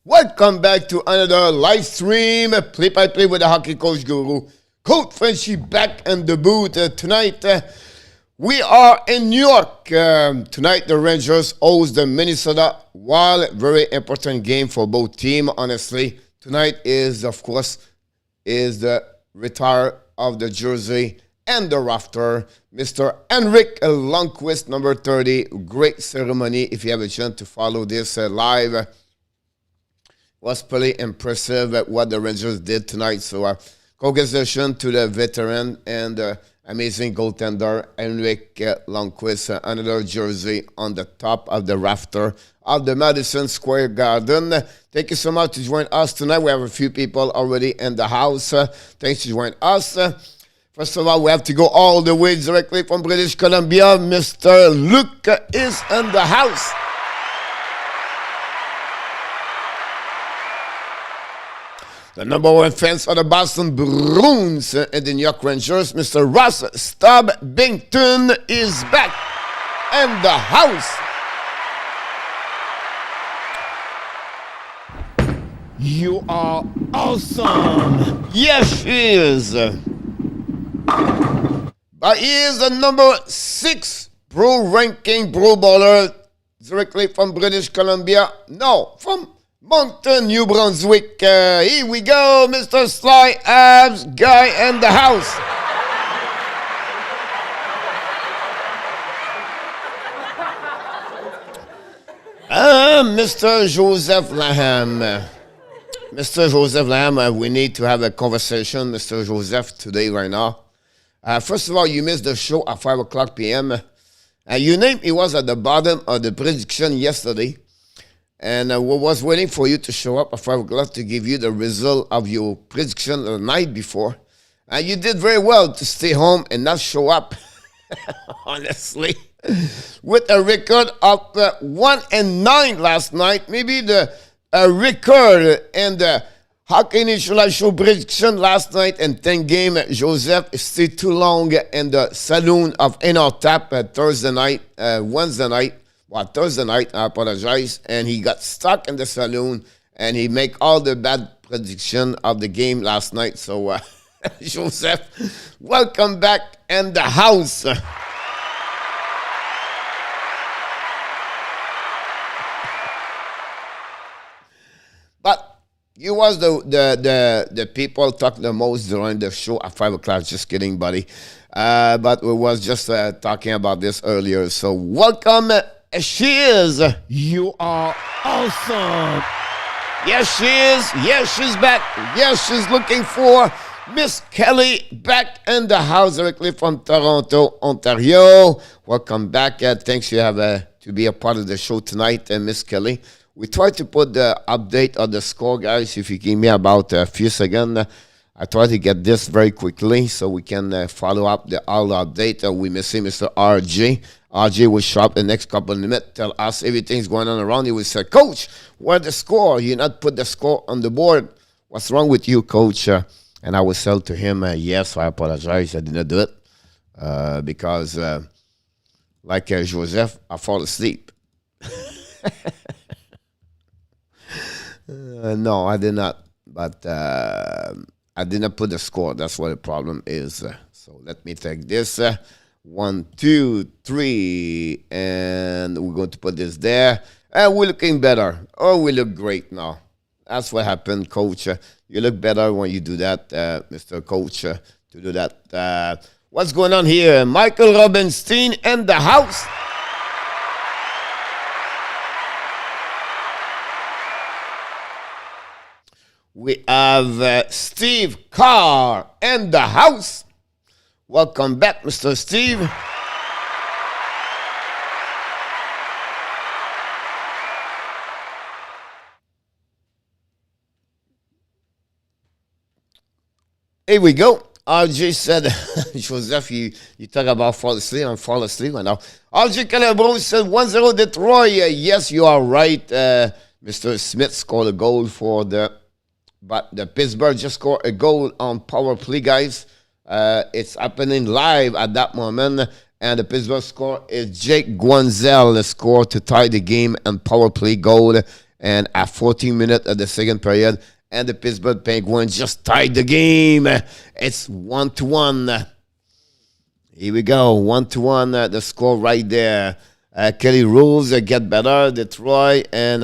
Welcome back to another live stream, play-by-play with the hockey coach guru. Coach Frenchy back in the booth tonight. We are in New York. Tonight the Rangers host the Minnesota Wild. Very important game for both teams, honestly. Tonight is, of course, the retire of the jersey and the rafter. Mr. Henrik Lundqvist, number 30. Great ceremony. If you have a chance to follow this live. Was pretty impressive at what the Rangers did tonight. So, congratulations to the veteran and amazing goaltender, Henrik Lundqvist. Another jersey on the top of the rafter of the Madison Square Garden. Thank you so much to join us tonight. We have a few people already in the house. Thanks to join us. First of all, we have to go all the way directly from British Columbia. Mr. Luke is in the house. The number one fans of the Boston Bruins and the New York Rangers, Mr. Ross Stubbington, is back in the house. You are awesome. Yes, he is. But he is the number 6 pro ranking pro bowler directly from British Columbia. No, from Moncton, New Brunswick. Here we go, Mr. Sly Abs guy in the house. Mr. Joseph Laham. Mr. Joseph Laham, we need to have a conversation, Mr. Joseph, today, right now. First of all, you missed the show at 5 o'clock p.m. Your name, it was at the bottom of the prediction yesterday. And we was waiting for you to show up at 5 o'clock to give you the result of your prediction the night before. And you did very well to stay home and not show up, honestly. With a record of 1-9 last night. Maybe the record in the Hockey National Show prediction last night and 10 game. Joseph stayed too long in the saloon of Tap Thursday night, Wednesday night. Well, Thursday night, I apologize, and he got stuck in the saloon, and he made all the bad prediction of the game last night. So, Joseph, welcome back in the house. But you was the people talk the most during the show at 5 o'clock. Just kidding, buddy. But we was just talking about this earlier. So, welcome. She is. You are awesome. Yes, she is. Yes, she's back. Yes, she's looking for Miss Kelly back in the house directly from Toronto, Ontario. Welcome back. Thanks you have to be a part of the show tonight, Miss Kelly. We tried to put the update of the score, guys. If you give me about a few seconds, I try to get this very quickly so we can follow up all the update. We missing Mr. RJ. RJ will show up the next couple of minutes, tell us everything's going on around. He will say, Coach, where's the score? You not put the score on the board. What's wrong with you, Coach? And I will tell to him, yes, I apologize. I didn't do it because, like Joseph, I fall asleep. No, I did not. But I did not put the score. That's what the problem is. So let me take this. 1, 2, 3, and we're going to put this there. And we're looking better. Oh, we look great now. That's what happened, Coach. You look better when you do that, Mr. Coach, to do that. What's going on here? Michael Robinstein in the house. We have Steve Carr in the house. Welcome back, Mr. Steve. Here we go. RJ said, Joseph, you talk about fall asleep. I'm fall asleep right now. RJ Calabro said 1-0 Detroit. Yes, you are right. Mr. Smith scored a goal but the Pittsburgh just scored a goal on power play, guys. It's happening live at that moment. And the Pittsburgh score is Jake Guanzel score to tie the game and power play goal. and at 14 minutes of the second period, and the Pittsburgh Penguins just tied the game. It's 1-1. Here we go, 1-1. The score right there. Kelly rules get better. Detroit and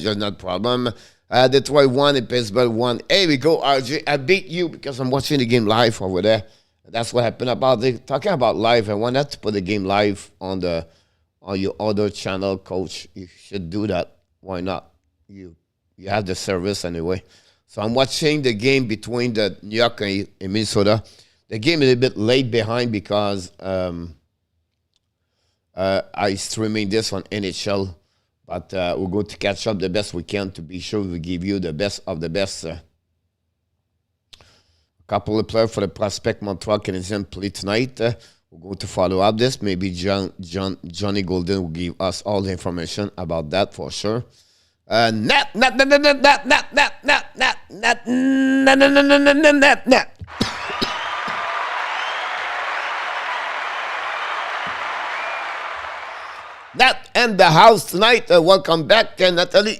just not problem. Detroit won and Pittsburgh won. Here we go, RJ. I beat you because I'm watching the game live over there. That's what happened talking about live. I wanted to put the game live on your other channel, Coach. You should do that. Why not? You have the service anyway. So I'm watching the game between the New York and Minnesota. The game is a bit late behind because I streaming this on NHL, but we're going to catch up the best we can to be sure we give you the best of the best. A couple of players for the Prospect Montreal Canadiens play tonight. We're going to follow up this. Maybe Johnny Golden will give us all the information about that for sure. That and the house tonight. Welcome back, Natalie.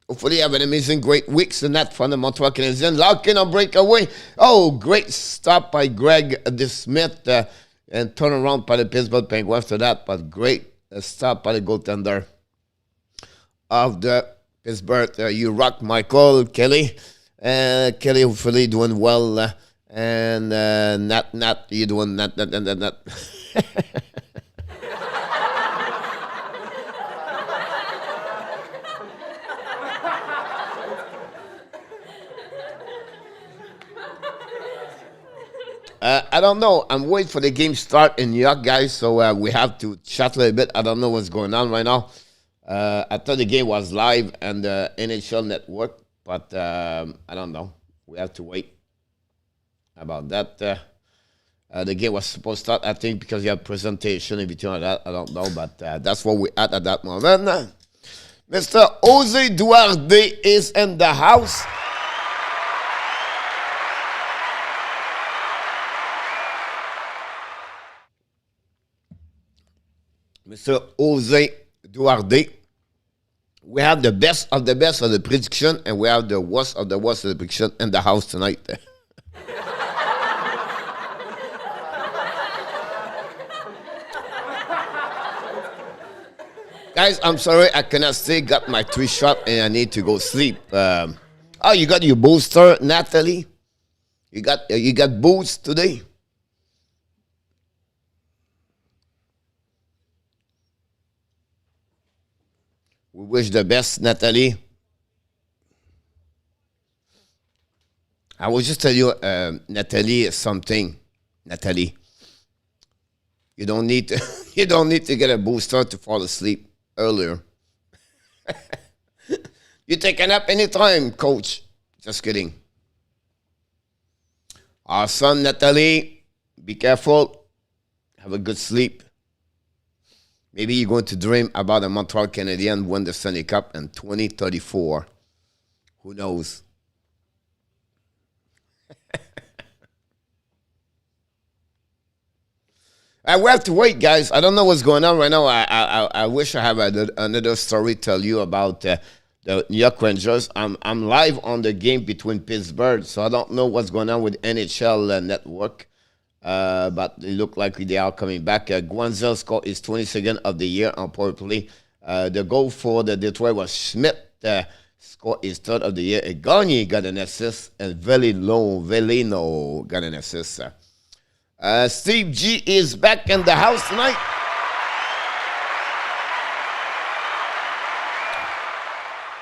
Hopefully you have an amazing, great week. So Nat from the Montreal Canadiens. Lock in or breakaway. Oh, great stop by Greg DeSmith and turn around by the Pittsburgh Penguins after that. But great stop by the goaltender of the Pittsburgh. You rock, Michael. Kelly. Kelly hopefully doing well. And Nat, you doing Nat. I don't know. I'm waiting for the game start in New York, guys, so we have to chat a little bit. I don't know what's going on right now. I thought the game was live on the NHL Network, but I don't know. We have to wait about that. The game was supposed to start, I think, because you have presentation in between that. I don't know, but that's what we're at that moment. Mr. Jose Duarte is in the house. Mr. Jose Duarte. We have the best of the prediction, and we have the worst of the prediction in the house tonight. Guys, I'm sorry, I cannot stay. Got my 3 shot, and I need to go sleep. Oh, you got your booster, Natalie? You got boost today? We wish the best, Natalie. I will just tell you, Natalie, something. Natalie, you don't need to get a booster to fall asleep earlier. You take a nap anytime, Coach. Just kidding. Our son, Natalie, be careful. Have a good sleep. Maybe you're going to dream about a Montreal Canadiens win the Stanley Cup in 2034. Who knows? We have to wait, guys. I don't know what's going on right now. I wish I have another story to tell you about the New York Rangers. I'm live on the game between Pittsburgh, so I don't know what's going on with NHL Network. But they look like they are coming back. Guanzel scored his 22nd of the year on power play. The goal for the Detroit was Schmidt scored his 3rd of the year. Gagne got an assist, and Velino got an assist. Steve G is back in the house tonight.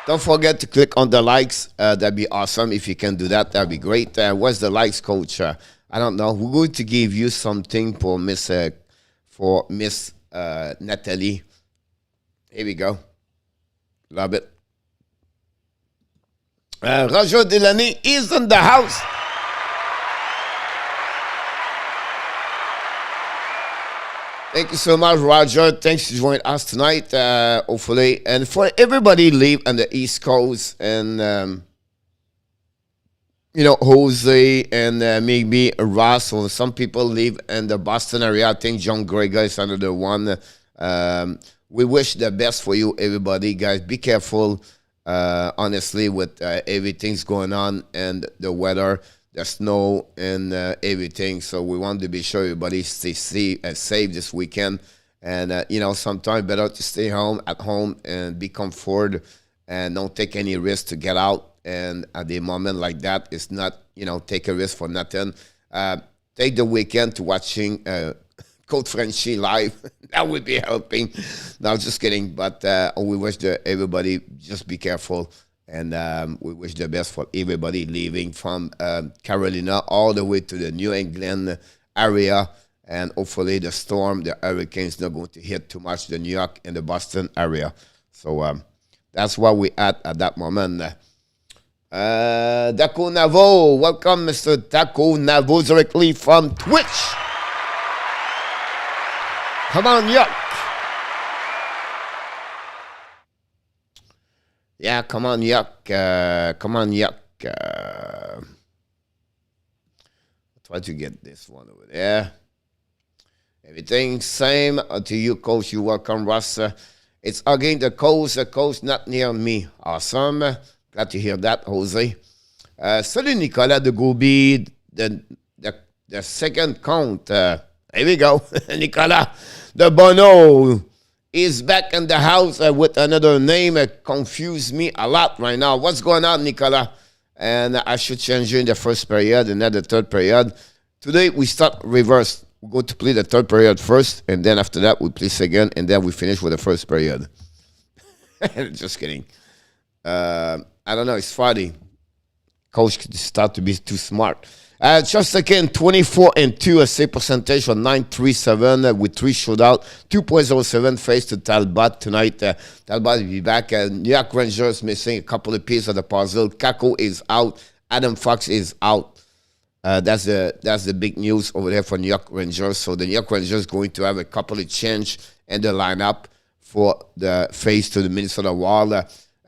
Don't forget to click on the likes. That'd be awesome if you can do that. That'd be great. What's the likes, Coach? I don't know. We're going to give you something for Miss Natalie. Here we go. Love it. Roger Delaney is in the house. Thank you so much, Roger. Thanks for joining us tonight, hopefully. And for everybody live on the East Coast and... Jose and maybe Ross, or some people live in the Boston area. I think John Gregor is another one. We wish the best for you, everybody. Guys, be careful. Honestly, with everything's going on and the weather, the snow, and everything. So we want to be sure everybody stay safe this weekend. And, sometimes better to stay at home and be comforted and don't take any risk to get out. And at the moment like that, it's not, take a risk for nothing. Take the weekend to watching Code Frenchy live. That would be helping. No, just kidding. But we wish everybody just be careful. And we wish the best for everybody leaving from Carolina all the way to the New England area. And hopefully the storm, the hurricanes, not going to hit too much the New York and the Boston area. So that's where we at that moment. Daco Navo, welcome, Mr. Daco Navo, directly from Twitch. Come on, Yuck. Yeah, come on, Yuck. Come on, Yuck. Try to get this one over there. Everything same to you, Coach. You welcome, Russ. It's again the coach not near me. Awesome. Glad to hear that, Jose. Salut, Nicolas de Gobi. The second count. Here we go. Nicolas de Bono is back in the house with another name. Confused me a lot right now. What's going on, Nicolas? And I should change you in the first period and then the third period. Today we start reverse. We go to play the third period first, and then after that we play second, and then we finish with the first period. Just kidding. I don't know. It's Friday. Coach could start to be too smart. Just again, 24-2, a save percentage of 9.37 with 3 shootout, 2.07 face to Talbot tonight. Talbot will be back. New York Rangers missing a couple of pieces of the puzzle. Kako is out. Adam Fox is out. That's the big news over there for New York Rangers. So the New York Rangers going to have a couple of change in the lineup for the face to the Minnesota Wild.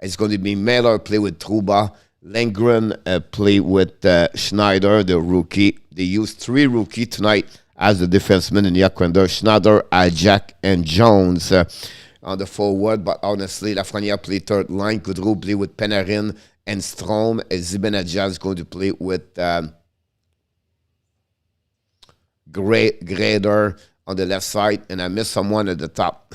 It's going to be Mailer play with Trouba. Lindgren play with Schneider, the rookie. They used 3 rookies tonight as the defensemen in New York Rangers. Schneider, Ajak, and Jones on the forward. But honestly, Lafrenière play third line. Gaudreau play with Panarin and Strome. Zibanejad is going to play with Grader on the left side, and I missed someone at the top.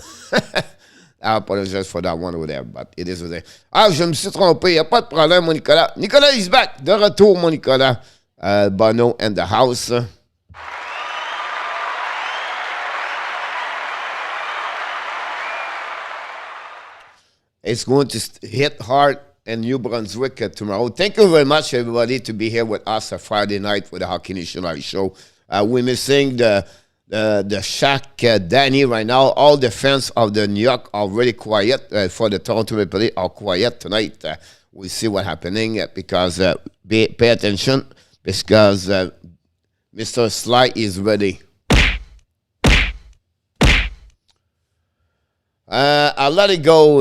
I apologize for that one over there, but it is over there. Je me suis trompé. Il n'y a pas de problème, mon Nicolas. Nicolas is back. De retour, mon Nicolas. Bono in the house. It's going to hit hard in New Brunswick tomorrow. Thank you very much, everybody, to be here with us Friday night for the Hockey Nation Live show. We're missing the Shaq Danny right now. All the fans of the New York are really quiet. For the Toronto Maple Leafs are quiet tonight. We'll see what's happening because pay attention because Mr. Sly is ready. I'll let it go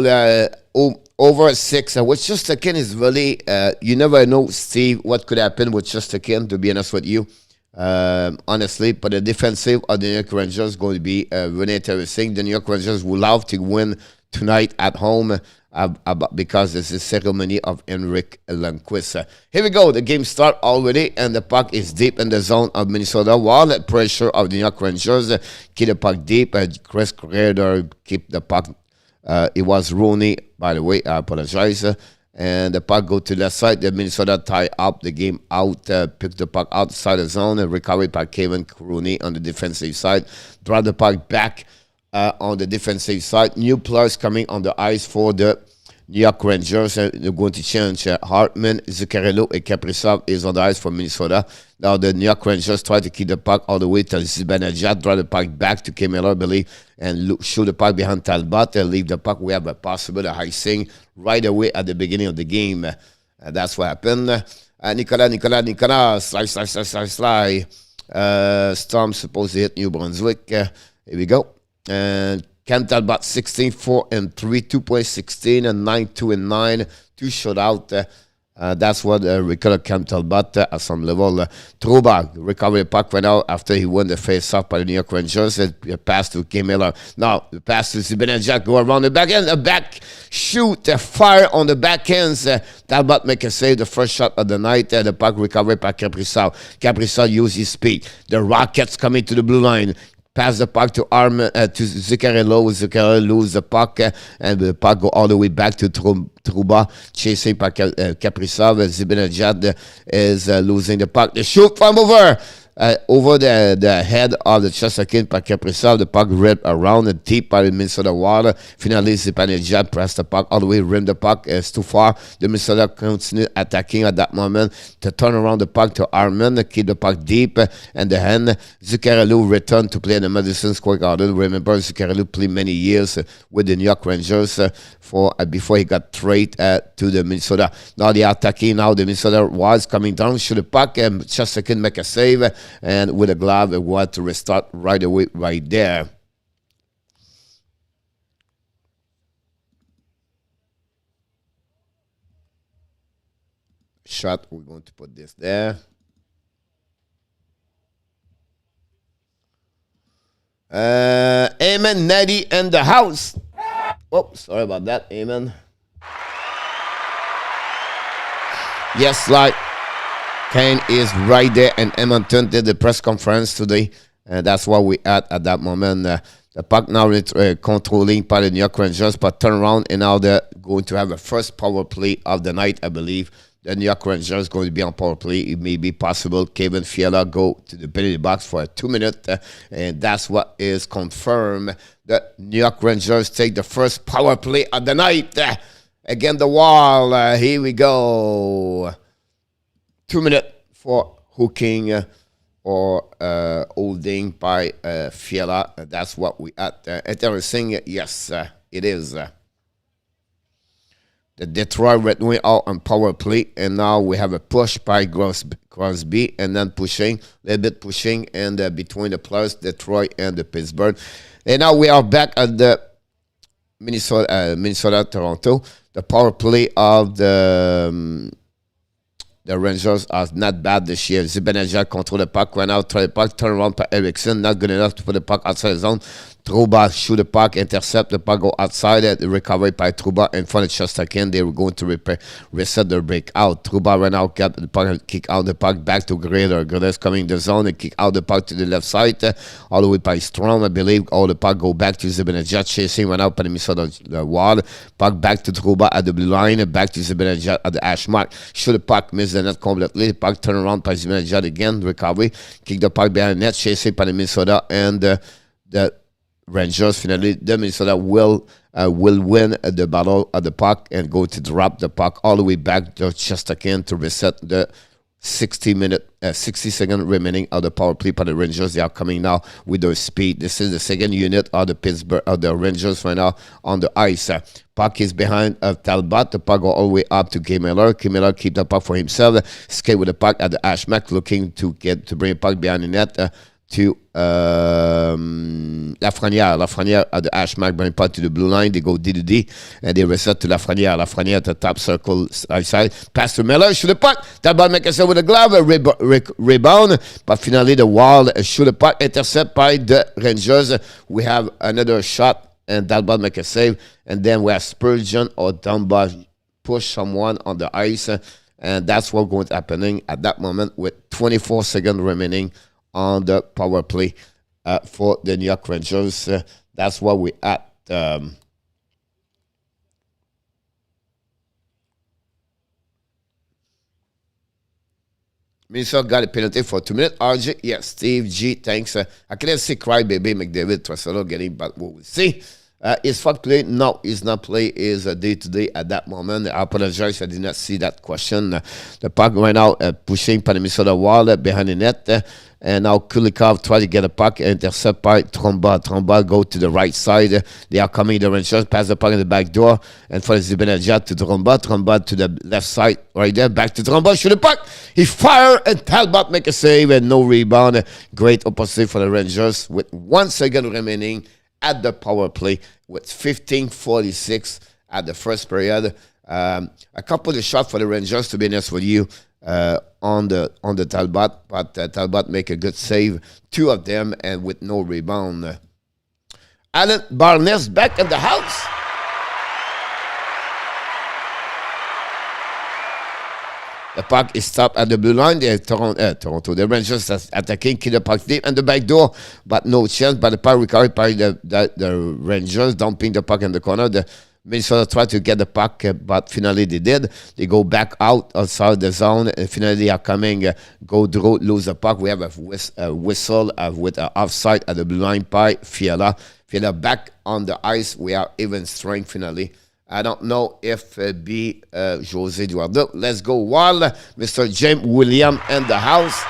over 6. With Chesterkin is really, you never know, Steve, what could happen with Chesterkin, to be honest with you. Honestly, but the defensive of the New York Rangers is going to be really interesting. The New York Rangers will love to win tonight at home because it's the ceremony of Henrik Lundqvist. Here we go. The game start already, and the puck is deep in the zone of Minnesota. While the pressure of the New York Rangers keep the puck deep, Chris Kreider keep the puck. It was Rooney, by the way. I apologize. And the puck go to the left side. The Minnesota tie up the game out. Pick the puck outside the zone. Recovered by Kevin Rooney on the defensive side. Drive the puck back on the defensive side. New players coming on the ice for the New York Rangers. They're going to change. Hartman, Zuccarello, and Kaprizov is on the ice for Minnesota. Now the New York Rangers try to keep the puck all the way to Zibanejad. Drive the puck back to Cam Talbot, believe, and shoot the puck behind Talbot. Leave the puck. We have a possible icing right away at the beginning of the game. That's what happened. Nicolas, slide. Storm supposed to hit New Brunswick. Here we go. And Cam Talbot 16-4-3, 2.16 and 9-2-9, 2 shutout. That's what recorded Cam Talbot at some level. Trouba recovered the puck right now after he won the face-off by the New York Rangers. A pass to Kim Miller. Now, the pass to Zibanejad, go around the back end. A back shoot, fire on the back ends. Talbot make a save, the first shot of the night. The puck recovered by Kaprizov. Kaprizov used his speed. The Rockets coming to the blue line. Pass the puck to to Zuccarello. Zuccarello lose the puck, and the puck go all the way back to Trouba, chasing by Kaprizov. Zibanejad is losing the puck. The shoot from over the head of the Chesterkin by Kaprizov. The puck ripped around the deep by the Minnesota Wild. Finally, Zibanejad pressed the puck all the way, rimmed the puck. It's too far. The Minnesota continued attacking at that moment to turn around the puck to Arman, keep the puck deep, and the hand. Zuccarello returned to play in the Madison Square Garden. Remember, Zuccarello played many years with the New York Rangers before he got traded to the Minnesota. Now they are attacking. Now the Minnesota Wild coming down, shoot the puck, and Chesterkin make a save. And with a glove, it was to restart right away, right there. Shot, we're going to put this there. Amen, Natty in the house. Oh, sorry about that, Amen. Yes, like. Kane is right there, and Edmonton did the press conference today, and that's what we at that moment. The puck now controlling by the New York Rangers, but turn around, and now they're going to have a first power play of the night, I believe. The New York Rangers going to be on power play. It may be possible Kevin Fiala go to the penalty box for a 2 minute, and that's what is confirmed. The New York Rangers take the first power play of the night. Again, the wall. Here we go. 2 minutes for hooking or holding by Fiala. That's what we at. Interesting, yes, it is. The Detroit Red Wings are on power play, and now we have a push by Crosby, and then pushing, a little bit pushing, and between the players, Detroit and the Pittsburgh. And now we are back at the Minnesota, Toronto. The power play of the Rangers are not bad this year. Zibanejad control the puck, run out, try the puck, turn around by Eriksson, not good enough to put the puck outside the zone. Trouba shoot the puck, intercept the puck, go outside, recovered by Trouba in front of Chesterkin. They were going to reset their breakout. Trouba ran out, got the puck, kick out the puck back to Grader. Grader's coming in the zone and kick out the puck to the left side, all the way by Strome, I believe. All the puck go back to Zibanejad, chasing, run out by the Minnesota Wild. Puck back to Trouba at the blue line, back to Zibanejad at the hash mark. Shoot the puck, miss the net completely. Puck turn around by Zibanejad again, recovery, kick the puck behind the net, chasing by the Minnesota, and the Rangers. Finally, the Minnesota will win the battle of the puck and go to drop the puck all the way back to Chesterkin to reset the 60 second remaining of the power play. But the Rangers, they are coming now with their speed. This is the second unit of the Rangers right now on the ice. Puck is behind Talbot. The puck go all the way up to Kim Miller. Kim Miller keep the puck for himself. Skate with the puck at the hash mark, looking to bring the puck behind the net. To Lafrenière. Lafrenière at the hash mark, bring puck to the blue line. They go D, and they reset to Lafrenière. Lafrenière at the top circle side. Pass to Miller, shoot the puck. That ball make a with a glove, rebound. But finally, the Wild shoot the puck, intercept by the Rangers. We have another shot, and that ball make a save. And then we have Spurgeon or Dumba push someone on the ice. And that's what's going to happening at that moment with 24 seconds remaining on the power play for the New York Rangers. That's what we at. Minnesota got a penalty for 2 minutes. RJ, yes. Steve G, thanks. I can't see Crybaby McDavid Tressolo getting, but we'll see. Is Fuck play? No, he's not play. Is a day-to-day at that moment. I apologize, I did not see that question. The puck right now pushing by the Minnesota Wild behind the net. And now Kulikov try to get a puck, intercept by Tromba. Tromba go to the right side. They are coming, the Rangers, pass the puck in the back door. And for Zibanejad to Tromba. Tromba to the left side, right there. Back to Tromba, shoot the puck. He fire, and Talbot make a save, and no rebound. Great opposite for the Rangers with 1 second remaining at the power play with 15:46 at the first period. A couple of shots for the Rangers, to be honest with you, on the Talbot, but Talbot make a good save, 2 of them, and with no rebound. Alan Barnes back in the house. The puck is stopped at the blue line. Toronto. The Rangers attacking, kill the puck deep and the back door, but no chance. But the puck recovered by the Rangers, dumping the puck in the corner. The Minnesota tried to get the puck, but finally they did. They go back outside the zone, and finally they are coming. Gaudreau lose the puck. We have a whistle with an offside at the blue line by Fiala. Fiala back on the ice. We are even strength finally. I don't know if be Jose Eduardo. Let's go wild. Mr. James William in the house.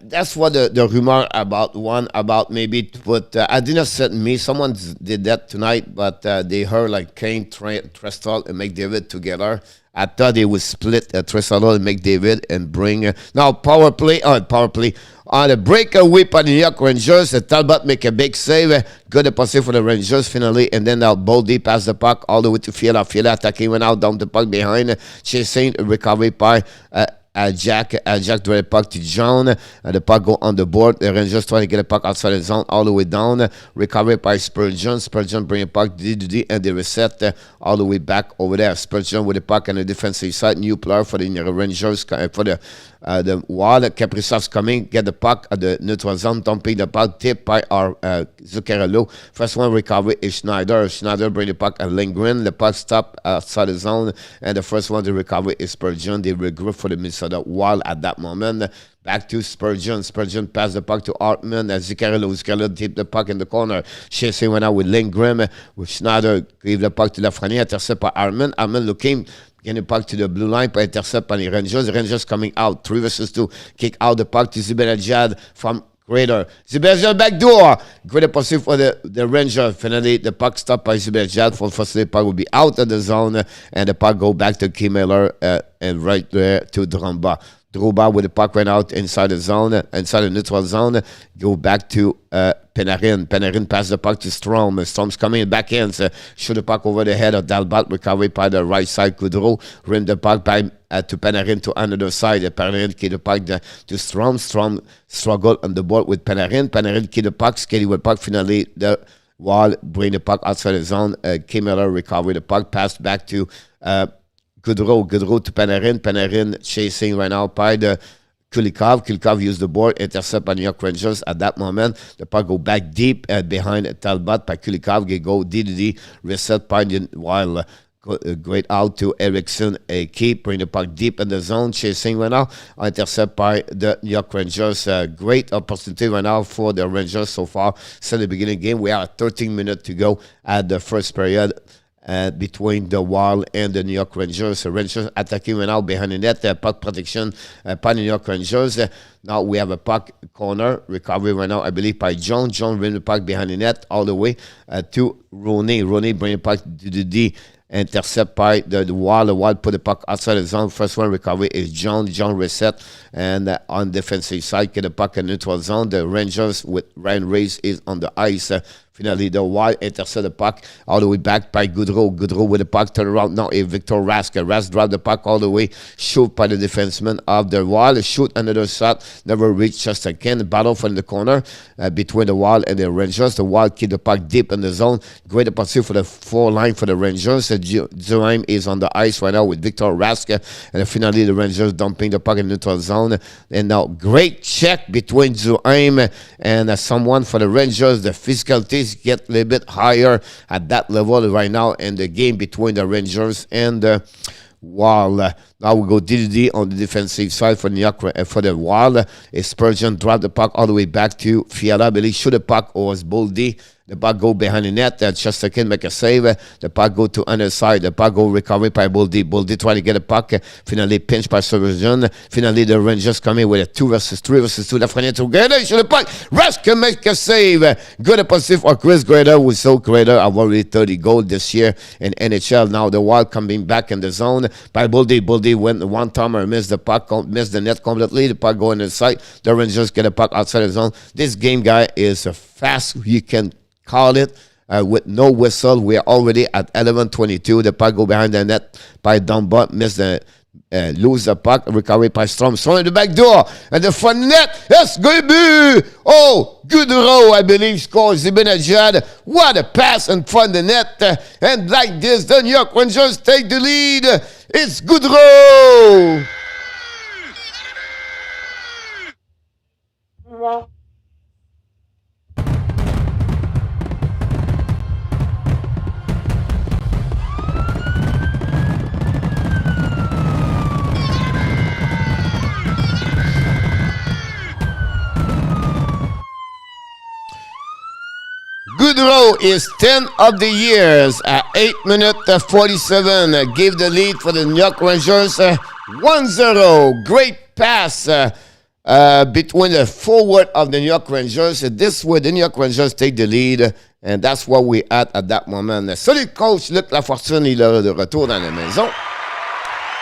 That's what the rumor about maybe to put. I didn't say me. Someone did that tonight, but they heard like Kane, Trestall, and McDavid together. I thought they would split Trestall and McDavid and bring now power play on the breakaway by the New York Rangers. Talbot make a big save, good deposit for the Rangers finally, and then Boldy pass the puck all the way to Fiala. Fiala attacking, went out down the puck behind, chasing recovery by. Jack threw the puck to John. The puck go on the board. The Rangers trying to get the puck outside the zone all the way down. Recovery by Spurgeon. Spurgeon bring the puck and they reset all the way back over there. Spurgeon with the puck on the defensive side. New player for the Rangers for the wall. Kaprizov's coming, get the puck at the neutral zone, dumping the puck, tipped by our Zuccarello. First one recovery is Schneider. Schneider bring the puck at Lindgren. The puck stop outside the zone, and the first one to recover is Spurgeon. They regroup for the Minnesota wall at that moment. Back to Spurgeon. Spurgeon passed the puck to Hartman. Zuccarello tipped the puck in the corner. Chasing went out with Lindgren. With Schneider, gave the puck to Lafreniere. Intercept by Hartman. Hartman looking. Getting the puck to the blue line, by intercept by the Rangers. The Rangers coming out, 3 versus 2. Kick out the puck to Zibanejad from Grader. Zibanejad back door. Great pursuit for the Rangers. Finally, the puck stopped by Zibanejad. For first, the puck will be out of the zone, and the puck go back to Key Miller and right there to Dromba. Dromba with the puck went out inside the zone, inside the neutral zone. Go back to Panarin. Panarin passed the puck to Strome. Strome's coming back in. Shoot the puck over the head of Talbot. Recovery by the right side. Gaudreau rim the puck by to Panarin to another side. Panarin key the puck to Strome. Strome struggled on the board with Panarin. Panarin key the puck. Skating with puck. Finally, the wall bring the puck outside the zone. Kimmerer recovery the puck. Passed back to Gaudreau to Panarin. Panarin chasing right now by the Kulikov. Kulikov used the board, intercept by New York Rangers. At that moment, the puck go back deep behind Talbot by Kulikov. They go DDD, reset by the while great out to Eriksson. A keep, bring the puck deep in the zone. Chasing right now, intercept by the New York Rangers. Great opportunity right now for the Rangers so far. Since the beginning of the game, we are 13 minutes to go at the first period. Between the wall and the New York Rangers. The Rangers attacking right now behind the net. Puck protection by the New York Rangers. Now we have a puck corner. Recovery right now, I believe, by John. John bring the puck behind the net all the way to Roney. Roney bring the puck to the D. Intercept by the wall. The wall put the puck outside the zone. First one recovery is John. John reset. And on defensive side, get the puck in neutral zone. The Rangers with Ryan Reyes is on the ice. Finally, the wall intercept the puck all the way back by Gaudreau. Gaudreau with the puck turn around now. Victor Rask. Rask drop the puck all the way. Shoot by the defenseman of the wall. Shoot another shot. Never reach just again. Battle from the corner between the wall and the Rangers. The wall keep the puck deep in the zone. Great pursuit for the 4 line for the Rangers. Strome is on the ice right now with Victor Rask. And finally, the Rangers dumping the puck in the neutral zone. And now, great check between Strome and someone for the Rangers. The physicality get a little bit higher at that level right now in the game between the Rangers and the wall. Now we go DDD on the defensive side for New York for the wall. Spurgeon dropped the puck all the way back to Fiala. I believe shoot the puck or was Boldy. The puck go behind the net. Chesterkin make a save. The puck go to other side. The puck go recovery by Boldy. Boldy trying to get a puck. Finally pinched by Spurgeon. Finally the Rangers coming with a 2 versus 3 versus 2. Lafreniere together. Shoot the puck. Rask make a save. Good positive for Chris Grader. Who's so Grader. I've already 30 goals this year in NHL. Now the wall coming back in the zone by Boldy. Boldy believe when the one-timer missed the puck, missed the net completely, the puck going inside, the Rangers get a puck outside the zone. This game, guy, is fast. You can call it with no whistle. We are already at 11:22. The puck go behind the net by Talbot, miss the lose the puck, recovery by Strome. Strome in the back door, and the front net. Yes, good but oh, Gaudreau, I believe, scores. Zibanejad. What a pass in front of the net. And like this, the New York Rangers take the lead. It's Gaudreau. Gaudreau is 10 of the years at 8 minutes 47. Gave the lead for the New York Rangers 1-0. Great pass between the forward of the New York Rangers. This way, the New York Rangers take the lead. And that's what we at that moment. Salut, coach Luc Lafortune. Il est de retour dans la maison.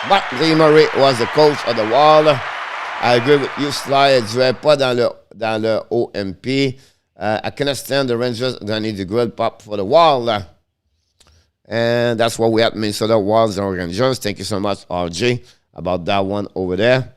Mark Murray was the coach of the Wall. I agree with you, Sly. Il ne jouait pas dans le OMP. I cannot stand the Rangers. They need the grill pop for the Wall. And that's what we have, Minnesota Wilds and Rangers. Thank you so much, RJ, about that one over there.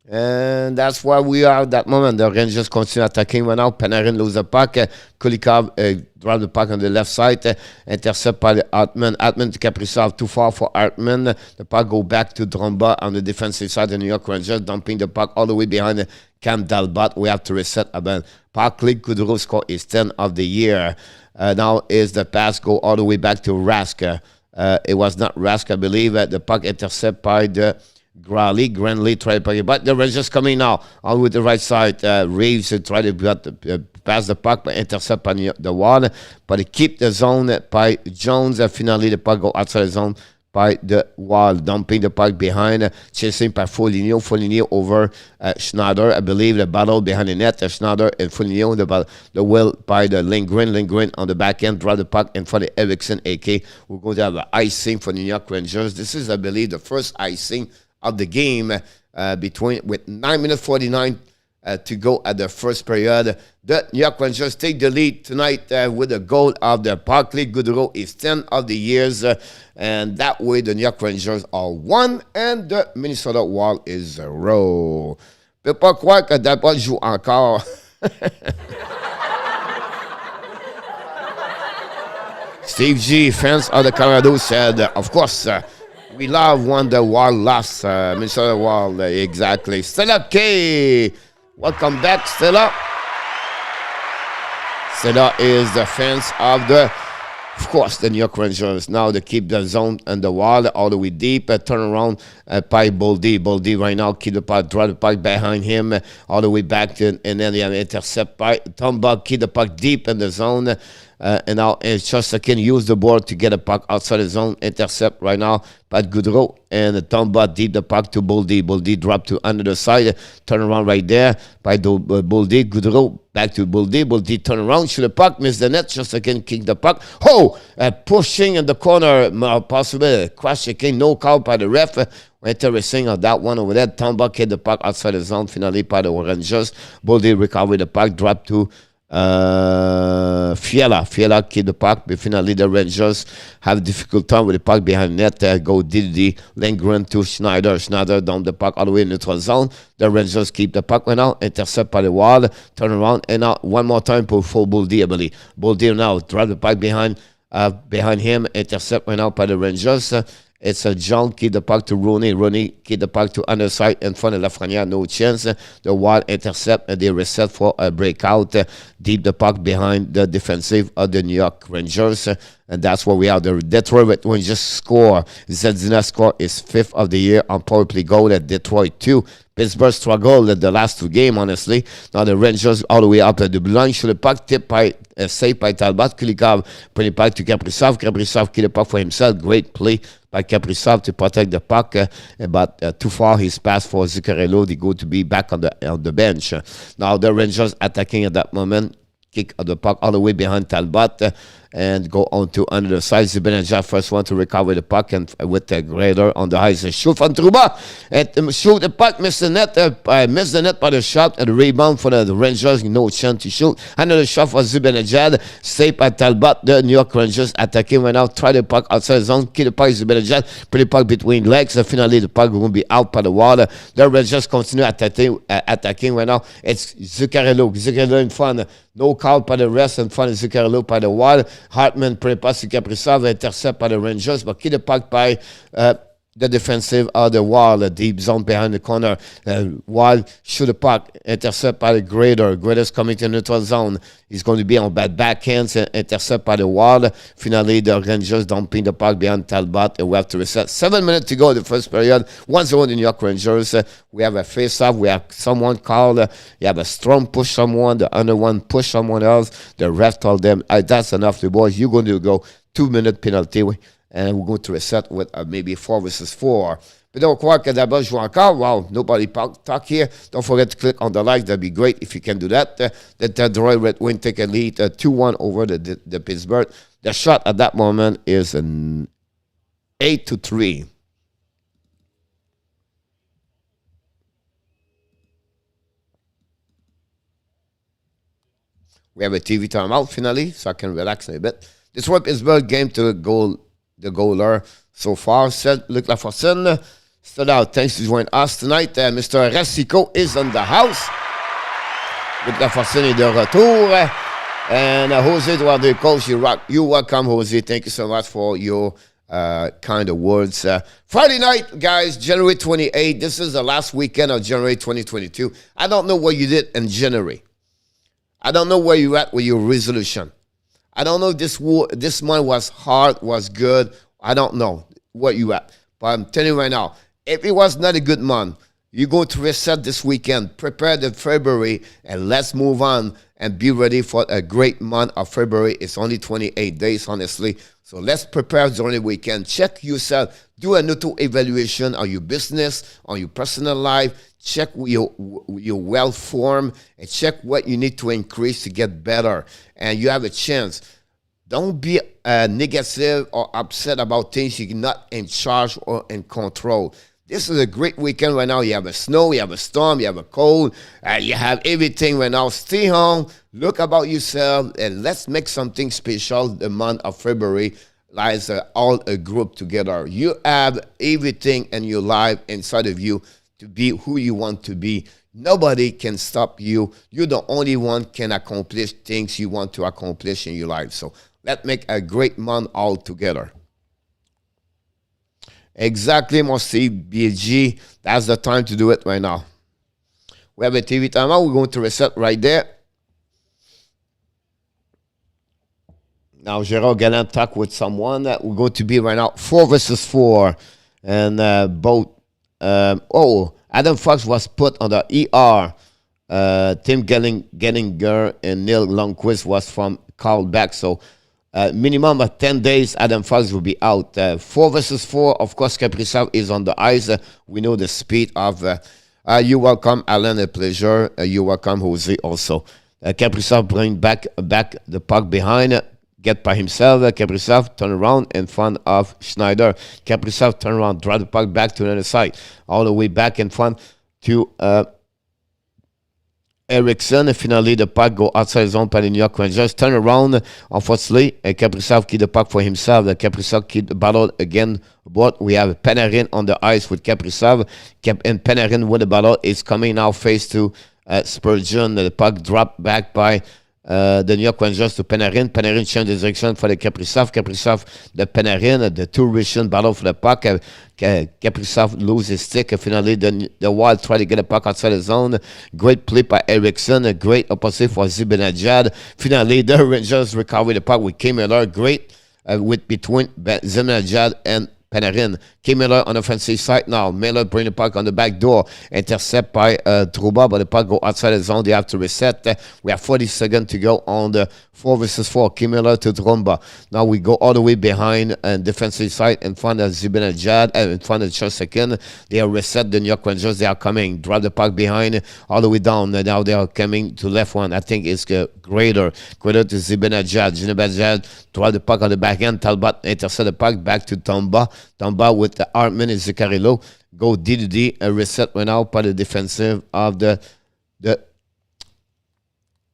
And that's why we are at that moment. The Rangers continue attacking right now. Panarin lose the puck. Kulikov drive the puck on the left side. Intercept by Hartman. Hartman to Kaprizov. Too far for Hartman. The puck go back to Dromba on the defensive side of the New York Rangers. Dumping the puck all the way behind Cam Talbot. We have to reset about Parkley. Gaudreau score is 10 of the year. Now is the pass go all the way back to Rask. It was not Rask, I believe. The puck intercept by the Granley tried to play, but the Rangers coming now on with the right side. Reeves try to pass the puck, but intercept by the Wall. But he keep the zone by Jones. Finally, the puck go outside the zone by the Wall, dumping the puck behind, chasing by Foligno. Foligno over Schneider. I believe the battle behind the net. Schneider and Foligno, the will by the Lindgren. Lindgren on the back end, draw the puck in front of Eriksson, AK. We're going to have an icing for the New York Rangers. This is, I believe, the first icing of the game with 9 minutes 49 to go at the first period. The New York Rangers take the lead tonight with a goal of the Parkley. Gaudreau is 10 of the years, and that way the New York Rangers are 1 and the Minnesota Wild is 0. Je peux pas croire que Talbot joue encore. Steve G, fans of the Colorado, said, of course, we love when the Wild lost. Minnesota Wild, exactly. Stella K, welcome back, Stella. Stella is the fans of course, the New York Rangers. Now they keep the zone and the Wall all the way deep. Turn around by Boldy. Boldy right now keep the puck, draw the puck behind him all the way back to, and then they have intercept by Talbot, keep the puck deep in the zone. And now Shostakin use the board to get a puck outside the zone. Intercept right now by Gaudreau. And Talbot deep the puck to Boldy. Boldy drop to under the side. Turn around right there by Boldy. Gaudreau back to Boldy. Boldy turn around. Shoot the puck. Miss the net. Shostakin kick the puck. Pushing in the corner. Possible crash again. No call by the ref. Interesting on that one over there. Talbot hit the puck outside the zone. Finally by the Rangers. Boldy recover the puck. Drop to Fiala keep the puck, but finally the Rangers have a difficult time with the puck behind net. Go Didi Lindgren to Schneider down the puck all the way in the neutral zone. The Rangers keep the puck right now, intercept by the Wall, turn around, and now one more time for Boldy, I believe. Boldy now drive the puck behind him, intercept right now by the Rangers. It's a John, keep the puck to Rooney. Rooney, keep the puck to underside in front of Lafreniere. No chance. The Wild intercept and they reset for a breakout. Deep the puck behind the defensive of the New York Rangers. And that's what we are. The Detroit Rangers score. Zadina score is 5th of the year on power play goal at Detroit 2. Pittsburgh struggled at the last 2 games, honestly. Now the Rangers all the way up at the blue line. Shoot the puck, tip by, saved by Talbot. Kulikov bring it back to Kaprizov. Kaprizov keep the puck for himself. Great play by Kaprizov to protect the puck. But too far his pass for Zuccarello. They go to be back on the bench. Now the Rangers attacking at that moment. Kick of the puck all the way behind Talbot. and go on to another side. Zibanejad first one to recover the puck, and with the grader on the ice, shoot from Trouba, and shoot the puck, miss the net by the shot, and the rebound for the Rangers, no chance to shoot. Another shot for Zibanejad, saved by Talbot. The New York Rangers attacking right now, try the puck outside the zone, keep the puck, Zibanejad, put the puck between legs, and finally the puck will be out by the water. The Rangers continue attacking right now. It's Zuccarello in front, no call by the rest, in front of Zuccarello by the wall. Hartman prépare sur Kaprizov, intercept by the Rangers, but keep the puck by the defensive of the wall, the deep zone behind the corner. Wall shoot the puck, intercept by the Grader. Grader's coming to neutral zone. He's going to be on bad backhands, intercept by the wall. Finally, the Rangers dumping the puck behind Talbot, and we have to reset. 7 minutes to go in the first period. 1-0 the New York Rangers. We have a face-off. We have someone called. You have a Strome push someone. The other one push someone else. The ref told them, that's enough, the boys. You're going to go 2-minute penalty. And we're going to reset with maybe 4 versus 4. Mais donc, on croit que d'abord, je joue encore. Wow, nobody talk here. Don't forget to click on the like. That'd be great if you can do that. The Detroit Red Wings take a lead 2-1 over the Pittsburgh. The shot at that moment is an 8-3. We have a TV timeout finally, so I can relax a bit. This was Pittsburgh game to goal. The goaler so far said Luc Laforcine stood out. Thanks to join us tonight. Mr. Rasico is in the house. Luc Laforcine est de retour. And Jose Eduardo Coach, you're welcome, Jose. Thank you so much for your kind of words. Friday night, guys, January 28th. This is the last weekend of January 2022. I don't know what you did in January. I don't know where you're at with your resolution. I don't know if this month was hard, was good. I don't know what you at. But I'm telling you right now, if it was not a good month, you're going to reset this weekend. Prepare the February, and let's move on and be ready for a great month of February. It's only 28 days, honestly. So let's prepare during the weekend. Check yourself. Do a auto evaluation on your business, on your personal life. Check your wealth form, and check what you need to increase to get better. And you have a chance. Don't be negative or upset about things you're not in charge or in control. This is a great weekend right now. You have a snow, you have a storm, you have a cold, you have everything right now. Stay home, look about yourself, and let's make something special the month of February. Like all a group together. You have everything in your life inside of you to be who you want to be. Nobody can stop you. You're the only one can accomplish things you want to accomplish in your life. So let's make a great month all together. Exactly, mon CBG. That's the time to do it right now. We have a TV timeout. We're going to reset right there. Now, Gérard Galland talk with someone that we're going to be right now 4 versus 4. And both, Adam Fox was put on the ER. Tim Gellinger and Neil Lundqvist was called back. So, minimum of 10 days, Adam Fox will be out. 4 versus 4, of course, Kaprizov is on the ice. We know the speed of... you're welcome, Alan, a pleasure. You're welcome, Jose, also. Kaprizov bring back the puck behind. Get by himself. Kaprizov turn around in front of Schneider. Kaprizov turn around, drive the puck back to the other side. All the way back in front to Eriksson. And finally, the puck go outside zone by the New York Rangers. Turn around, unfortunately. Kaprizov keep the puck for himself. Kaprizov keep the battle again. But we have Panarin on the ice with Kaprizov. And Panarin with the battle is coming now face to Spurgeon. The puck dropped back by the New York Rangers to Panarin. Panarin changed the direction for the Kaprizov. Kaprizov, the Panarin, the two Russian battle for the puck. Kaprizov loses his stick. Finally, the Wild try to get a puck outside the zone. Great play by Eriksson. A great opposite for Zibanejad. Finally, the Rangers recover the puck with K. Miller. Great with between Zibanejad and Panarin. K. Miller on the offensive side now. Miller bring the puck on the back door. Intercept by Trouba, but the puck go outside the zone. They have to reset. We have 40 seconds to go on the 4 versus 4. Kimela to Tromba. Now we go all the way behind and defensive side in front of Zibanejad and in front of Chesakin. They are reset the New York Rangers. They are coming. Drop the puck behind all the way down. And now they are coming to left one. I think it's greater. Greater to Zibanejad. Zibanejad drop the puck on the back end. Talbot intercept the puck back to Tomba. Tomba with the Hartman and Zuccarello. Go D2D. A reset right now by the defensive of the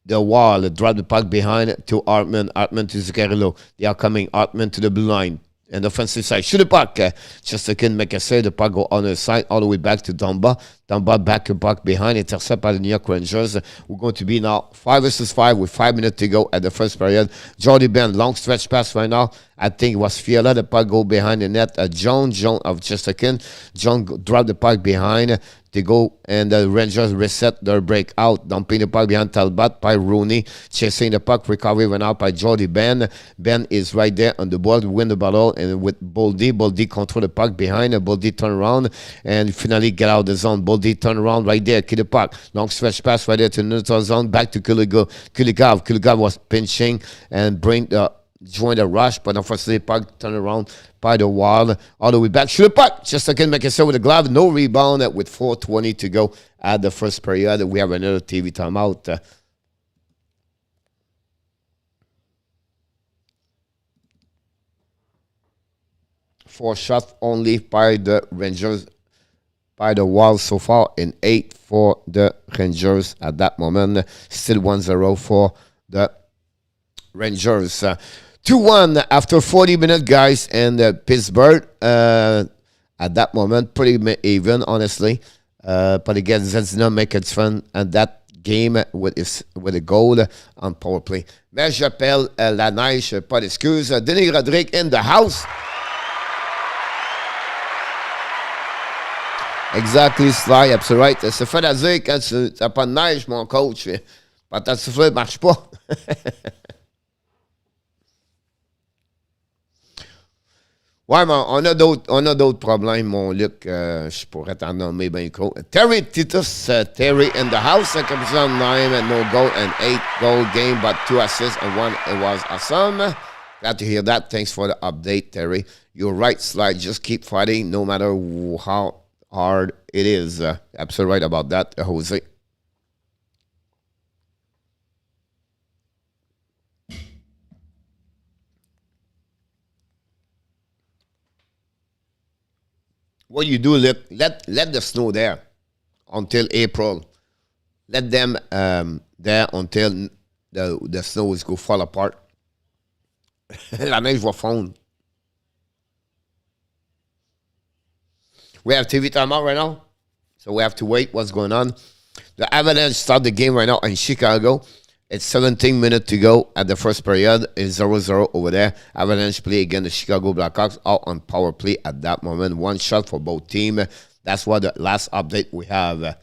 wall. Drop the puck behind to Hartman. Hartman to Zuccarello. They are coming. Hartman to the blue line. And the offensive side. Shoot the puck. Chesakin make a save. The puck go on the side all the way back to Tomba. Tomba back to puck behind. Intercept by the New York Rangers. We're going to be now 5 versus 5 with 5 minutes to go at the first period. Jordy Ben, long stretch pass right now. I think it was Fiala. The puck go behind the net. John of Chesakin. John drop the puck behind. They go and the Rangers reset their breakout. Dumping the puck behind Talbot by Rooney. Chasing the puck. Recovery went out by Jordy Ben. Ben is right there on the board. Win the battle. And with Boldy. Boldy control the puck behind. Boldy turn around. And finally get out of the zone. Boldy turn around right there. Kill the puck. Long stretch pass right there to neutral zone. Back to Kuligov. Kuligov was pinching and join the rush, but unfortunately, puck turn around by the wall all the way back. Shoot the puck. Just again, make it so with the glove. No rebound with 4:20 to go at the first period. We have another TV timeout. 4 shots only by the Rangers by the wall so far, and 8 for the Rangers at that moment. Still 1-0 for the Rangers. 2-1 after 40 minutes, guys, and Pittsburgh at that moment, pretty even, honestly. But again, Zenzina make it fun and that game with a goal on power play. Mais j'appelle la neige, pas d'excuse. Denis Rodrigue in the house. Exactly, Sly, absolument right. C'est fait à dire quand tu n'as pas de neige, mon coach. Pas ta souffle ne marche pas. Ouais, mais on a d'autres problèmes, mon Luc. Je pourrais t'en nommer bien gros. Terry Titus, Terry in the house. 9 and no goal and 8-goal game, but 2 assists and 1. It was awesome. Glad to hear that. Thanks for the update, Terry. You're right, Slide. Just keep fighting, no matter how hard it is. Absolutely right about that, Jose. What you do, let the snow there until April. Let them there until the snow is go fall apart. La neige va fondre. We have TV timeout right now, so we have to wait what's going on. The Avalanche start the game right now in Chicago. It's 17 minutes to go at the first period. It's 0-0 over there. Avalanche play against the Chicago Blackhawks out on power play at that moment. 1 shot for both teams. That's what the last update we have.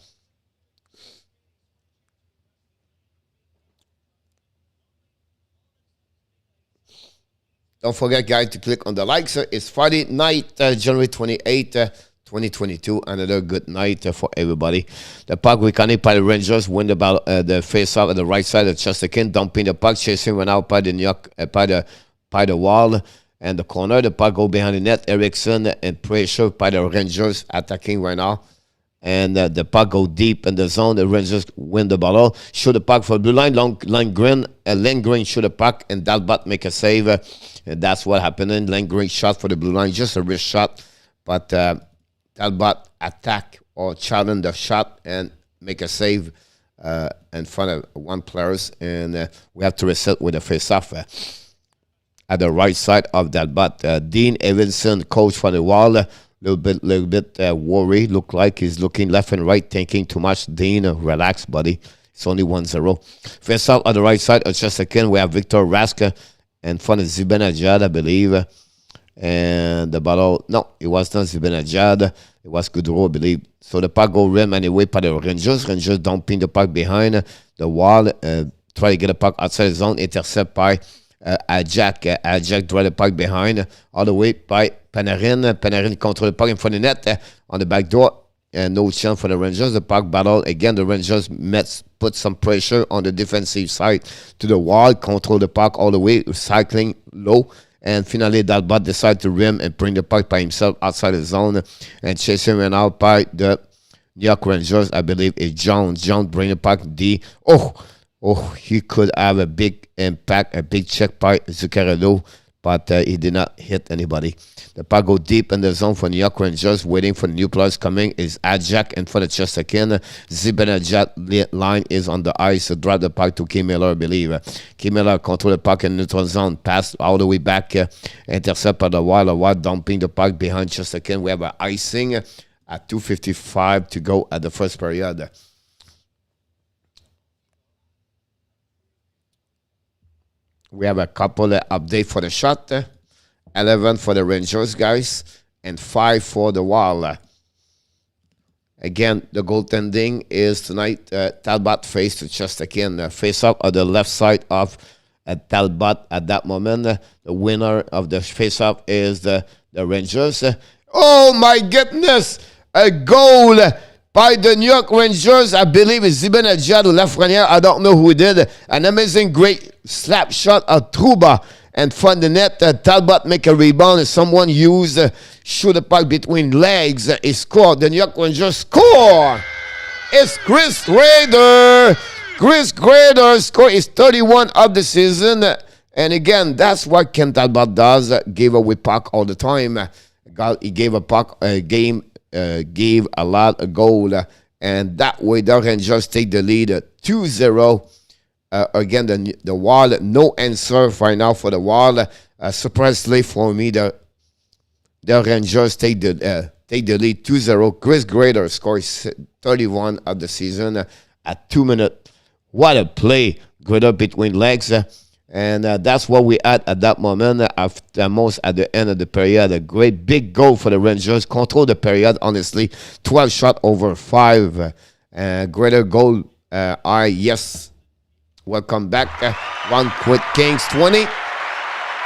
Don't forget, guys, to click on the likes. It's Friday night, January 28th. 2022, another good night for everybody. The puck we connect by the Rangers win the face-off at the right side of Chesterkin, dumping the puck, chasing one out by the New York, by the wall and the corner. The puck go behind the net. Eriksson and pressure by the Rangers attacking right now. And the puck go deep in the zone. The Rangers win the ball. Shoot the puck for blue line. Lindgren shoot the puck, and Talbot make a save. And that's what happened. Lindgren shot for the blue line, just a wrist shot, but Talbot attack or challenge the shot and make a save in front of one players, and we have to reset with a face-off at the right side of Talbot. Dean Evanson, coach for the wall, little bit worried. Look like he's looking left and right, thinking too much. Dean, relax, buddy. It's only 1-0. Face-off on the right side of Chesterkin, we have Victor Raska in front of Zibanejad, I believe. And the ball, no, it was not Zibanejad. It was Gaudreau, I believe. So the puck go rim anyway by the Rangers. Rangers dumping the puck behind the wall. Try to get the puck outside the zone. Intercept by Ajak. Ajak draw the puck behind. All the way by Panarin. Panarin control the puck in front of the net on the back door. and no chance for the Rangers. The puck battle again. The Rangers put some pressure on the defensive side to the wall, control the puck all the way, cycling low, and finally Talbot decided to rim and bring the puck by himself outside the zone, and chasing ran out by the New York Rangers. I believe it's Jones. Jones bring the puck D. He could have a big impact, a big check by Zuccarello, but he did not hit anybody. The puck go deep in the zone for New York Rangers, waiting for the new players coming is Ajak and for the Chesterkin. Zibanejad line is on the ice to drop the puck to Kim Miller, I believe. Kim Miller control the puck in neutral zone, pass all the way back, intercept by the Wild, dumping the puck behind Chesterkin. We have an icing at 2:55 to go at the first period. We have a couple of updates for the shot. 11 for the Rangers, guys, and 5 for the Wild. Again, the goaltending is tonight. Talbot face to Chesterkin. Face up on the left side of Talbot at that moment. The winner of the face up is the Rangers. Oh my goodness! A goal by the New York Rangers. I believe it's Zibanejad or Lafreniere. I don't know who did. An amazing, great slap shot of Trouba. And from the net, Talbot make a rebound. And someone used shoot the puck between legs. He scored. The New York Rangers score. It's Chris Greider. Chris Greider score is 31 of the season. And again, that's what Cam Talbot does. Give away puck all the time. He gave a puck a game. Gave a lot of goal, and that way the Rangers take the lead 2-0. Again, the Wild, no answer right now for the Wild. Surprisingly for me, the Rangers take the lead 2-0. Chris Greider scores 31 of the season at 2 minutes. What a play! Greider between legs. And that's what we had at that moment. After most at the end of the period, a great big goal for the Rangers. Control the period, honestly. 12 shot over 5. Greater goal. Yes. Welcome back. One quick Kings 20.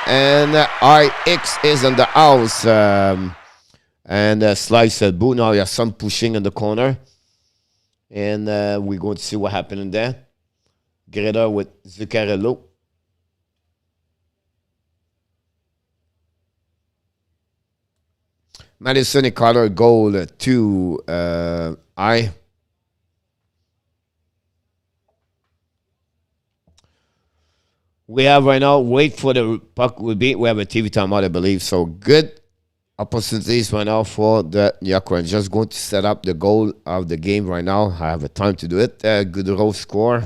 And IX is in the house. And Slice said, boo. Now you have some pushing in the corner. And we're going to see what happened in there. Greater with Zuccarello. Madison Carter goal to I. We have right now, wait for the puck will be. We have a TV timeout, I believe. So good opportunities right now for the New York Rangers. Just going to set up the goal of the game right now. I have a time to do it. Gaudreau score.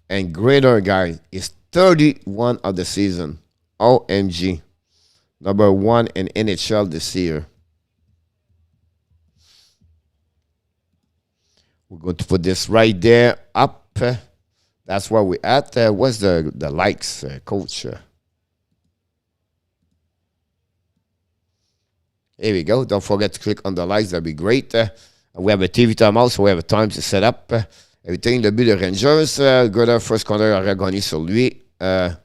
And Greider, guys, is 31 of the season. OMG. Number 1 in NHL this year. We're going to put this right there up. That's where we're at. What's the likes, coach? Here we go. Don't forget to click on the likes. That'd be great. We have a TV timeout, so we have a time to set up. Everything, le but de Rangers, Greider, first corner aurait gagné sur lui. Ben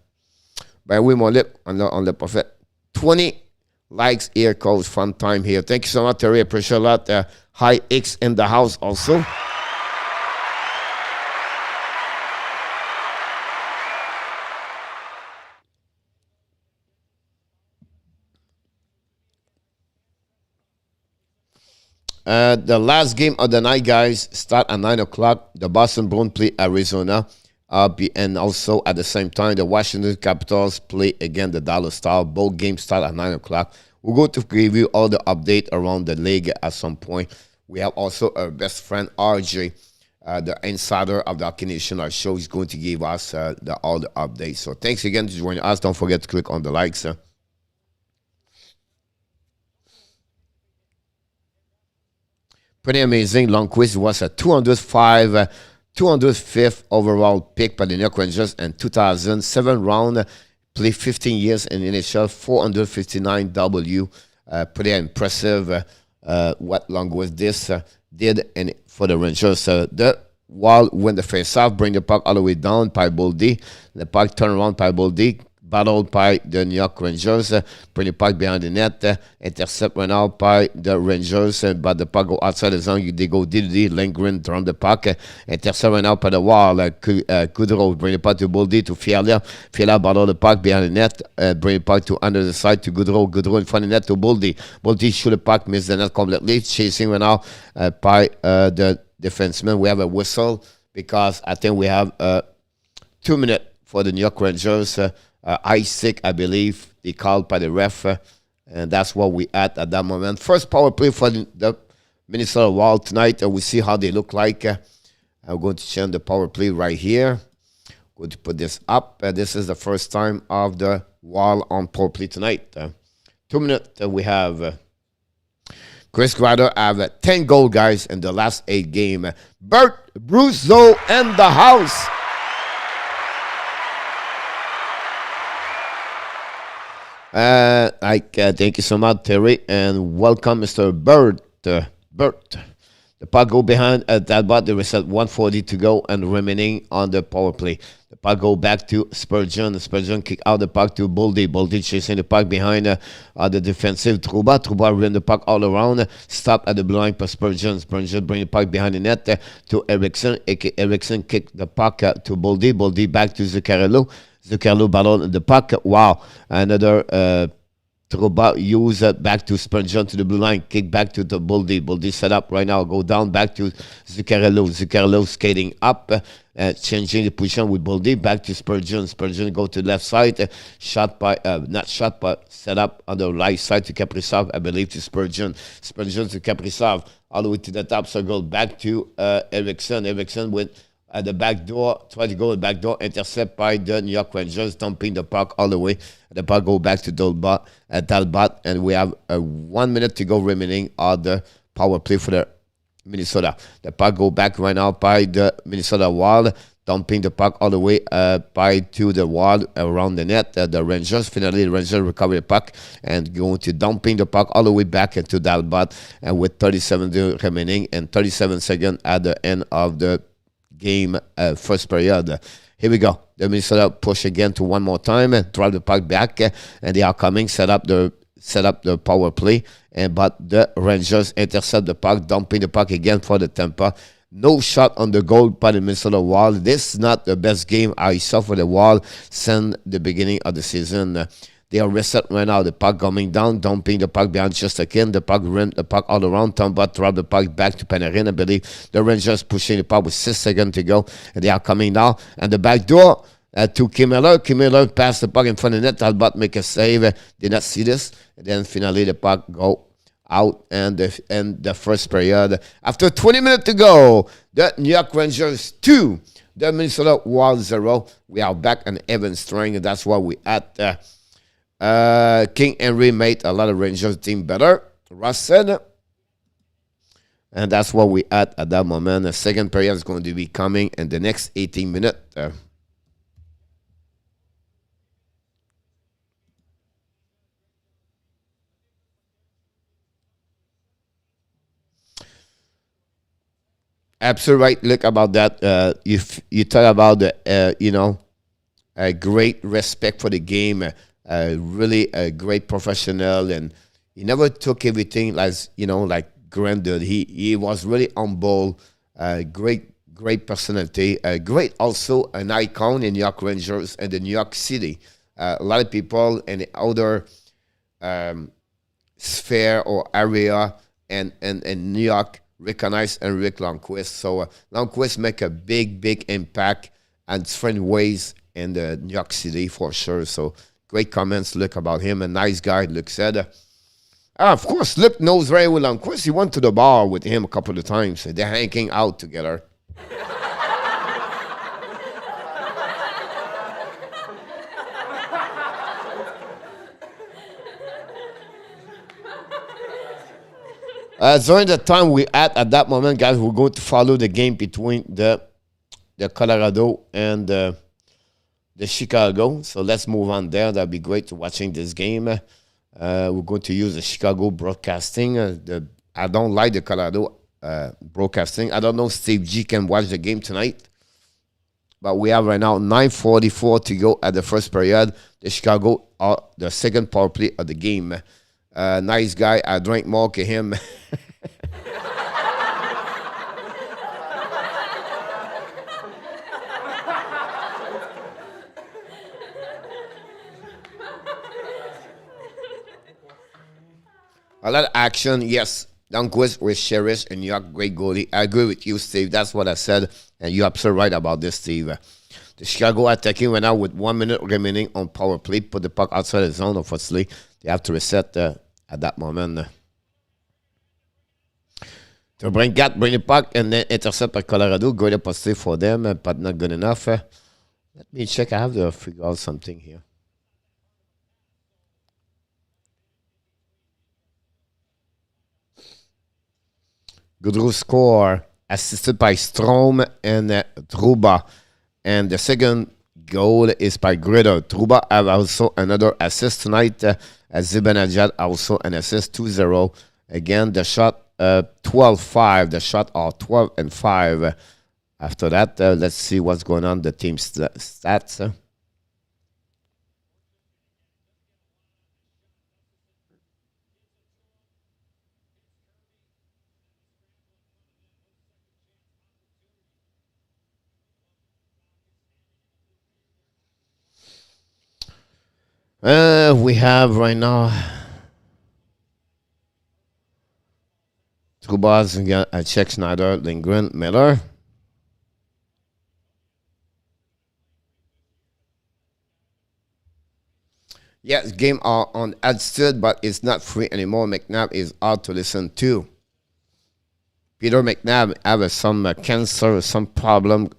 oui, mon lip, on l'a pas fait. 20 likes here, coach. Fun time here. Thank you so much, Terry. Appreciate a lot. Hi, X in the house also. The last game of the night, guys, start at 9 o'clock. The Boston Bruins play Arizona. And also at the same time, the Washington Capitals play again the Dallas Stars. Both games start at 9 o'clock. We're going to give you all the update around the league at some point. We have also our best friend, RJ, the insider of the Hockey Nation. Our show is going to give us all the updates. So thanks again for joining us. Don't forget to click on the likes. Pretty amazing. Lundqvist was a 205th overall pick by the New York Rangers in 2007 round. Played 15 years in NHL, 459 W. Pretty impressive what Lundqvist did for the Rangers. The Wild win the face-off, bring the puck all the way down by Boldy. The puck turn around by Boldy, battled by the New York Rangers. Bring the puck behind the net, intercept right now by the Rangers, but the puck go outside the zone. They go DD, Lindgren drum the puck, intercept right now by the Wild. Gaudreau bring the puck to Boldy, to Fiala. Fiala battle the puck behind the net, bring the puck to under the side to Gaudreau. Gaudreau in front of the net to Boldy. Boldy shoot the puck, miss the net completely, chasing right now by the defenseman. We have a whistle because I think we have 2 minutes for the New York Rangers. Ice stick, I believe, they called by the ref, and that's what we at that moment. First power play for the Minnesota Wild tonight. We see how they look like. I'm going to change the power play right here. Going to put this up. This is the first time of the Wild on power play tonight. 2 minutes we have. Chris Kreider have 10 goal, guys, in the last 8 games. Bert Brusso in the house. Thank you so much, Terry, and welcome, Mr. Bert. Bert. The puck go behind Talbot. There is 1:40 to go and remaining on the power play. The puck go back to Spurgeon. Spurgeon kick out the puck to Boldy. Boldy chasing the puck behind the defensive Trouba. Trouba ran the puck all around. Stop at the blue line for Spurgeon. Spurgeon bring the puck behind the net to Eriksson. Eriksson kick the puck to Boldy. Boldy back to Zuccarello. Zuccarello battle the puck. Wow. Another Trouba use back to Spurgeon to the blue line. Kick back to the Boldy. Boldy set up right now. Go down back to Zuccarello. Zuccarello skating up. Changing the position with Boldy. Back to Spurgeon. Spurgeon go to the left side. Shot by, not shot, but set up on the right side to Kaprizov. I believe to Spurgeon. Spurgeon to Kaprizov. All the way to the top circle. Back to Eriksson. Eriksson with at the back door, try to go to the back door, intercept by the New York Rangers, dumping the puck all the way. The puck go back to Talbot, and we have 1 minute to go remaining on the power play for the Minnesota. The puck go back right now by the Minnesota Wild, dumping the puck all the way by to the Wild around the net. The Rangers, finally the Rangers recover the puck and going to dumping the puck all the way back into Talbot, and with 37 remaining and 37 seconds at the end of the game, first period. Here we go. The Minnesota push again to one more time and drive the puck back, and they are coming. Set up the power play, but the Rangers intercept the puck, dumping the puck again for the Tampa. No shot on the goal by the Minnesota Wild. This is not the best game I saw for the Wild since the beginning of the season. They are reset right now. The puck coming down, dumping the puck behind just again. The puck ran the puck all around. Talbot drop the puck back to Panarin. I believe the Rangers pushing the puck with 6 seconds to go. And they are coming now. And the back door to Kim Miller. Kim Miller pass the puck in front of the net. Talbot make a save. Did not see this. And then finally the puck go out and the first period. After 20 minutes to go, the New York Rangers 2, the Minnesota Wild 0. We are back on even string, and that's what we at. King Henry made a lot of Rangers team better. Ross said. And that's what we at that moment. The second period is going to be coming in the next 18 minutes. Absolutely right. Look about that. If you talk about the, a great respect for the game, really a great professional, and he never took everything like granted. He was really humble. Great personality. Great also an icon in New York Rangers and the New York City. A lot of people in the other sphere or area and New York recognize Henrik Lundqvist. So Lundqvist make a big impact and different ways in the New York City for sure. So great comments, Luke, about him. A nice guy, Luke said. Of course, Luke knows very well Lundqvist. He went to the bar with him a couple of times. They're hanging out together. During the time we at that moment, guys, we're going to follow the game between the Colorado and the Chicago. So let's move on there. That'd be great to watching this game. We're going to use the Chicago broadcasting. I don't like the Colorado broadcasting. I don't know if Steve G can watch the game tonight. But we have right now 9:44 to go at the first period. The Chicago are the second power play of the game. Nice guy. I drank more to him. A lot of action, yes. Lundqvist with Sheriff in New York, great goalie. I agree with you, Steve. That's what I said, and you're absolutely right about this, Steve. The Chicago attacking right now with 1 minute remaining on power play. Put the puck outside the zone, obviously. They have to reset at that moment. To bring the puck, and then intercept by Colorado. Great opportunity for them, but not good enough. Let me check. I have to figure out something here. Gaudreau score, assisted by Strome and Trouba. And the second goal is by Gaudreau. Trouba have also another assist tonight. Zibanejad also an assist, 2-0. Again, the shot 12-5. The shot are 12-5. After that, let's see what's going on. The team stats. We have right now Trubas, Czech, Schneider, Lindgren, Miller. Yes, game are on altitude, but it's not free anymore. McNabb is hard to listen to. Peter McNabb have some cancer, some problem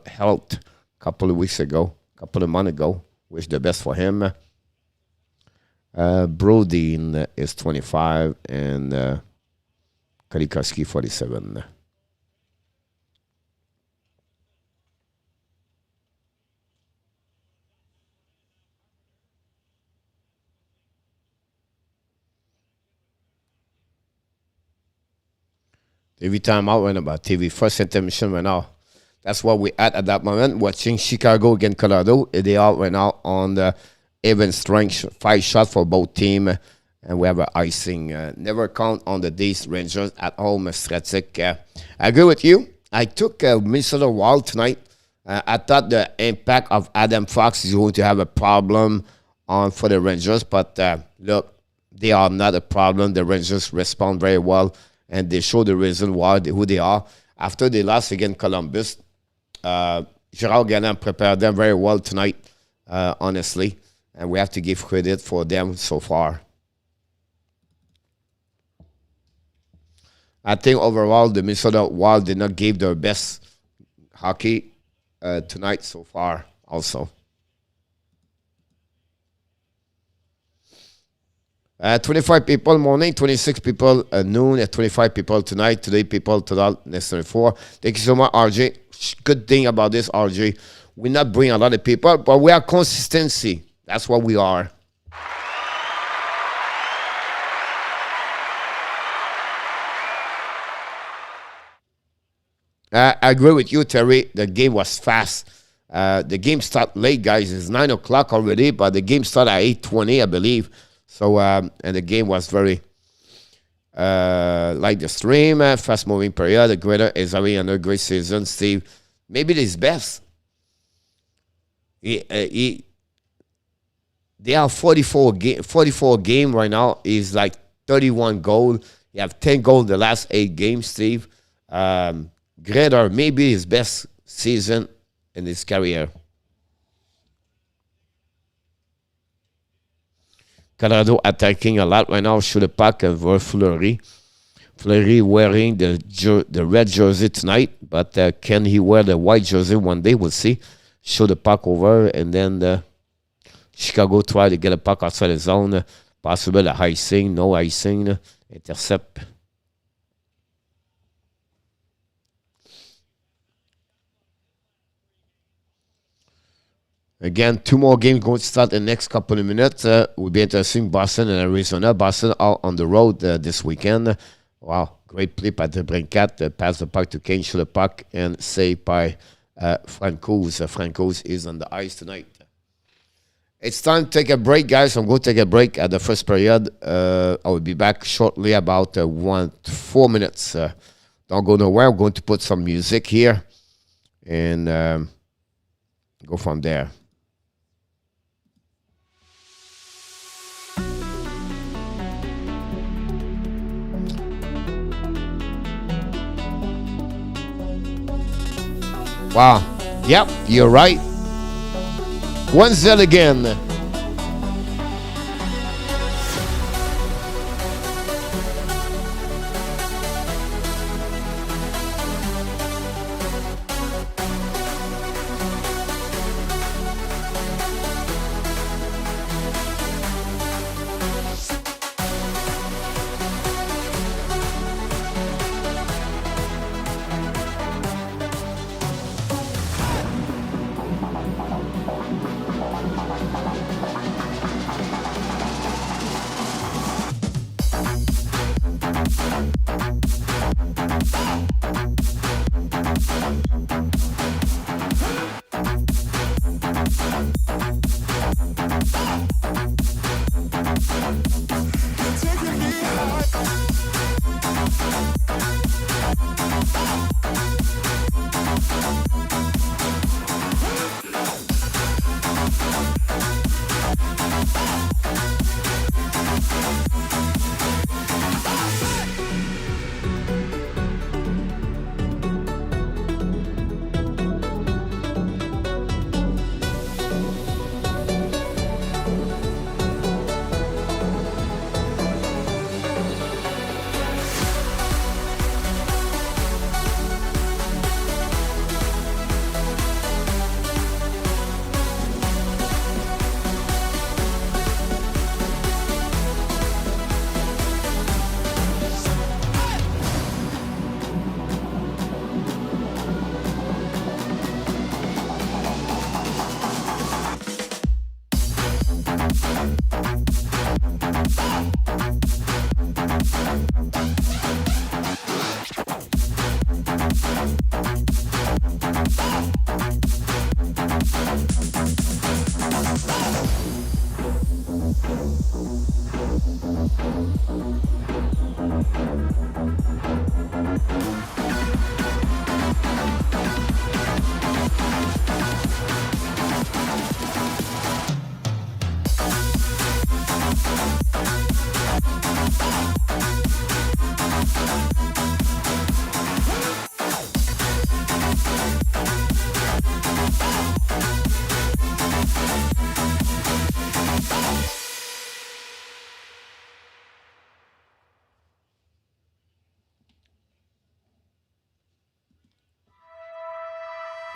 health a couple of weeks ago, couple of months ago. Wish the best for him. Brodin is 25 and Kalikowski 47. TV timeout went about TV. First intermission right now. That's what we at that moment. Watching Chicago against Colorado. They are right now on the even strength 5 shot for both team, and we have an icing. Never count on the D's Rangers at home. Strategic. I agree with you. I took Minnesota Wild tonight. I thought the impact of Adam Fox is going to have a problem on for the Rangers, but look, they are not a problem. The Rangers respond very well, and they show the reason why who they are. After they lost against Columbus, Gerard Galland prepared them very well tonight, honestly. And we have to give credit for them so far. I think overall the Minnesota Wild did not give their best hockey tonight so far also. 25 people morning, 26 people noon, 25 people tonight. Today people total necessary 4. Thank you so much, RJ. Good thing about this, RJ. We not bring a lot of people, but we are consistency. That's what we are. I agree with you, Terry. The game was fast. The game started late, guys. It's 9 o'clock already, but the game started at 8:20, I believe. So, and the game was very like the stream, fast-moving period. The Greater is having another great season. Steve, maybe his best. They are 44 game right now. Is like 31 goals. He have 10 goals in the last 8 games, Steve. Greater, maybe his best season in his career. Colorado attacking a lot right now. Shoot a puck over Fleury. Fleury wearing the red jersey tonight, but can he wear the white jersey one day? We'll see. Shoot the puck over, and then Chicago try to get a puck outside the zone. Possible icing, no icing. Intercept. Again, 2 more games going to start in the next couple of minutes. Will be interesting. Boston and Arizona. Boston are on the road this weekend. Wow, Great play by the Brincat, pass the puck to Kane, shoot the puck, and saved by Francos. Francos is on the ice tonight. It's time to take a break, guys. I'm going to take a break at the first period. I will be back shortly, about 4 minutes. Don't go nowhere. I'm going to put some music here and go from there. Wow. Yep, you're right. 1-0 again.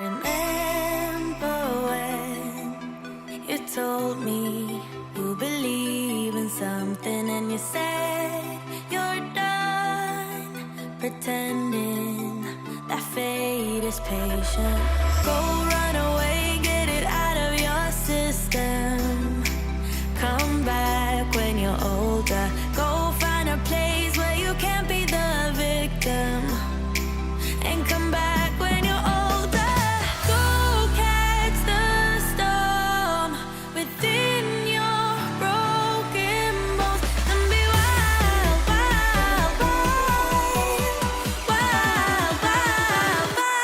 Remember when you told me you believe in something and you said you're done pretending that fate is patient. Go run away, get it out of your system. Come back when you're older. Go find a place where you can't be the victim. And come back when you're older. Go catch the storm within your broken bones. And be wild, wild, wild, wild, wild, wild.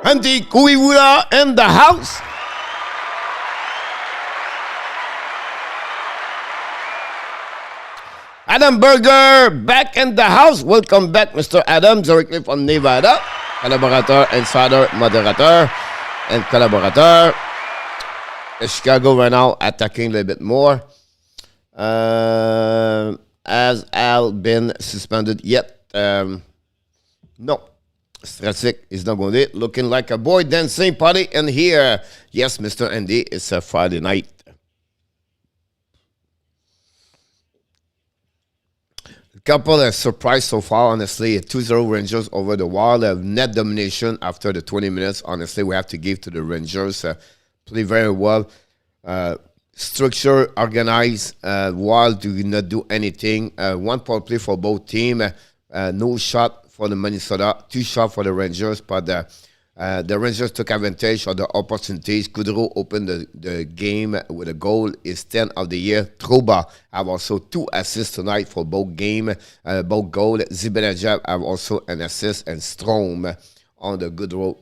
Andy Kuiwula in the house. Adam Berger back in the house. Welcome back, Mr. Adam, directly from Nevada. Collaborateur, insider, moderateur, and collaborateur. Chicago right now attacking a little bit more. Has Al been suspended yet? No. Stratic is not going to do it. Looking like a boy dancing party in here. Yes, Mr. Andy, it's a Friday night. Couple of surprise so far, honestly. 2-0 Rangers over the Wild. Net domination after the 20 minutes. Honestly, we have to give to the Rangers. Play very well. Structure, organized. Wild do not do anything. One power play for both teams. No shot for the Minnesota. 2 shots for the Rangers. But the Rangers took advantage of the opportunities. Gaudreau opened the game with a goal. Is 10 of the year. Trouba have also 2 assists tonight for both game, both goal. Zibanejad have also an assist, and Strome on the Gaudreau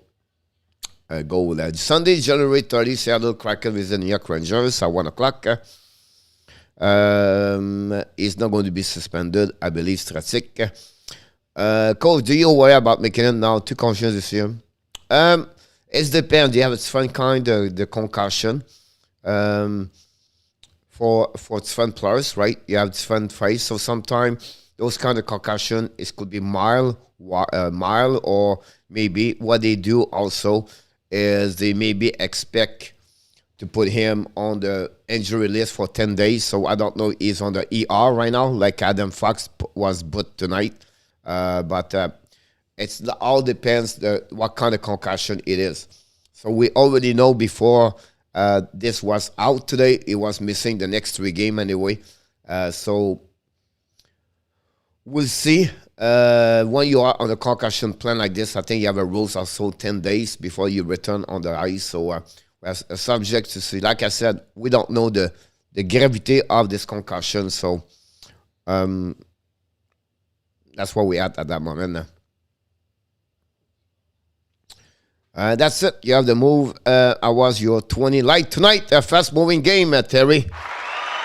goal. Sunday, January 30, Seattle Kraken visit New York Rangers at 1 o'clock. He's not going to be suspended, I believe. Stratic. Coach, do you worry about McKinnon now? 2 concussions this year. It depends. You have different kind of the concussion. For different players, right? You have different phase. So sometimes those kind of concussion, it could be mild, or maybe what they do also is they maybe expect to put him on the injury list for 10 days. So I don't know, he's on the ER right now, like Adam Fox was put tonight. But it all depends what kind of concussion it is. So we already know before this was out today, it was missing the next 3 games anyway. So we'll see. When you are on a concussion plan like this, I think you have a rules also 10 days before you return on the ice. So we're subject to see. Like I said, we don't know the gravity of this concussion. So that's where we're at that moment. That's it. You have the move. I was your 20 light tonight. A fast moving game, Terry.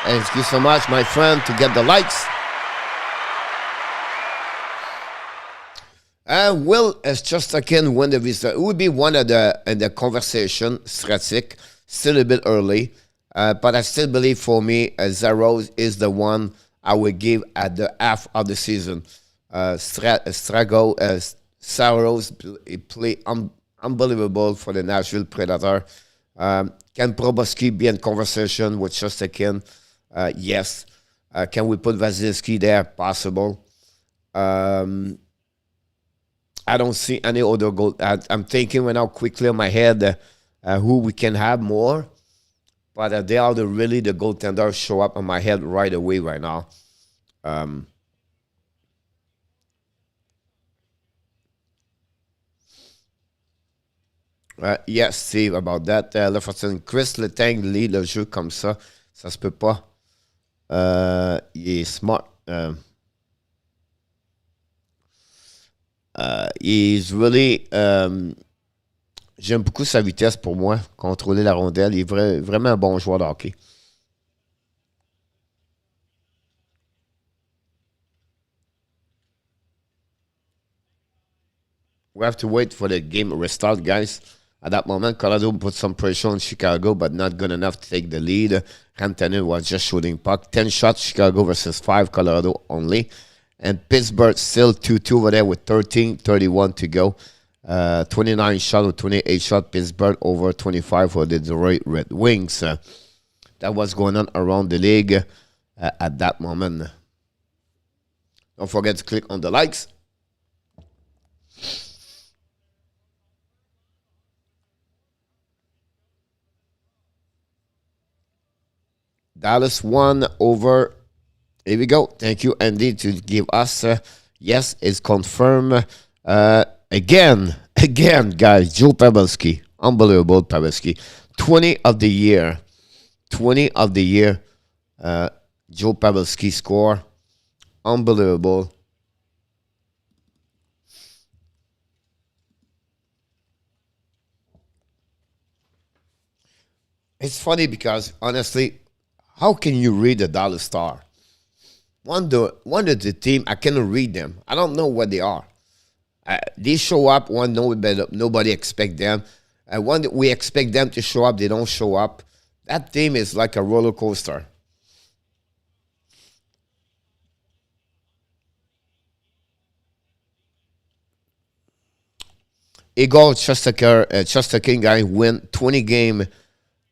And thank you so much, my friend, to get the likes. Will is just again win the visa. It would be one of the conversation. Stratic, still a bit early, but I still believe for me, Zaros is the one I would give at the half of the season. Saros play unbelievable for the Nashville Predator. Can Proboski be in conversation with Shostakin? Yes. Can we put Vasilevsky there? Possible. I don't see any other goal. I'm thinking right now quickly in my head who we can have more. But they are really the goaltenders show up in my head right away right now. Yes, Steve, about that. La Fortune, Chris Letang lit le jeu comme ça. Ça se peut pas. Il est smart. He's really... j'aime beaucoup sa vitesse pour moi. Contrôler la rondelle. Il est vraiment un bon joueur de hockey. We have to wait for the game restart, guys. At that moment, Colorado put some pressure on Chicago, but not good enough to take the lead. Rantanen was just shooting puck. 10 shots, Chicago versus 5, Colorado only. And Pittsburgh still 2-2 over there with 13:31 to go. 29 shot or 28 shot, Pittsburgh over 25 for the Detroit Red Wings. That was going on around the league at that moment. Don't forget to click on the likes. Dallas won over. Here we go. Thank you, Andy, to give us. Yes, it's confirmed. Again, guys. Joe Pavelski. Unbelievable, Pavelski. 20 of the year. 20 of the year. Joe Pavelski score. Unbelievable. It's funny because, honestly, how can you read the dollar star? One of the team, I cannot read them. I don't know what they are. They show up when nobody expect them. When we expect them to show up, they don't show up. That team is like a roller coaster. Igor Chesterkin guy win 20 game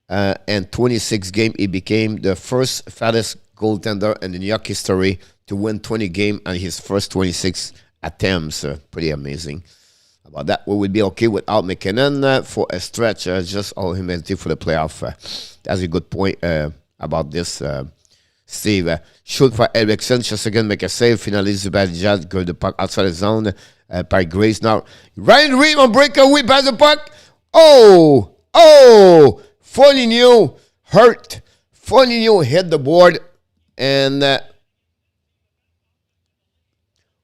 and 26 game. He became the first fattest goaltender in the New York history to win 20 game and his first 26 attempts. Pretty amazing. About that, we will be okay without McKinnon for a stretch. Just all humanity for the playoff. That's a good point about this. Steve, shoot for Eriksson. Just again, make a save. Finally, Zubac go to the puck outside the zone by Grace. Now, Ryan Reed on breakaway by the puck. Foligno hurt. Foligno hit the board. And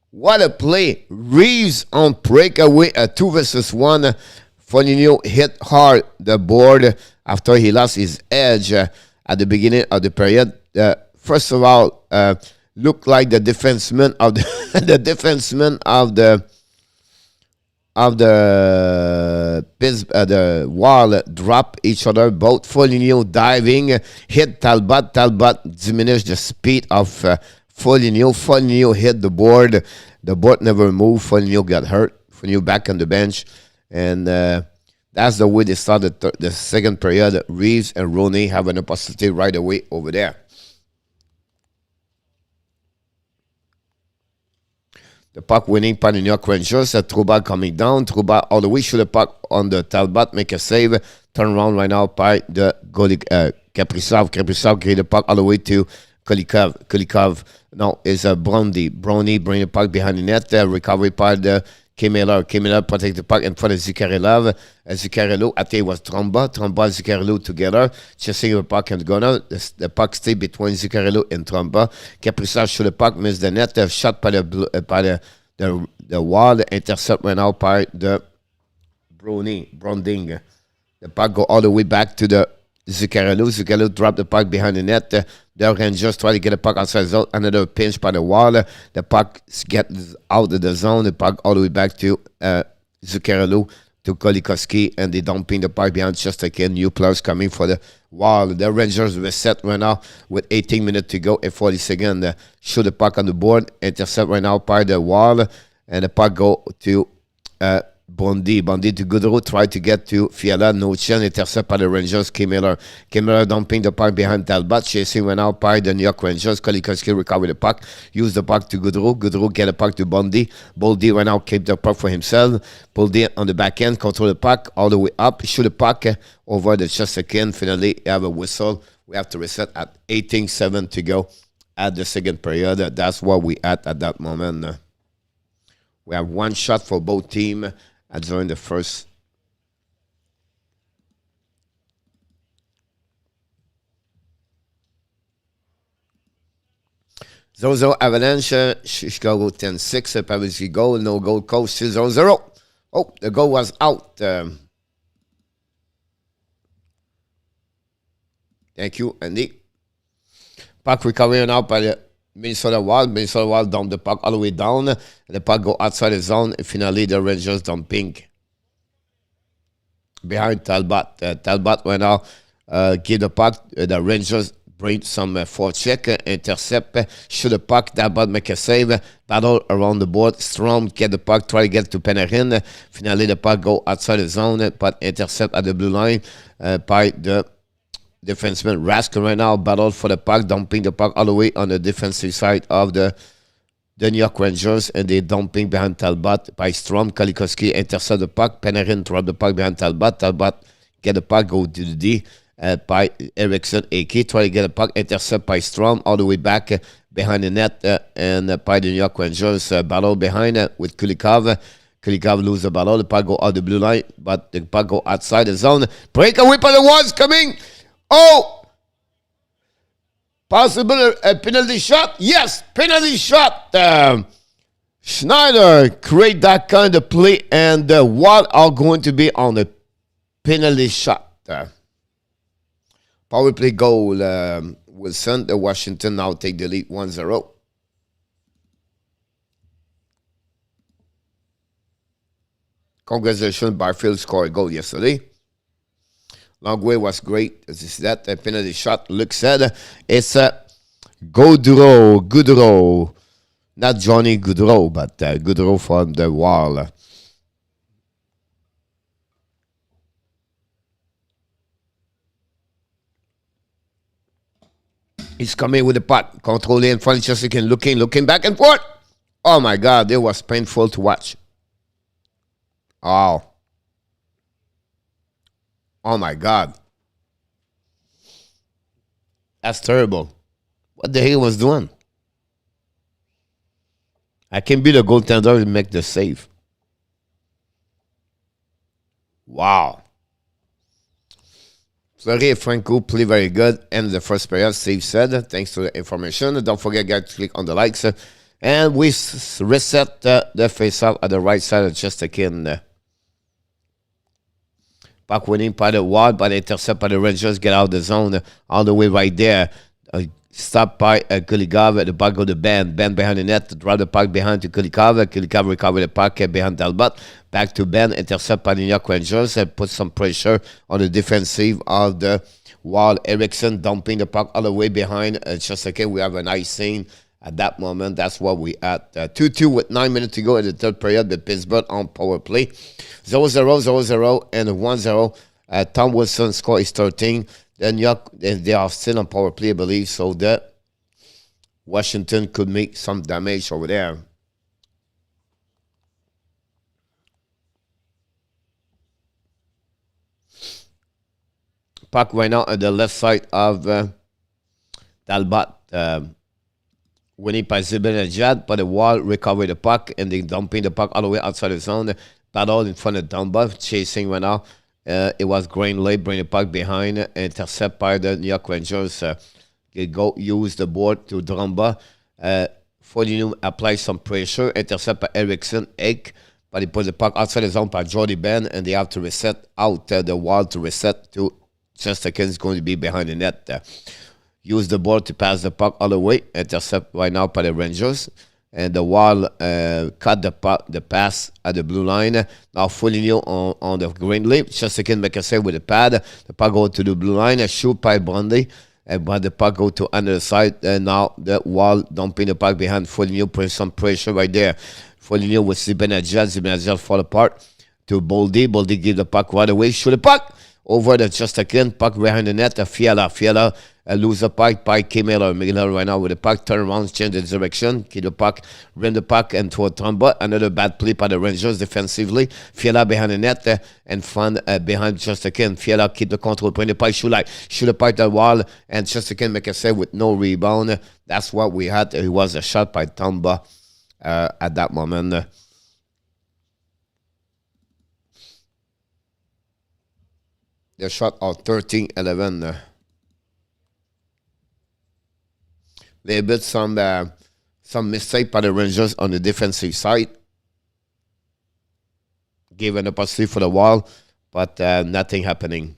what a play. Reeves on breakaway, a 2 versus 1. Foligno hit hard the board after he lost his edge at the beginning of the period. First of all, looked like the defenseman of the the defenseman of the wall drop each other. Both Foligno diving hit Talbot. Talbot diminished the speed of Foligno. Foligno hit the board. The board never moved. Foligno got hurt. Foligno back on the bench, and that's the way they started the second period. Reeves and Roney have an opportunity right away over there. The puck winning by the New York Rangers. Trouba coming down. Trouba all the way. Shoot the puck on the Talbot. Make a save. Turn around right now by the goalie Kaprizov. Kaprizov get the puck all the way to Kulikov. Kulikov now is a Brownie. Brownie bring the puck behind the net. Recovery by the K-Miller. K-Miller protect the puck in front of Zuccarello. Zuccarello, I think it was Tromba. Tromba and Zuccarello together. Chasing the puck and gunner. The puck stay between Zuccarello and Tromba. Kaprizov shoot the puck, miss the net. Shot by the wall. Intercept went out by the Bronding. The puck go all the way back to the Zuccarello. Zuccarello dropped the puck behind the net. The Rangers try to get the puck outside the zone. Another pinch by the wall. The puck gets out of the zone. The puck all the way back to Zuccarello, to Kolikowski, and they dumping the puck behind Chesterkin. New players coming for the wall. The Rangers were set right now with 18 minutes to go and 40 seconds. Shoot the puck on the board. Intercept right now by the wall. And the puck go to Bondi. Bondi to Gaudreau. Try to get to Fiala. No chance. Intercept by the Rangers. K-Miller. K-Miller dumping the puck behind Talbot. Chasing went out by the New York Rangers. Kolikowski recover the puck. Use the puck to Gaudreau. Gaudreau get the puck to Bondi. Bondi went out. Keep the puck for himself. Bondi on the back end. Control the puck all the way up. Shoot the puck over the Chesterkin. Finally, have a whistle. We have to reset at 18-7 to go at the second period. That's what we at that moment. We have one shot for both teams. During the first. 0-0 Avalanche. Chicago 10-6. Pavelski goal. No goal. Coach 0-0. Oh, the goal was out. Thank you, Andy. Puck recovery now by the Minnesota Wild. Minnesota Wild dump the puck all the way down. The puck go outside the zone. And finally, the Rangers dumping behind Talbot. Talbot went out, give the puck. The Rangers bring some forecheck, intercept, shoot the puck. Talbot make a save. Battle around the board. Strome get the puck, try to get to Panarin. Finally, the puck go outside the zone, but intercept at the blue line by the defenseman Raskin right now. Battle for the puck, dumping the puck all the way on the defensive side of the New York Rangers, and they dumping behind Talbot by Strome. Kolikowski intercept the puck. Panarin drop the puck behind Talbot. Talbot get the puck, go to the D by Eriksson. AK try to get the puck, intercept by Strome all the way back behind the net and by the New York Rangers. Battle behind with Kulikov. Kulikov lose the battle. The puck go out the blue line, but the puck go outside the zone. Breakaway by the Wolves coming. Oh! Possible a penalty shot? Yes, penalty shot. Schneider create that kind of play, and what are going to be on the penalty shot? Power play goal will send the Washington now take the lead 1-0. Congratulations, Barfield scored a goal yesterday. Long way was great. As is that a penalty shot? Luke said it's Gaudreau. Not Johnny Gaudreau, but Gaudreau from the wall. He's coming with the puck, controlling in front, just looking back and forth. Oh my God, it was painful to watch. Oh my God. That's terrible. What the hell was doing? I can be the goaltender and make the save. Wow. Fleury and Franco play very good. And the first period, Steve said, thanks to the information. Don't forget, guys, to click on the likes. And we reset the face-off at the right side of Chesterkin. Puck winning by the wall, by the intercept by the Rangers, get out of the zone all the way right there. Stopped by Kulikov. The puck go to Ben. Ben behind the net. Drop the puck behind to Kulikov. Kulikov recover the puck behind Talbot. Back to Ben. Intercept by the New York Rangers. And put some pressure on the defensive of the wall. Eriksson dumping the puck all the way behind Chesterkin. We have a nice scene at that moment. That's what we at 2-2 with 9 minutes to go in the third period. The Pittsburgh on power play. 0-0, 0-0, and 1-0. Tom Wilson score is 13. Then they are still on power play, I believe, so that Washington could make some damage over there. Puck right now on the left side of Talbot. Winning by Zibanejad, but the wall recovered the puck, and they dumping the puck all the way outside the zone. Battle in front of Talbot, chasing right now. It was Grain late, bring the puck behind, intercept by the New York Rangers. Go use the board to Drumba. Foligno apply some pressure, intercept by Eriksson, but he put the puck outside the zone by Jordy Ben, and they have to reset out the wall to reset to Chesterkin's going to be behind the net. Use the board to pass the puck all the way, intercept right now by the Rangers. And the wall cut the pass at the blue line. Now Foligno on the green lip. Chesterkin make a save with the pad. The puck go to the blue line. A shoot by Bundy. But the puck go to under side. And now the wall dumping the puck behind Foligno. Putting some pressure right there. Foligno with Zibanejad. Zibanejad fall apart to Boldy. Boldy give the puck right away. Shoot the puck over the Chesterkin. Puck behind the net. Fiala lose the puck. Pike came in. Miller right now with the puck. Turn around, change the direction. Keep the puck. Rim the puck and toward Trumba. Another bad play by the Rangers defensively. Fiala behind the net and fun behind Chesterkin. Fiala keep the control. Bring the puck. Shoot the puck to the wall. And Chesterkin make a save with no rebound. That's what we had. It was a shot by Trumba at that moment. The shot of 13-11. They bit some mistake by the Rangers on the defensive side. Given a positive for the wall, but nothing happening.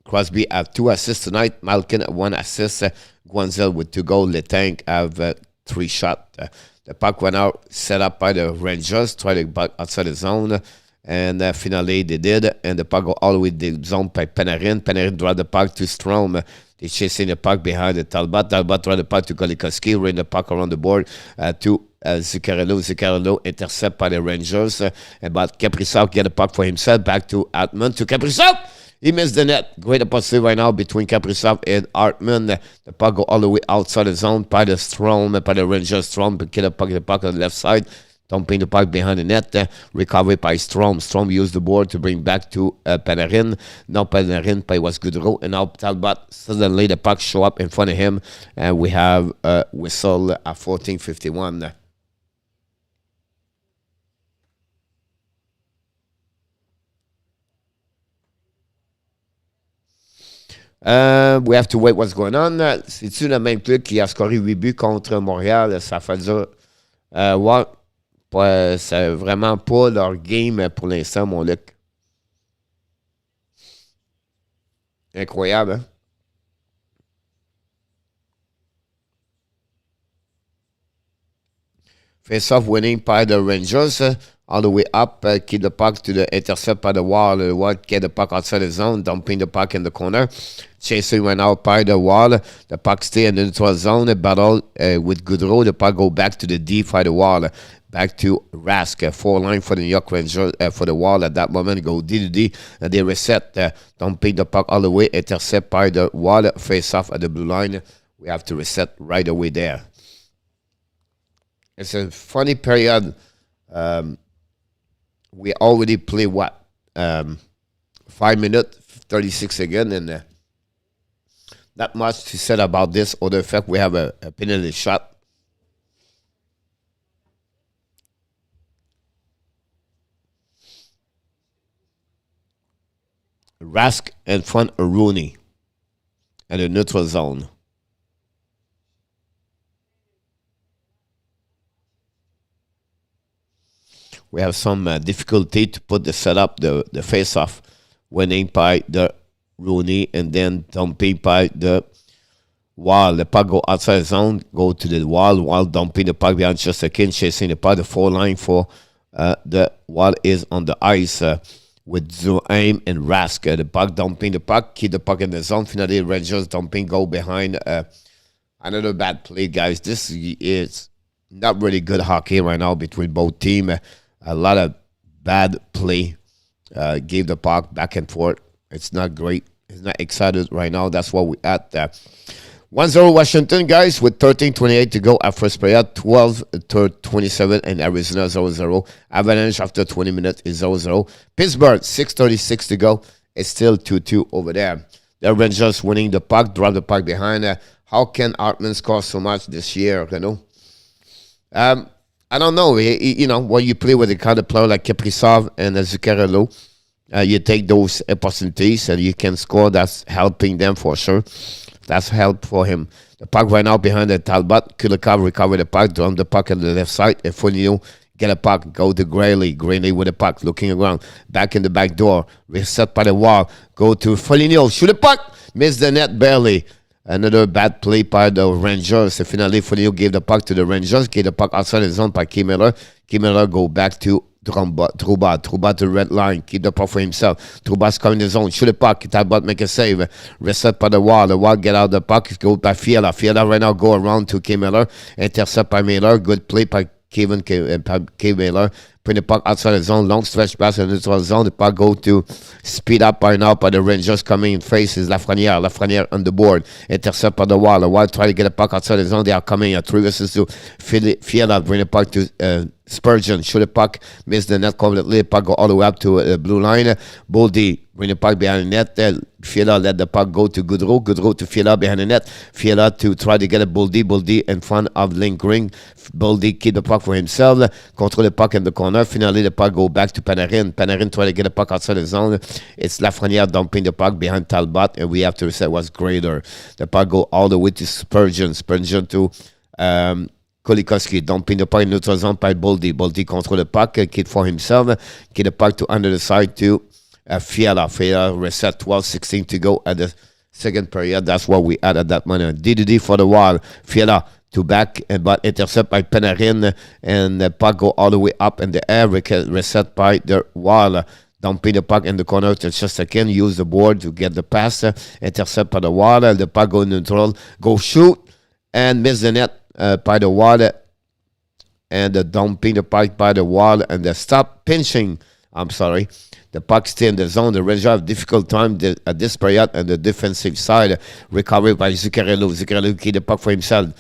Crosby have 2 assists tonight. Malkin 1 assist. Guanzel with 2 goals. Letang have 3 shots. The puck went out, set up by the Rangers. Try to back outside the zone. And finally they did. And the puck go all the way to the zone by Panarin. Panarin draw the puck to Strome. They chasing the puck behind the Talbot. Talbot draw the puck to Kolikoski. Ran the puck around the board to Zuccarello. Zuccarello intercept by the Rangers. But Kaprizov get the puck for himself. Back to Hartman. To Kaprizov. He missed the net. Great opportunity right now between Kaprizov and Hartman. The puck go all the way outside the zone by the Strome. By the Rangers. Strome get the puck on the left side. Dumping the puck behind the net, recovered by Strome. Strome used the board to bring back to Panarin. Now Panarin was Gaudreau, and now Talbot. Suddenly the puck show up in front of him, and we have a whistle at 14:51. We have to wait what's going on. C'est-tu le même club qui a scoré 8 buts contre Montréal? Ça fait dur. Ouais. C'est vraiment pas leur game pour l'instant, mon Luc. Incroyable, hein? Face-off winning by the Rangers. All the way up, keep the puck to the intercept by the wall. The wall get the puck outside the zone, dumping the puck in the corner. Chasing went out by the wall. The puck stay in the neutral zone. A battle with Gaudreau. The puck go back to the D by the wall. Back to Rask. 4 line for the New York Rangers for the wall. At that moment, go D to D. And they reset. Dumping the puck all the way. Intercept by the wall. Face off at the blue line. We have to reset right away there. It's a funny period. We already play 5 minutes, 36 again, and not much to say about this. Or the fact we have a penalty shot. Rask in front of Rooney in the neutral zone. We have some difficulty to put the setup, the face-off, winning by the Rooney and then dumping by the wall. The puck go outside the zone, go to the wall while dumping the puck behind Chesterkin, chasing the puck. The 4 line for the wall is on the ice with Strome and Rask. The puck dumping the puck, keep the puck in the zone. Finally, Rangers dumping, go behind. Another bad play, guys. This is not really good hockey right now between both teams. A lot of bad play. Gave the puck back and forth. It's not great. It's not excited right now. That's what we at. 1-0 Washington, guys, with 13:28 to go at first period. 12-27 in Arizona, 0-0. Avalanche after 20 minutes is 0-0. Pittsburgh, 6:36 to go. It's still 2-2 over there. The Rangers winning the puck, drop the puck behind. How can Hartman score so much this year, you know? I don't know. You know, when you play with a kind of player like Kaprizov and Zuccarello, you take those opportunities and you can score. That's helping them for sure. That's help for him. The puck right now behind the Talbot. Kulikov recover the puck, dump the puck on the left side. And Foligno get a puck, go to Grayley. Grayley with the puck, looking around. Back in the back door. Reset by the wall. Go to Foligno. Shoot the puck. Miss the net barely. Another bad play by the Rangers. Finally, Foligno gave the puck to the Rangers. Gave the puck outside the zone by Kim Miller. Kim Miller go back to Trouba to the red line. Keep the puck for himself. Trouba's coming in the zone. Shoot the puck. Talbot make a save. Reset by the wall. The wall get out the puck. Go by Fiala. Fiala right now go around to Kim Miller. Intercept by Miller. Good play by Kevin Miller. Put the puck outside the zone. Long stretch pass in the neutral zone. The puck go to speed up by now by the Rangers coming in face is Lafreniere. Lafreniere on the board. Intercept by the wall. The wall try to get the puck outside the zone. They are coming at 3 versus 2. Fiala bring the puck to Spurgeon. Shoot the puck. Miss the net completely. The puck go all the way up to the blue line. Boldy bring the puck behind the net. Fiala let the puck go to Gaudreau. Gaudreau to Fiala behind the net. Fiala to try to get a Boldy. Boldy in front of Lindgren. Boldy keep the puck for himself. Control the puck in the corner. Finally, the puck go back to Panarin. Panarin try to get the puck outside the zone. It's Lafreniere dumping the puck behind Talbot. And we have to reset what's greater. The puck go all the way to Spurgeon. Spurgeon to Kolikoski dumping the puck in neutral zone by Boldy. Boldy control the puck. Keep for himself. Get the puck to under the side to Fiala. Fiala reset 12:16 to go at the second period. That's what we had at that moment. DDD for the wall. Fiala to back, but intercept by Panarin. And the puck go all the way up in the air. Reset by the wall. Dumping the puck in the corner to Chesterkin. Use the board to get the pass. Intercept by the wall. The puck go neutral. Go shoot. And miss the net by the wall. And the dumping the puck by the wall. And the stop pinching. I'm sorry. The puck stay in the zone. The Rangers have difficult time at this period on the defensive side. Recovered by Zuccarello. Zuccarello keep the puck for himself.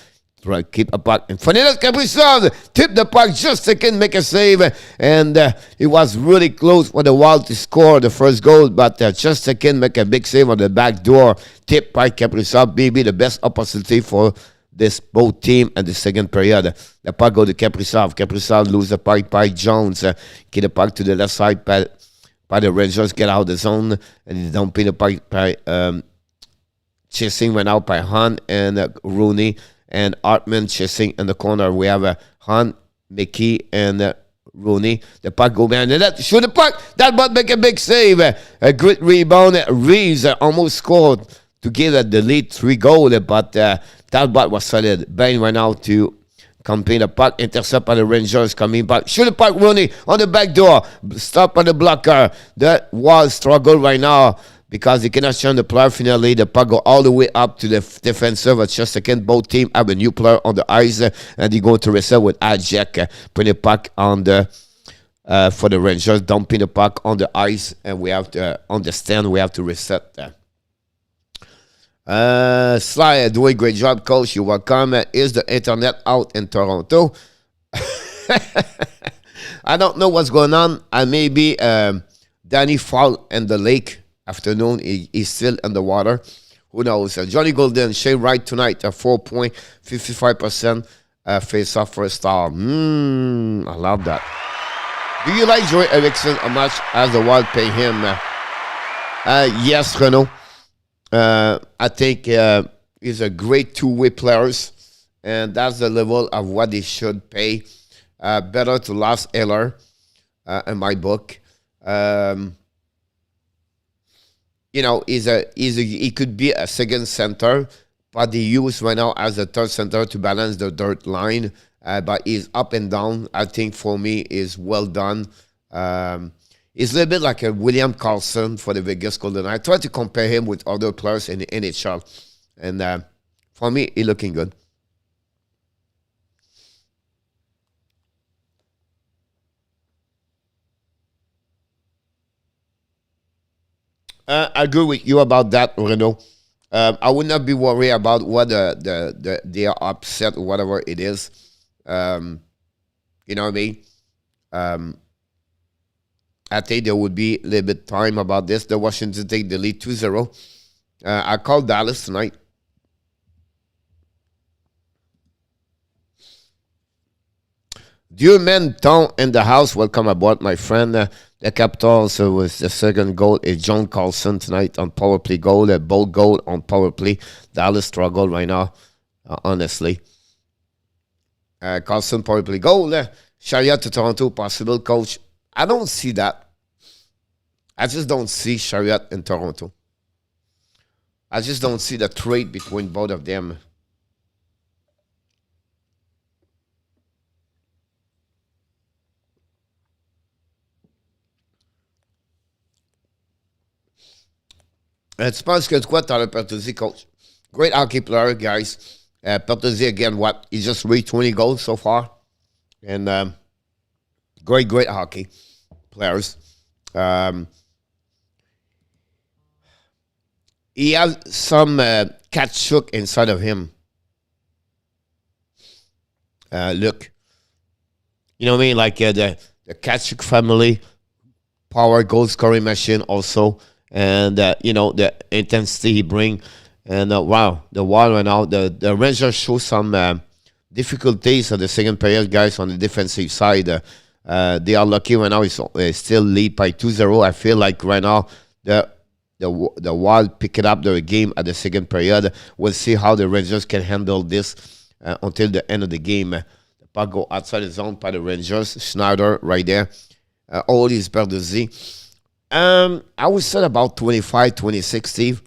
Try keep a puck. And Frederick Gaudreau tip the puck just a second, make a save. And it was really close for the Wild to score the first goal. But just a second, make a big save on the back door. Tip by Gaudreau. Maybe the best opportunity for this both team at the second period. The puck go to Kaprizov. Kaprizov lose the puck by Jones. Get the puck to the left side by the Rangers. Get out of the zone. And they don't pin the puck by chasing went out by Hunt and Rooney. And Hartman chasing in the corner. We have Hunt, Mickey, and Rooney. The puck go behind the net. Shoot the puck. That but make a big save. A great rebound. Reeves almost scored to give the lead 3 goals. But Talbot was solid. Bain went out to Camping the puck, intercept by the Rangers, coming back. Shoot the puck, Rooney on the back door. Stop on the blocker. That was struggle right now because he cannot turn the player. Finally, the puck go all the way up to the defensive. At just second, both teams have a new player on the ice, and they go to reset with Ajak. Put the puck on the for the Rangers, dumping the puck on the ice, and we have to understand we have to reset that. Sly, doing a great job, coach. You're welcome. Is the internet out in Toronto? I don't know what's going on. Maybe Danny fall in the lake afternoon. He's still in the water. Who knows? Johnny Golden, Shea Wright tonight at 4.55% face off for a star. I love that. Do you like Joey Eriksson as much as the Wild pay him? Yes, Renaud. I think he's a great two-way player, and that's the level of what they should pay. Better to Lars Eller, in my book. He could be a second center, but they use right now as a third center to balance the third line. But he's up and down. I think for me is well done. He's a little bit like a William Karlsson for the Vegas Golden. I try to compare him with other players in the NHL. And for me, he's looking good. I agree with you about that, Renaud. I would not be worried about whether they are upset or whatever it is. You know what I mean? I think there would be a little bit time about this. The Washington take the lead 2-0. I called Dallas tonight. Dear Menton in the house, welcome aboard, my friend. The Capitals was the second goal is John Carlson tonight on power play goal. A bold goal on power play. Dallas struggle right now, honestly. Carlson power play goal. Chariot to Toronto, possible, coach. I don't see that. I just don't see Chariot in Toronto. I just don't see the trade between both of them. Tu penses que quoi, Tyler Bertuzzi, coach? Great hockey player, guys. Bertuzzi, again, what? He just reached 20 goals so far. And great hockey players. He has some Tkachuk inside of him. Look. You know what I mean? Like the Tkachuk family, power, goal scoring machine also. And, the intensity he bring. And, wow, the Wild right now, the Rangers show some difficulties at the second period, guys, on the defensive side. They are lucky right now. It's still lead by 2-0. I feel like right now the Wild pick it up the game at the second period. We'll see how the Rangers can handle this until the end of the game. The puck go outside the zone by the Rangers. Schneider right there. All is Bertuzzi. I would say about 25-26, Steve.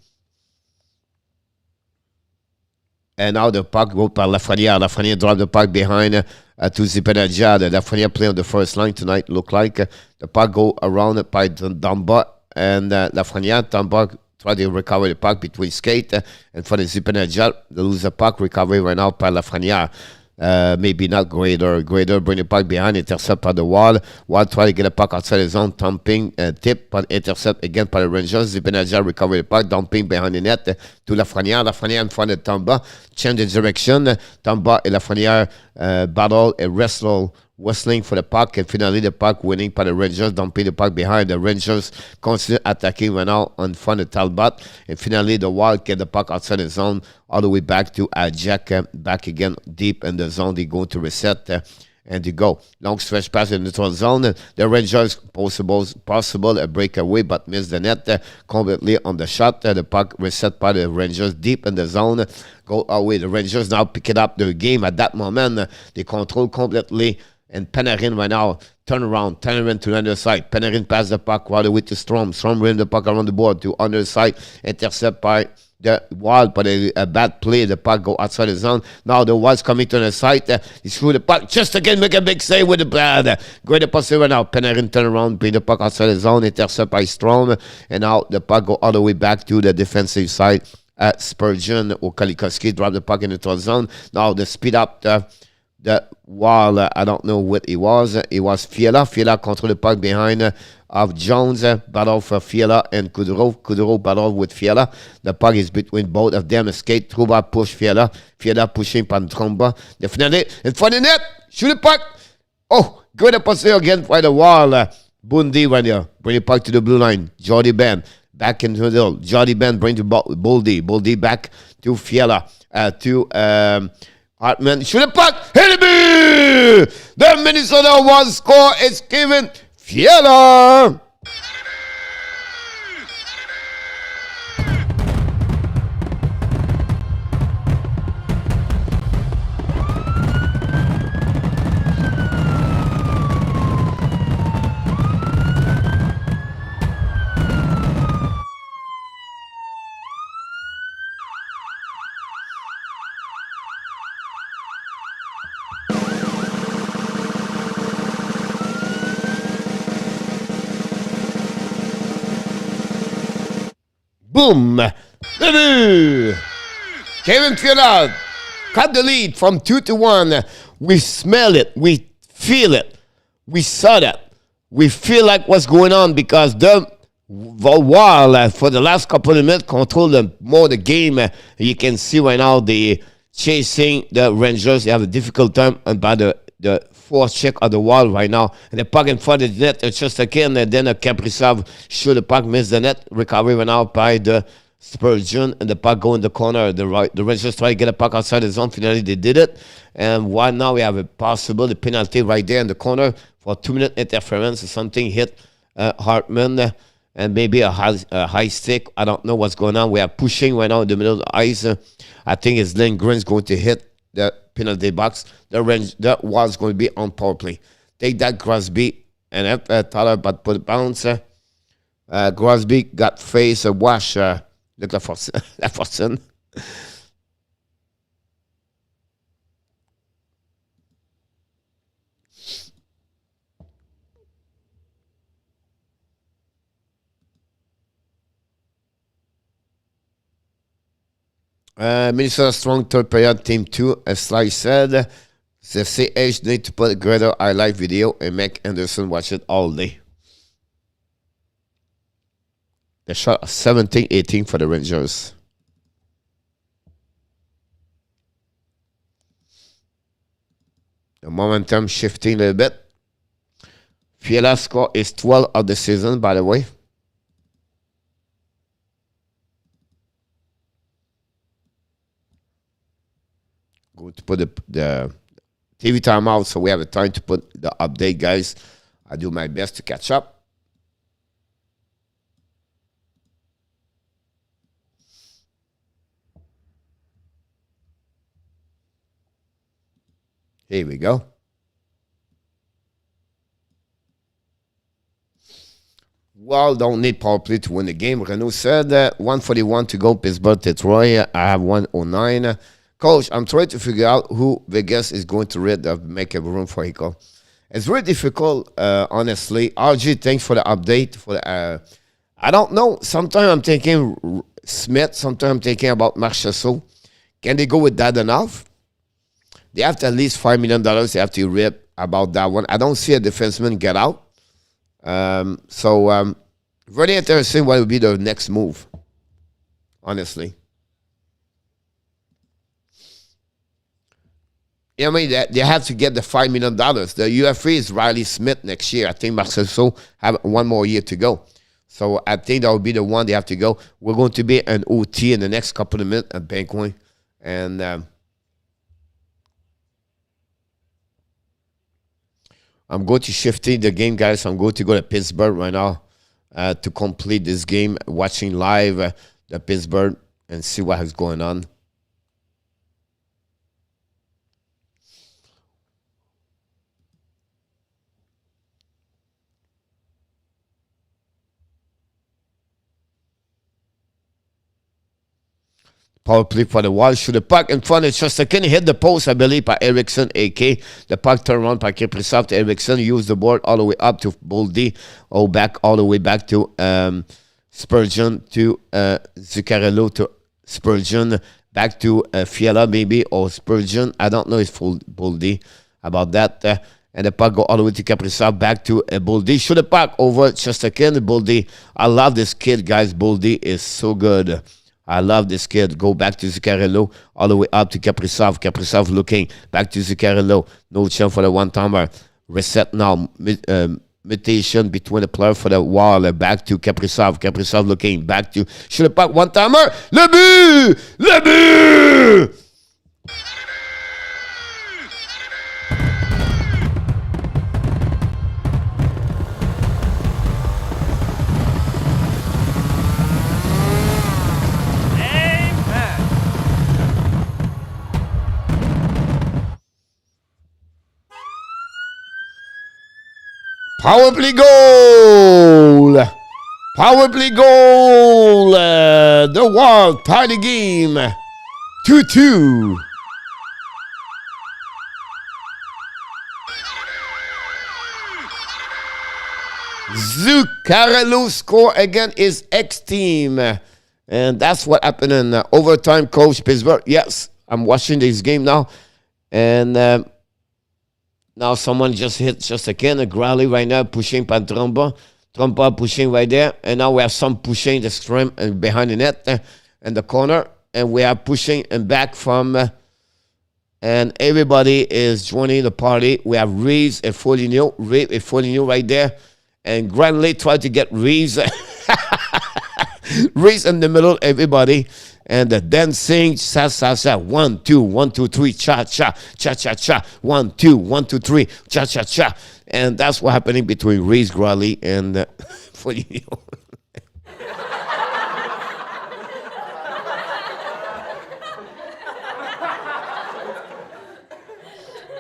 And now the puck go by Lafreniere. Lafreniere drop the puck behind to Zibanejad. Lafreniere play on the first line tonight, look like. The puck go around by Dumba. And Lafreniere, Dumba try to recover the puck between skate. And for the Zibanejad, they lose the puck. Recovery right now by Lafreniere. Maybe not Grader. Grader bring the puck behind, intercept by the Wall. Wall try to get the puck outside the zone, thumping, tip, but intercept again by the Rangers. Zibanejad recover the puck, dumping behind the net to Lafreniere. Lafreniere in front of Tamba, change the direction. Tamba and Lafreniere battle and wrestling for the puck, and finally the puck winning by the Rangers, dumping the puck behind. The Rangers continue attacking right now in front of Talbot, and finally the Wild get the puck outside the zone all the way back to Jack, back again deep in the zone. They go to reset and they go. Long stretch pass in the neutral zone. The Rangers possible a breakaway, but miss the net completely on the shot. The puck reset by the Rangers deep in the zone. Go away. The Rangers now pick it up the game at that moment. They control completely. And Panarin right now, turn around to the other side. Panarin pass the puck all the way to Strome. Strome ran the puck around the board to other side. Intercept by the Wild, but a bad play. The puck go outside the zone. Now the Wild's coming to the side. He threw the puck just again, make a big save with the pad. Great possible now. Panarin turn around, bring the puck outside the zone, intercept by Strome, and now the puck go all the way back to the defensive side. Spurgeon or Kalikowski drop the puck in the third zone. Now the speed up the Wild. I don't know what it was. It was Fiala. Fiala control the puck behind of Jones, battle for Fiala and Gaudreau. Gaudreau battle with Fiala. The puck is between both of them. Skate, Trouba push Fiala. Fiala pushing Pantromba. Definitely in front of the net. Shoot the puck. Oh, good pass again by the Wild. Bundy when you bring the puck to the blue line. Jordy Ben back into the middle. Jordy Ben bring to Boldy. Boldy back to Fiala. To Hartman. Shoot the puck. Hit it. The Minnesota Wild score is given Fiala. Boom! Kevin Fiala cut the lead from 2-1. We smell it. We feel it. We saw that. We feel like what's going on because the Wild for the last couple of minutes control the game. You can see right now they chasing the Rangers. They have a difficult time by the fourth check of the Wild right now. And the puck in front of the net, it's just again, and then a Kaprizov shoot the puck, miss the net, recovery went out by the Spurgeon, and the puck go in the corner. The Rangers try to get a puck outside the zone. Finally, they did it. And right now we have a possible penalty right there in the corner for 2-minute interference or something hit Hartman. And maybe a high stick. I don't know what's going on. We are pushing right now in the middle of the ice. I think it's Lindgren's going to hit the penalty box. The Wild's going to be on power play. Take that, Crosby. And Tyler, but put bounce. Crosby got face a wash. Look like Forsen. Minnesota strong third period, team 2, as Sly said. The CH need to put a greater highlight video and make Anderson watch it all day. They shot 17-18 for the Rangers. The momentum shifting a little bit. Fiala's score is 12 of the season, by the way. Go to put the TV timeout so we have a time to put the update, guys. I do my best to catch up. Here we go. Well, don't need power play to win the game. Renault said 141 to go. Pittsburgh, Detroit. I have 109. Coach, I'm trying to figure out who Vegas is going to rid of, make a room for Hiko. It's very difficult, honestly. RG, thanks for the update. I don't know. Sometimes I'm thinking Smith. Sometimes I'm thinking about Marchessault. Can they go with that enough? They have to at least $5 million. They have to rip about that one. I don't see a defenseman get out. Very interesting what will be the next move, honestly. I mean, they have to get the $5 million. The UFA is Riley Smith next year. I think Marcelo have one more year to go. So I think that will be the one they have to go. We're going to be an OT in the next couple of minutes at Banquet. And I'm going to shift the game, guys. I'm going to go to Pittsburgh right now to complete this game, watching live the Pittsburgh and see what is going on. Power play for the wall. Shoot the puck in front of Shostakin. Hit the post, I believe, by Eriksson, AK. The puck turned around by Kaprizov to Eriksson. Use the board all the way up to Boldy. Back all the way back to Spurgeon to Zuccarello to Spurgeon. Back to Fiala maybe or Spurgeon. I don't know if full Boldy about that. And the puck go all the way to Kaprizov. Back to Boldy. Shoot the puck over Shostakin. Boldy. I love this kid, guys. Boldy is so good. I love this kid. Go back to Zuccarello, all the way up to Kaprizov. Kaprizov looking back to Zuccarello. No chance for the one-timer. Reset now. Mutation between the player for the wall. Back to Kaprizov. Kaprizov looking back to shoot the puck. One-timer. Le but! Le but! Power play goal! Power play goal! The Wall tie the game. 2-2. Zuccarello score again is ex-team. And that's what happened in overtime, Coach Pittsburgh. Yes, I'm watching this game now. And now someone just hit Shostakin, a Growley right now, pushing by Tromba. Tromba pushing right there. And now we have some pushing the Strome and behind the net in the corner. And we are pushing and back from... and everybody is joining the party. We have Reeves and Foligno. Right there. And Granley tried to get Reeves. Reeves in the middle, everybody. And the dancing, sa, sa, sa, 1, 2, 1, 2, 3, cha, cha, cha, cha, cha, 1, 2, 1, 2, 3, cha, cha, cha. And that's what happening between Reeves, Growley, and Foligno.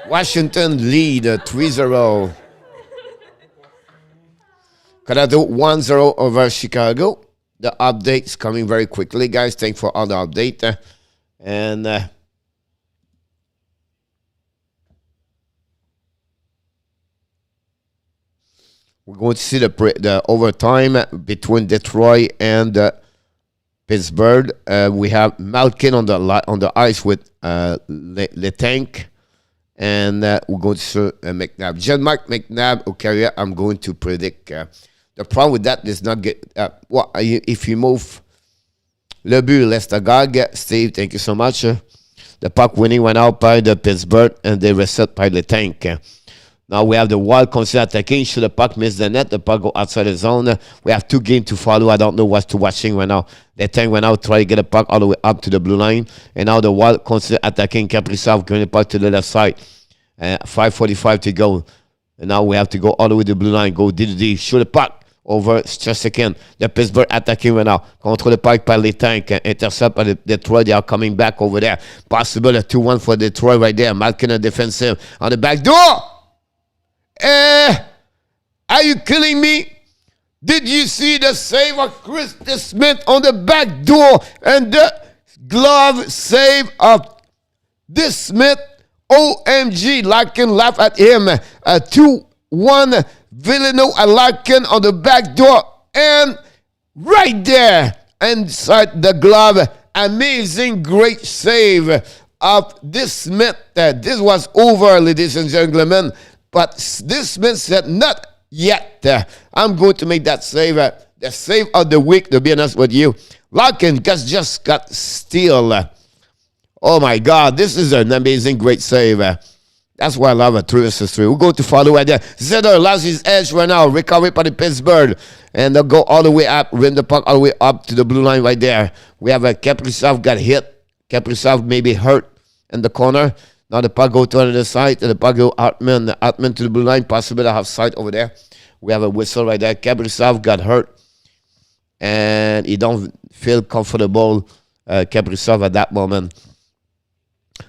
Washington lead 3-0. Colorado 1-0 over Chicago. The update's coming very quickly, guys. Thanks for all the update. And we're going to see the overtime between Detroit and Pittsburgh. We have Malkin on the ice with Letank. And we're going to see McNabb. Jean-Marc McNabb, okay, I'm going to predict. The problem with that is not get. If you move Le But, Lestagag, Steve, thank you so much. The puck winning went out by the Pittsburgh, and they reset by the tank. Now we have the Wild consider attacking. Should the puck miss the net, the puck go outside the zone. We have 2 games to follow. I don't know what's to watching right now. The tank went out, try to get the puck all the way up to the blue line. And now the Wild consider attacking. Kaprizov going the puck to the left side. 5:45 to go. And now we have to go all the way to the blue line. Go DD, shoot the puck. Over just again. The Pittsburgh attacking right now. Control the puck by les tanks. Intercept by the Detroit. They are coming back over there. Possible a 2-1 for Detroit right there. Malkin a defensive on the back door. Are you kidding me? Did you see the save of Chris Smith on the back door and the glove save of this Smith? OMG. Larkin laugh at him. 2-1. Villeneuve and Larkin on the back door, and right there inside the glove, amazing, great save of this Smith. This was over, ladies and gentlemen, but this Smith said, not yet. I'm going to make that save, the save of the week, to be honest with you. Larkin just got steal. Oh my God, this is an amazing, great save. That's why I love a 3 vs 3. We'll go to follow right there. Zeder lost his edge right now. Recovery by the Pittsburgh. And they'll go all the way up. Rim the puck all the way up to the blue line right there. We have a Kaprizov got hit. Kaprizov maybe hurt in the corner. Now the puck go to the other side. And the puck go Hartman. The Hartman to the blue line. Possibly half side over there. We have a whistle right there. Kaprizov got hurt. And he don't feel comfortable, Kaprizov, at that moment.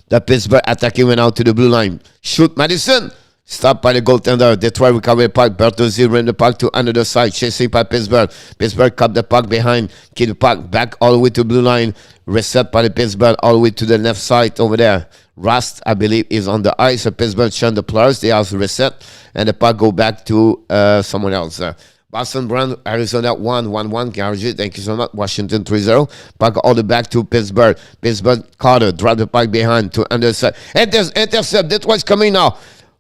The Pittsburgh attacking went out to the blue line. Shoot Madison. Stopped by the goaltender. Detroit recovered the puck. Bertuzzi ran the puck to another side. Chasing by Pittsburgh. Pittsburgh cut the puck behind. Keep the puck back all the way to blue line. Reset by the Pittsburgh all the way to the left side over there. Rust, I believe, is on the ice. So Pittsburgh shun the players. They also reset. And the puck go back to someone else. Boston Brown, Arizona 1-1-1. Garage, thank you so much. Washington 3-0. Puck all the back to Pittsburgh. Pittsburgh, Carter, drop the puck behind to underside. And there's intercept. Detroit's coming now.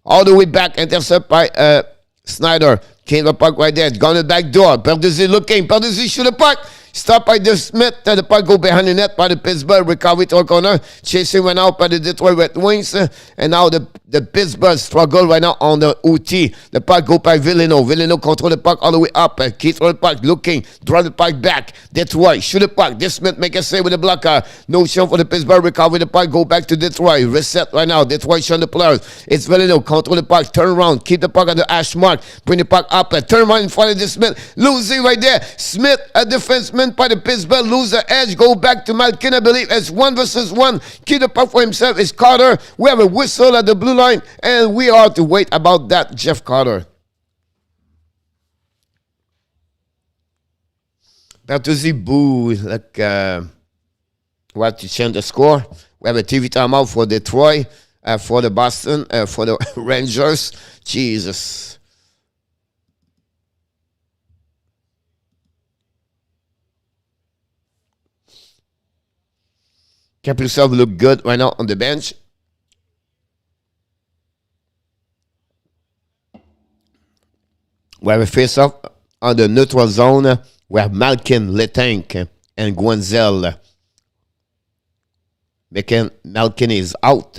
All the way back, intercept by Snyder. Came the puck right there. Gone the back door. Bertuzzi looking. Bertuzzi shoot the puck. Stopped by the Smith. The puck go behind the net by the Pittsburgh. Recovery to a corner. Chasing went out by the Detroit Red Wings. And now the Pittsburgh struggle right now on the OT. The puck go by Villano. Villano control the puck all the way up. Keith the puck looking. Draw the puck back. Detroit shoot the puck. This Smith make a save with the blocker. No shot for the Pittsburgh. Recovery the puck. Go back to Detroit. Reset right now. Detroit shun the players. It's Villano. Control the puck. Turn around. Keep the puck at the hash mark. Bring the puck up. Turn around in front of the Smith. Losing right there. Smith, a defenseman by the Pittsburgh, lose the edge, go back to Malkin, I believe it's 1 versus 1. Keep the puck for himself is Carter. We have a whistle at the blue line, and we are to wait about that, Jeff Carter. Bertuzzi boo, like, we have to change the score. We have a TV timeout for Detroit, for the Boston, for the Rangers. Jesus. Kaprizov look good right now on the bench. We have a face-off on the neutral zone. We have Malkin, Letank, and Guenzel. Malkin is out.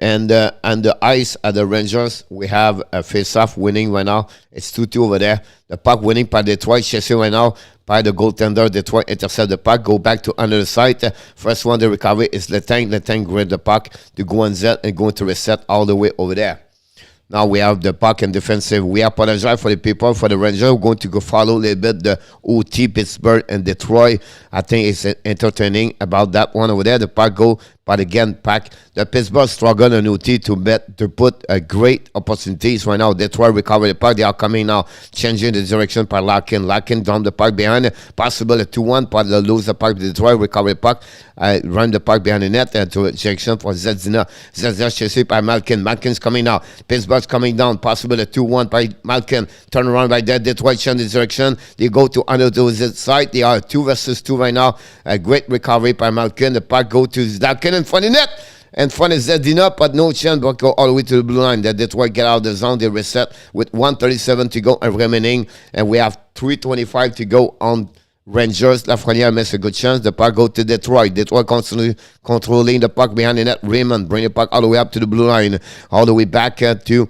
And on the ice at the Rangers, we have a face-off winning right now. It's 2-2 over there. The puck winning by Detroit, chasing right now by the goaltender. Detroit intercept the puck, go back to under the side. First one, the recovery is Letang. Letang grab the puck to Guenzel and going to reset all the way over there. Now we have the puck and defensive. We apologize for the people, for the Rangers. We're going to go follow a little bit the OT, Pittsburgh, and Detroit. I think it's entertaining about that one over there. The puck go, but again, pack. The Pittsburgh struggle on OT to put a great opportunities right now. Detroit recover the puck. They are coming now, changing the direction by Larkin. Larkin down the puck behind. Possible a 2-1, but they lose the puck. Detroit recover the puck. Run the puck behind the net and to ejection for Zedzina. Zedzina chased by Malkin. Malkin's coming now. Pittsburgh's coming down. Possible a 2-1 by Malkin. Turn around by that. Detroit change the direction. They go to under the side. They are 2 versus 2 right now. A great recovery by Malkin. The puck go to Zdakin in front of the net. And front is Zedina, but no chance, but go all the way to the blue line. That Detroit get out of the zone. They reset with 1:37 to go and remaining. And we have 3:25 to go on Rangers. Lafreniere makes a good chance. The puck go to Detroit. Detroit constantly controlling the puck behind the net. Raymond bring the puck all the way up to the blue line. All the way back to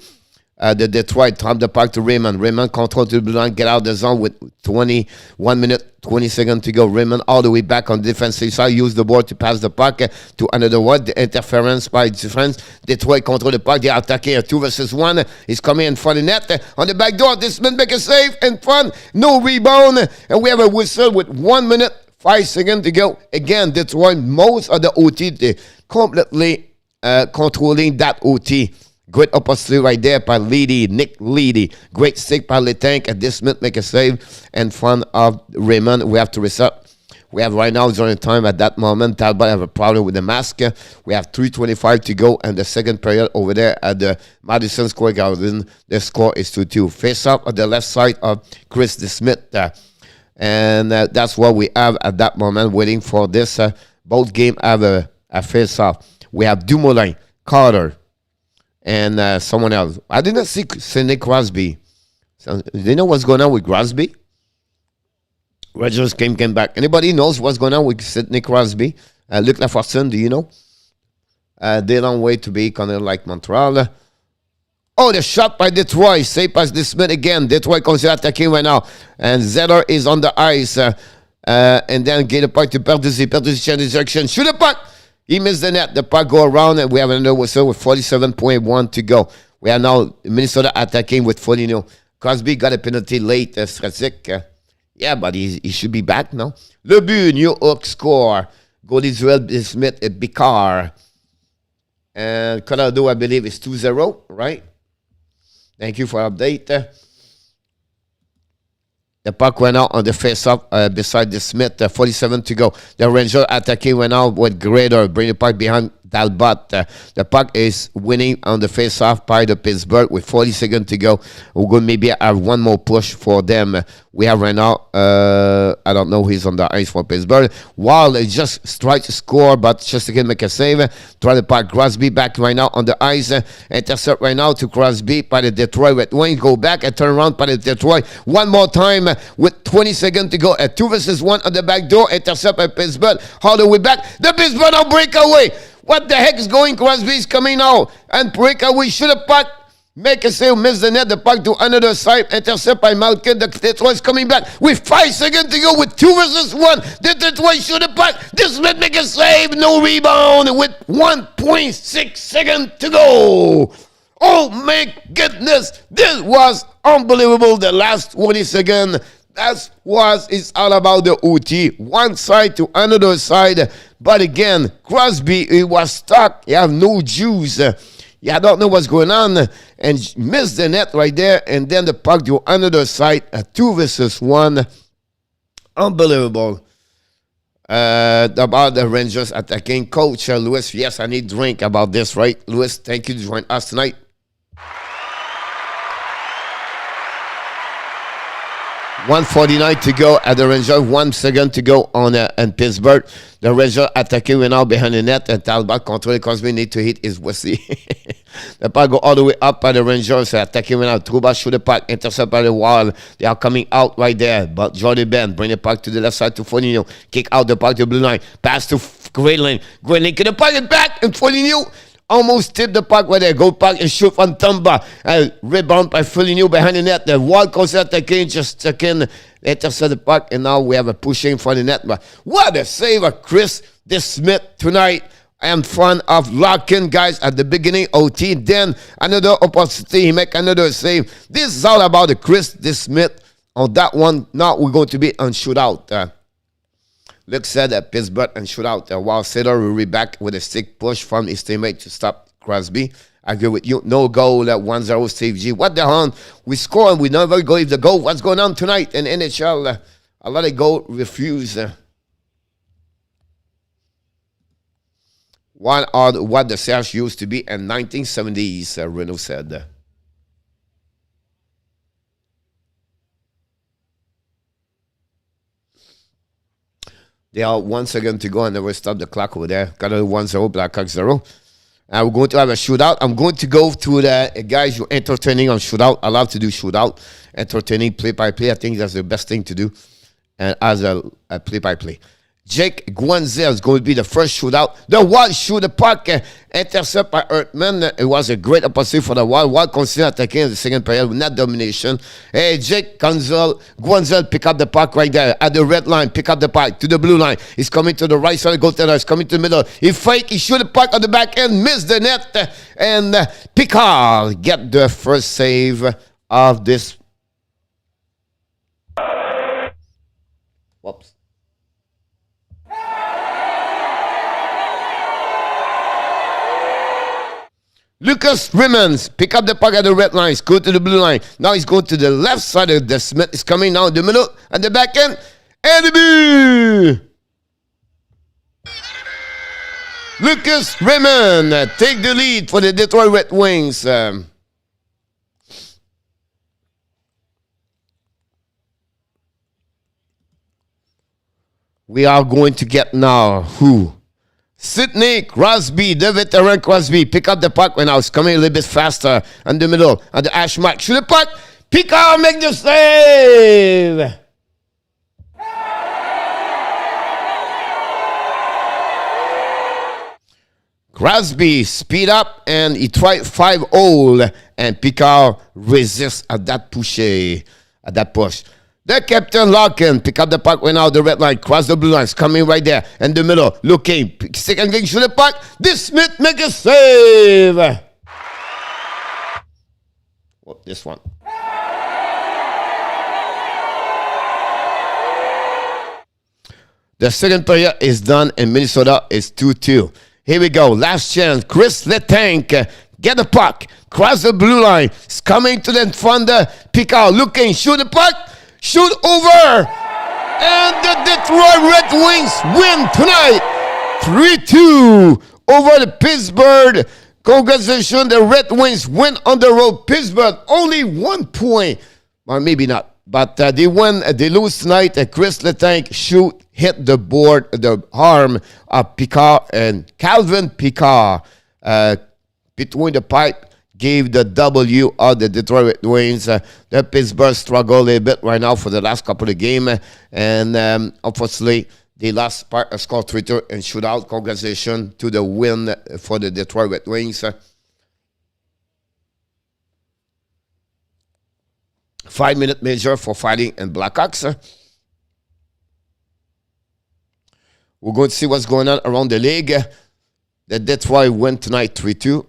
the Detroit. Drop the puck to Raymond. Raymond control to the blue line. Get out of the zone with 21 minute. 20 seconds to go. Raymond all the way back on the defensive side. Use the board to pass the puck to another one. The interference by defense. Detroit control the puck. They are attacking a 2 versus 1. He's coming in front of the net. On the back door. This man make a save in front. No rebound. And we have a whistle with 1 minute, 5 seconds to go. Again, Detroit, most of the OT, they completely controlling that OT. Great opportunity right there by Nick Leedy. Great stick by Letank. And this minute make a save in front of Raymond. We have to reset. We have right now during time at that moment. Talbot have a problem with the mask. We have 3:25 to go and the second period over there at the Madison Square Garden. The score is 2-2. Face up at the left side of Chris DeSmith. And that's what we have at that moment waiting for this. Both game have a face off. We have Dumoulin, Carter, and someone else. I did not see Sidney Crosby. So, do you know what's going on with Crosby? Rogers came back. Anybody knows what's going on with Sidney Crosby? Luc Lafortune, do you know? They long way to be kind of like Montreal. Oh, the shot by Detroit. Save pass this minute again. Detroit comes attacking right now. And Zeller is on the ice. And then get the puck to Bertuzzi. Bertuzzi change direction. Shoot the puck. He missed the net. The puck go around, and we have another whistle with 47.1 to go. We are now Minnesota attacking with 40. Crosby got a penalty late. Strazik. Yeah, but he should be back now. Le but, New York score. Goal Israel Smith, Bicard. And Colorado, I believe, is 2-0, right? Thank you for update. The puck went out on the face-off beside the Smith. 47 to go. The Rangers attacking went out with Gaudreau. Bring the puck behind Talbot. The puck is winning on the face-off by the Pittsburgh with 40 seconds to go. We're going to maybe have one more push for them. We have right now, I don't know who's on the ice for Pittsburgh. While they just try to score, but just again make a save. Try the puck. Crosby back right now on the ice. Intercept right now to Crosby by the Detroit Red Wings. Go back and turn around by the Detroit. One more time with 20 seconds to go. A 2 versus 1 on the back door. Intercept by Pittsburgh. All the way back. The Pittsburgh now break away. What the heck is going? Crosby is coming now. And breakaway. Shoot a puck. Make a save. Miss the net. The puck to another side. Intercept by Malkin. The Detroit is coming back. With 5 seconds to go. With 2 versus 1. The Detroit shoot a puck. This Smith make a save. No rebound. With 1.6 seconds to go. Oh my goodness. This was unbelievable. The last 20 seconds. It's all about the OT. One side to another side. But again, Crosby, he was stuck. He have no juice. I don't know what's going on. And missed the net right there. And then the puck to another side. A 2 versus 1. Unbelievable. About the Rangers attacking. Coach Lewis, yes, I need drink about this, right? Lewis, thank you to join us tonight. 1:49 to go at the Rangers. 1 second to go on in Pittsburgh. The Rangers attacking right now behind the net. And Talbot control. Crosby need to hit his Wesley. The puck go all the way up by the Rangers. Attacking right now. Trouba shoot the puck. Intercept by the wall. They are coming out right there. But Jordy Ben bring the puck to the left side to Foligno. Kick out the puck to the blue line. Pass to Grayling. Grayling get the puck and back. And Foligno almost tipped the puck where they go puck and shoot from Tumba. Rebound by Foligno behind the net. The wall comes out again, just again, intercept the puck, and now we have a pushing for the net. But what a save of Chris Smith tonight. I am fond of locking guys at the beginning OT. Then another opportunity, he make another save. This is all about the Chris Smith on that one. Now we're going to be on shootout. Luke said that Pittsburgh and shootout. While Sitter will be back with a stick push from his teammate to stop Crosby. I agree with you. No goal at 1-0 Steve G. What the hell? We score and we never go if the goal. What's going on tonight in NHL? A lot of goal refuse. One are what the Serge used to be in 1970s, Renault said. They are 1 second to go and they will stop the clock over there. Got a 1-0, Blackhawks 0. And we're going to have a shootout. I'm going to go to the guys who are entertaining on shootout. I love to do shootout. Entertaining play-by-play. I think that's the best thing to do. And as a play-by-play. Jake Guanzel is going to be the first shootout. The Wild shoot the puck, intercept by Ertman. It was a great opportunity for the Wild. Wild consider attacking in the second period with net domination. Hey, Jake Guanzel pick up the puck right there at the red line. Pick up the puck to the blue line. He's coming to the right side. Goaltender is coming to the middle. He fake. He shoot the puck on the back end. Miss the net. And Picard get the first save of this. Whoops. Lucas Rimmons pick up the puck at the red line, go to the blue line. Now he's going to the left side of the Smith. Is coming now in the middle and the back end. And the Lucas Rimmons take the lead for the Detroit Red Wings. We are going to get now who? Sidney Crosby, the veteran Crosby, pick up the puck when I was coming a little bit faster in the middle. And the Ash mark, shoot the puck, pick out, make the save. Crosby speed up and he tried 5-0 and Picard resists at that push. The captain Larkin pick up the puck went out the red line, cross the blue lines, coming right there in the middle, looking, second game, shoot the puck. This Smith make a save. Oh, this one. The second period is done in Minnesota. It's 2-2. Here we go. Last chance. Chris Letang. Get the puck. Cross the blue line. It's coming to the front. Picard looking. Shoot the puck. Shoot over. And the Detroit Red Wings win tonight. 3-2 over the Pittsburgh. Congratulations. The Red Wings win on the road. Pittsburgh only 1 point. Or maybe not. But they win. They lose tonight. Chris Letang hit the board, the arm of Picard and Calvin Picard. Between the pipe. Gave the W of the Detroit Red Wings. The Pittsburgh struggle a little bit right now for the last couple of games. And unfortunately, they lost part of score 3-2 and shootout. Congratulations to the win for the Detroit Red Wings. 5-minute measure for fighting and Blackhawks. We're going to see what's going on around the league. The Detroit win tonight 3-2.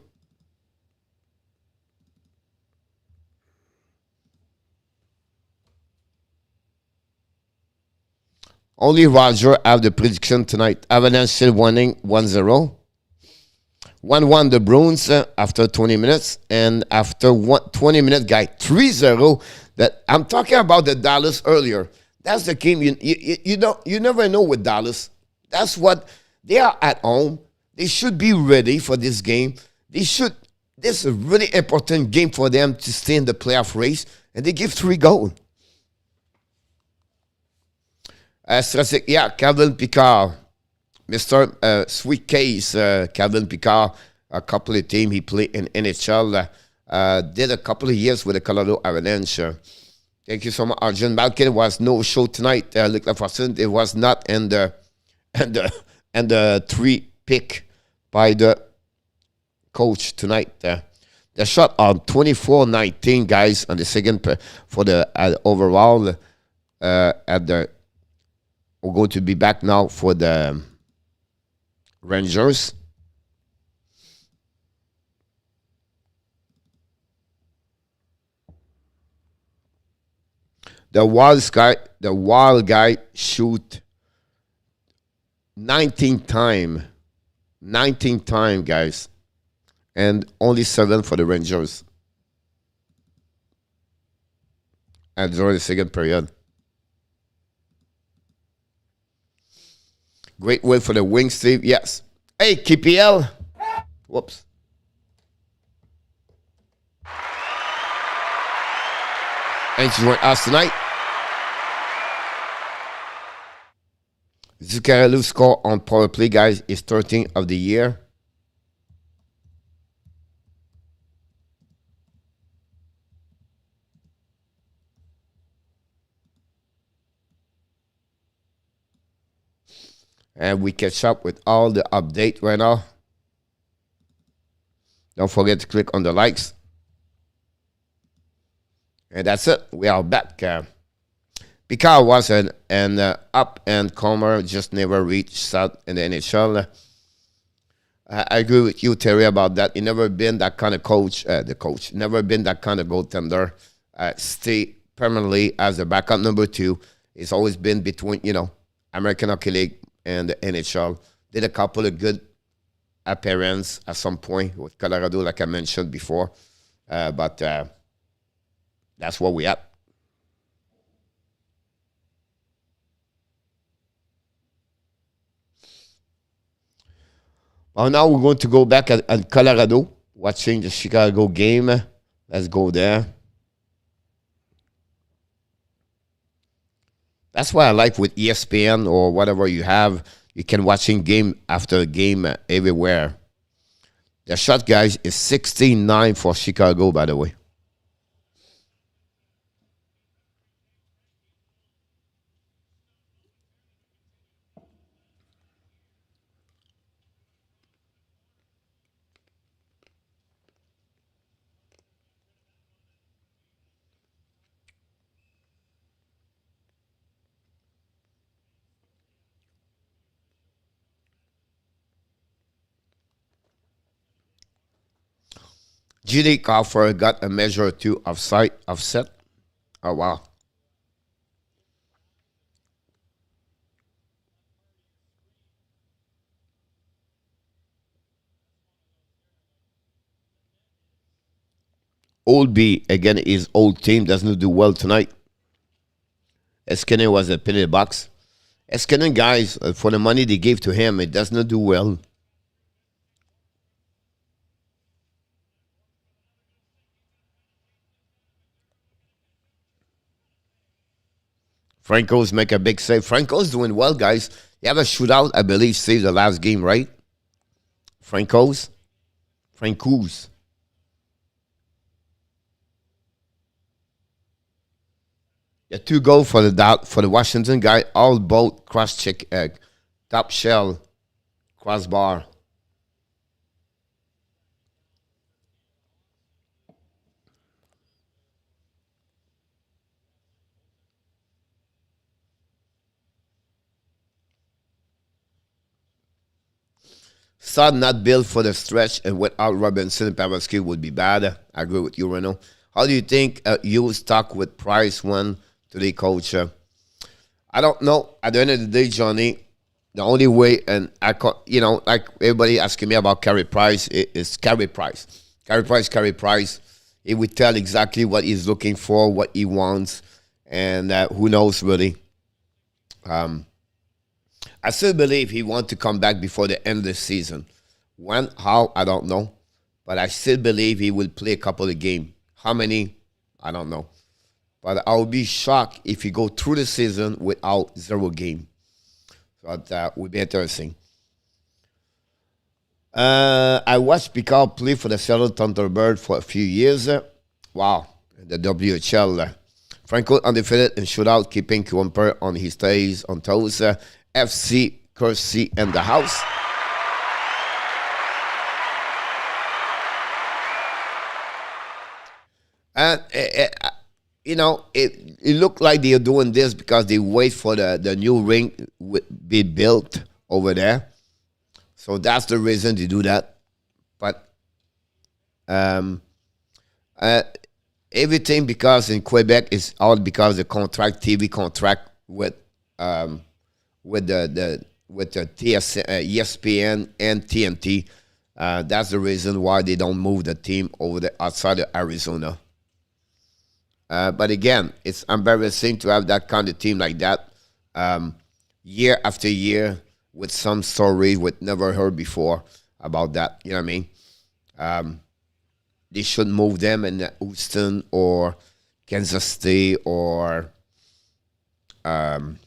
Only Roger have the prediction tonight. Avalanche still winning 1-0. 1-1 the Bruins after 20 minutes. And after 20 minutes, guy, 3-0. That I'm talking about the Dallas earlier. That's the game. You never know with Dallas. That's what they are at home. They should be ready for this game. This is a really important game for them to stay in the playoff race. And they give 3 goals. Calvin Picard, Mr. Sweet Case, Calvin Picard, a couple of teams he played in NHL, did a couple of years with the Colorado Avalanche. Thank you so much, Arjun Malkin. Was no show tonight. Luc Laforcade, it was not in the 3 pick by the coach tonight. The shot on 24-19, guys, on the second for the overall at the. We're going to be back now for the Rangers. The wild guy shoot 19 time, guys, and only 7 for the Rangers. And during the second period. Great win for the Wings, Steve. Yes. Hey, KPL. Whoops. And she joined us tonight. Zuccarello score on power play, guys, is 13th of the year. And we catch up with all the update right now. Don't forget to click on the likes. And that's it. We are back. Picard was an up-and-comer, just never reached south in the NHL. I agree with you, Terry, about that. He never been that kind of coach, never been that kind of goaltender. Stay permanently as a backup number 2. It's always been between, American Hockey League and the NHL. Did a couple of good appearances at some point with Colorado, like I mentioned before. But that's where we at. Well, now we're going to go back at Colorado, watching the Chicago game. Let's go there. That's why I like with ESPN or whatever you have. You can watching game after game everywhere. The shot, guys, is 16-9 for Chicago, by the way. G.D. Crawford got a measure or 2 offset. Oh, wow. Oldby, again, his old team doesn't do well tonight. Eskinen was a penalty box. Eskinen, guys, for the money they gave to him, it does not do well. Franco's make a big save. Franco's doing well, guys. You have a shootout, I believe, saved the last game, right? Franco's. Yeah, 2 goals for the Washington guy. All both cross check, top shell, crossbar. Saad not built for the stretch, and without Robinson and Pavelski would be bad. I agree with you, Reno. How do you think you will stuck with Price one today, Coach? I don't know. At the end of the day, Johnny, the only way, and like everybody asking me about Carey Price, is Carey Price. Carey Price. He would tell exactly what he's looking for, what he wants, and who knows really. I still believe he wants to come back before the end of the season. When, how, I don't know. But I still believe he will play a couple of games. How many? I don't know. But I would be shocked if he go through the season without 0 game. So that would be interesting. I watched Picard play for the Seattle Thunderbird for a few years. Wow. The WHL. Franco undefeated in shootout, keeping Kumper on his toes. FC Kersey in the house. And, it looked like they're doing this because they wait for the new ring to be built over there. So that's the reason to do that. But everything because in Quebec is all because the TV contract with the ESPN and TNT. That's the reason why they don't move the team over outside of Arizona. But again, it's embarrassing to have that kind of team like that year after year with some story we've never heard before about that. You know what I mean? They should move them in Houston or Kansas City or and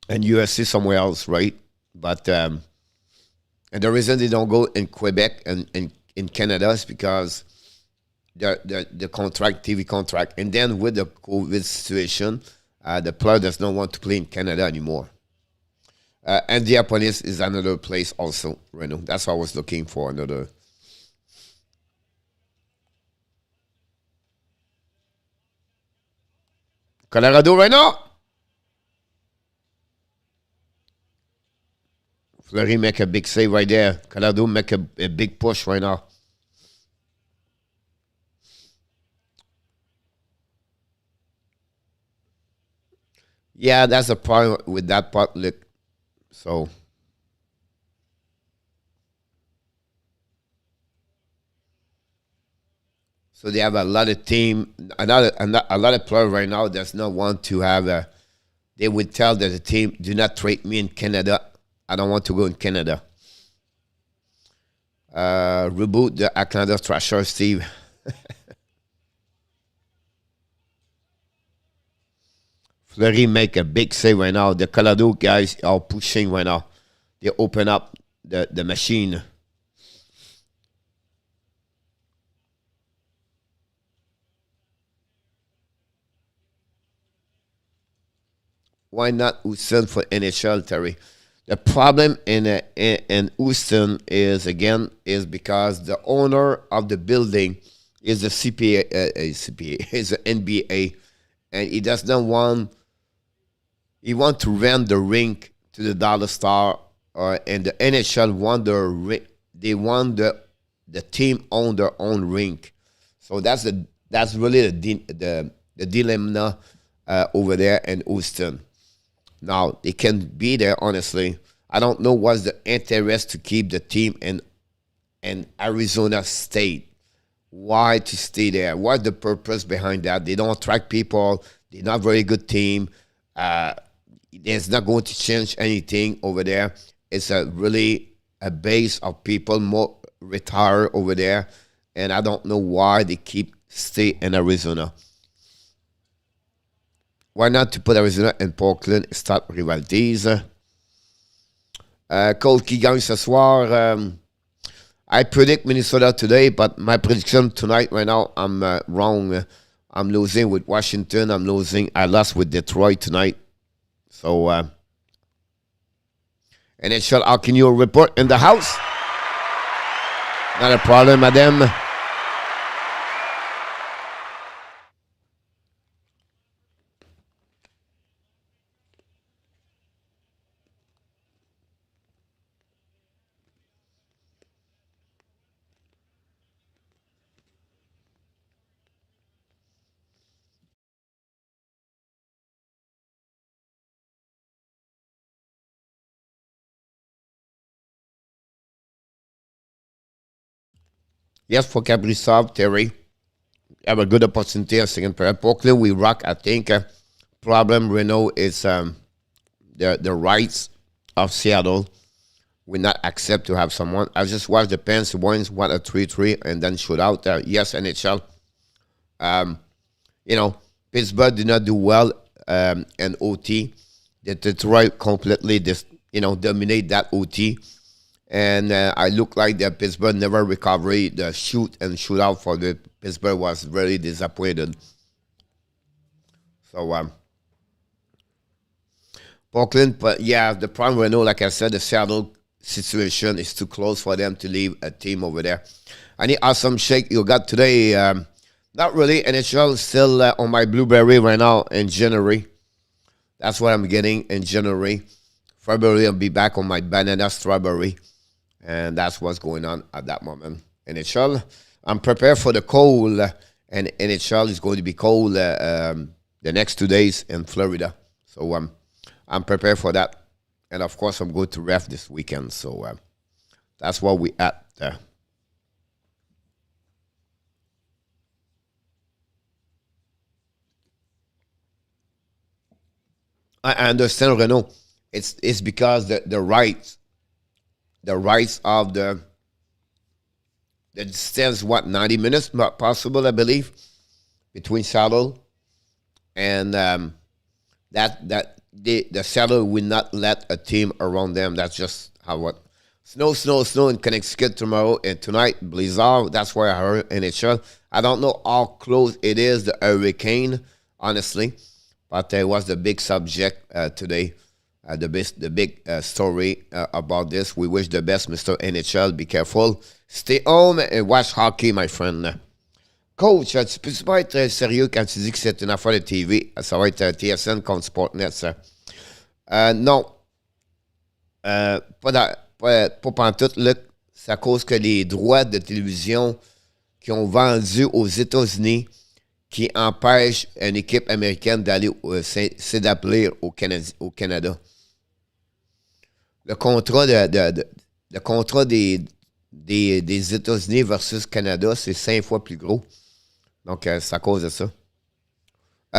USC somewhere else, right? But and the reason they don't go in Quebec and in Canada is because the contract, TV contract, and then with the COVID situation, the player does not want to play in Canada anymore. Indianapolis is another place also, Reno. That's why I was looking for another. Colorado right now. Fleury make a big save right there. Colorado make a big push right now. Yeah, that's the problem with that part. Look, so they have a lot of team, a lot of players right now that's not want to have a. They would tell that the team do not trade me in Canada. I don't want to go in Canada. Reboot the Atlanta Thrasher, Steve. Fleury make a big save right now. The Colorado guys are pushing right now. They open up the machine. Why not Houston for NHL, Terry? The problem in Houston is because the owner of the building is a CPA, is an NBA, and he does not want. He want to rent the rink to the Dallas Star, and the NHL want they want the team own their own rink. So that's really the dilemma over there in Houston. Now, they can be there, honestly. I don't know what's the interest to keep the team in Arizona State why to stay there. What's the purpose behind that? They don't attract people. They're not very good team. It's not going to change anything over there. It's really a base of people more retire over there, and I don't know why they keep stay in Arizona. Why not to put Arizona and Portland start rivalities? Cold qui gagne ce soir. I predict Minnesota today, but my prediction tonight, right now, I'm wrong. I'm losing with Washington. I lost with Detroit tonight. So, NHL Hockey News report in the house. Not a problem, madame. Yes, for Kaprizov, Terry. Have a good opportunity a second pair. Portland, we rock, I think. Problem, Renault, is the rights of Seattle will not accept to have someone. I just watched the Pens wins, what a 3-3, and then shootout. Yes, NHL. Pittsburgh did not do well in OT. The Detroit completely dominate that OT. And I look like the Pittsburgh never recovered. The shoot and shootout for the Pittsburgh was very disappointed. So, Portland, but yeah, the problem we know, like I said, the Seattle situation is too close for them to leave a team over there. Any awesome shake you got today? Not really. NHL still on my blueberry right now in January. That's what I'm getting in January. February, I'll be back on my banana strawberry. And that's what's going on at that moment. NHL, I'm prepared for the cold, and NHL is going to be cold the next 2 days in Florida. So I'm prepared for that. And, of course, I'm going to ref this weekend. So that's what we at there. I understand, Renault. It's because the rights of the distance, 90 minutes possible, I believe, between Seattle and that the Seattle will not let a team around them. That's just how it. Snow in Connecticut tomorrow and tonight, blizzard. That's why I heard NHL. I don't know how close it is, the hurricane, honestly, but it was the big subject today. The big story about this. We wish the best, Mr. NHL. Be careful. Stay home and watch hockey, my friend. Coach, tu peux pas être sérieux quand tu dis que c'est une affaire de TV? Ça va être TSN contre Sportnet, ça. Non. Pas pantoute, Luc. C'est à cause que les droits de télévision qui ont vendu aux États-Unis qui empêchent une équipe américaine d'aller s'établir au Canada. Le contrat le contrat des États-Unis versus Canada, c'est 5 fois plus gros. Donc, c'est à cause de ça.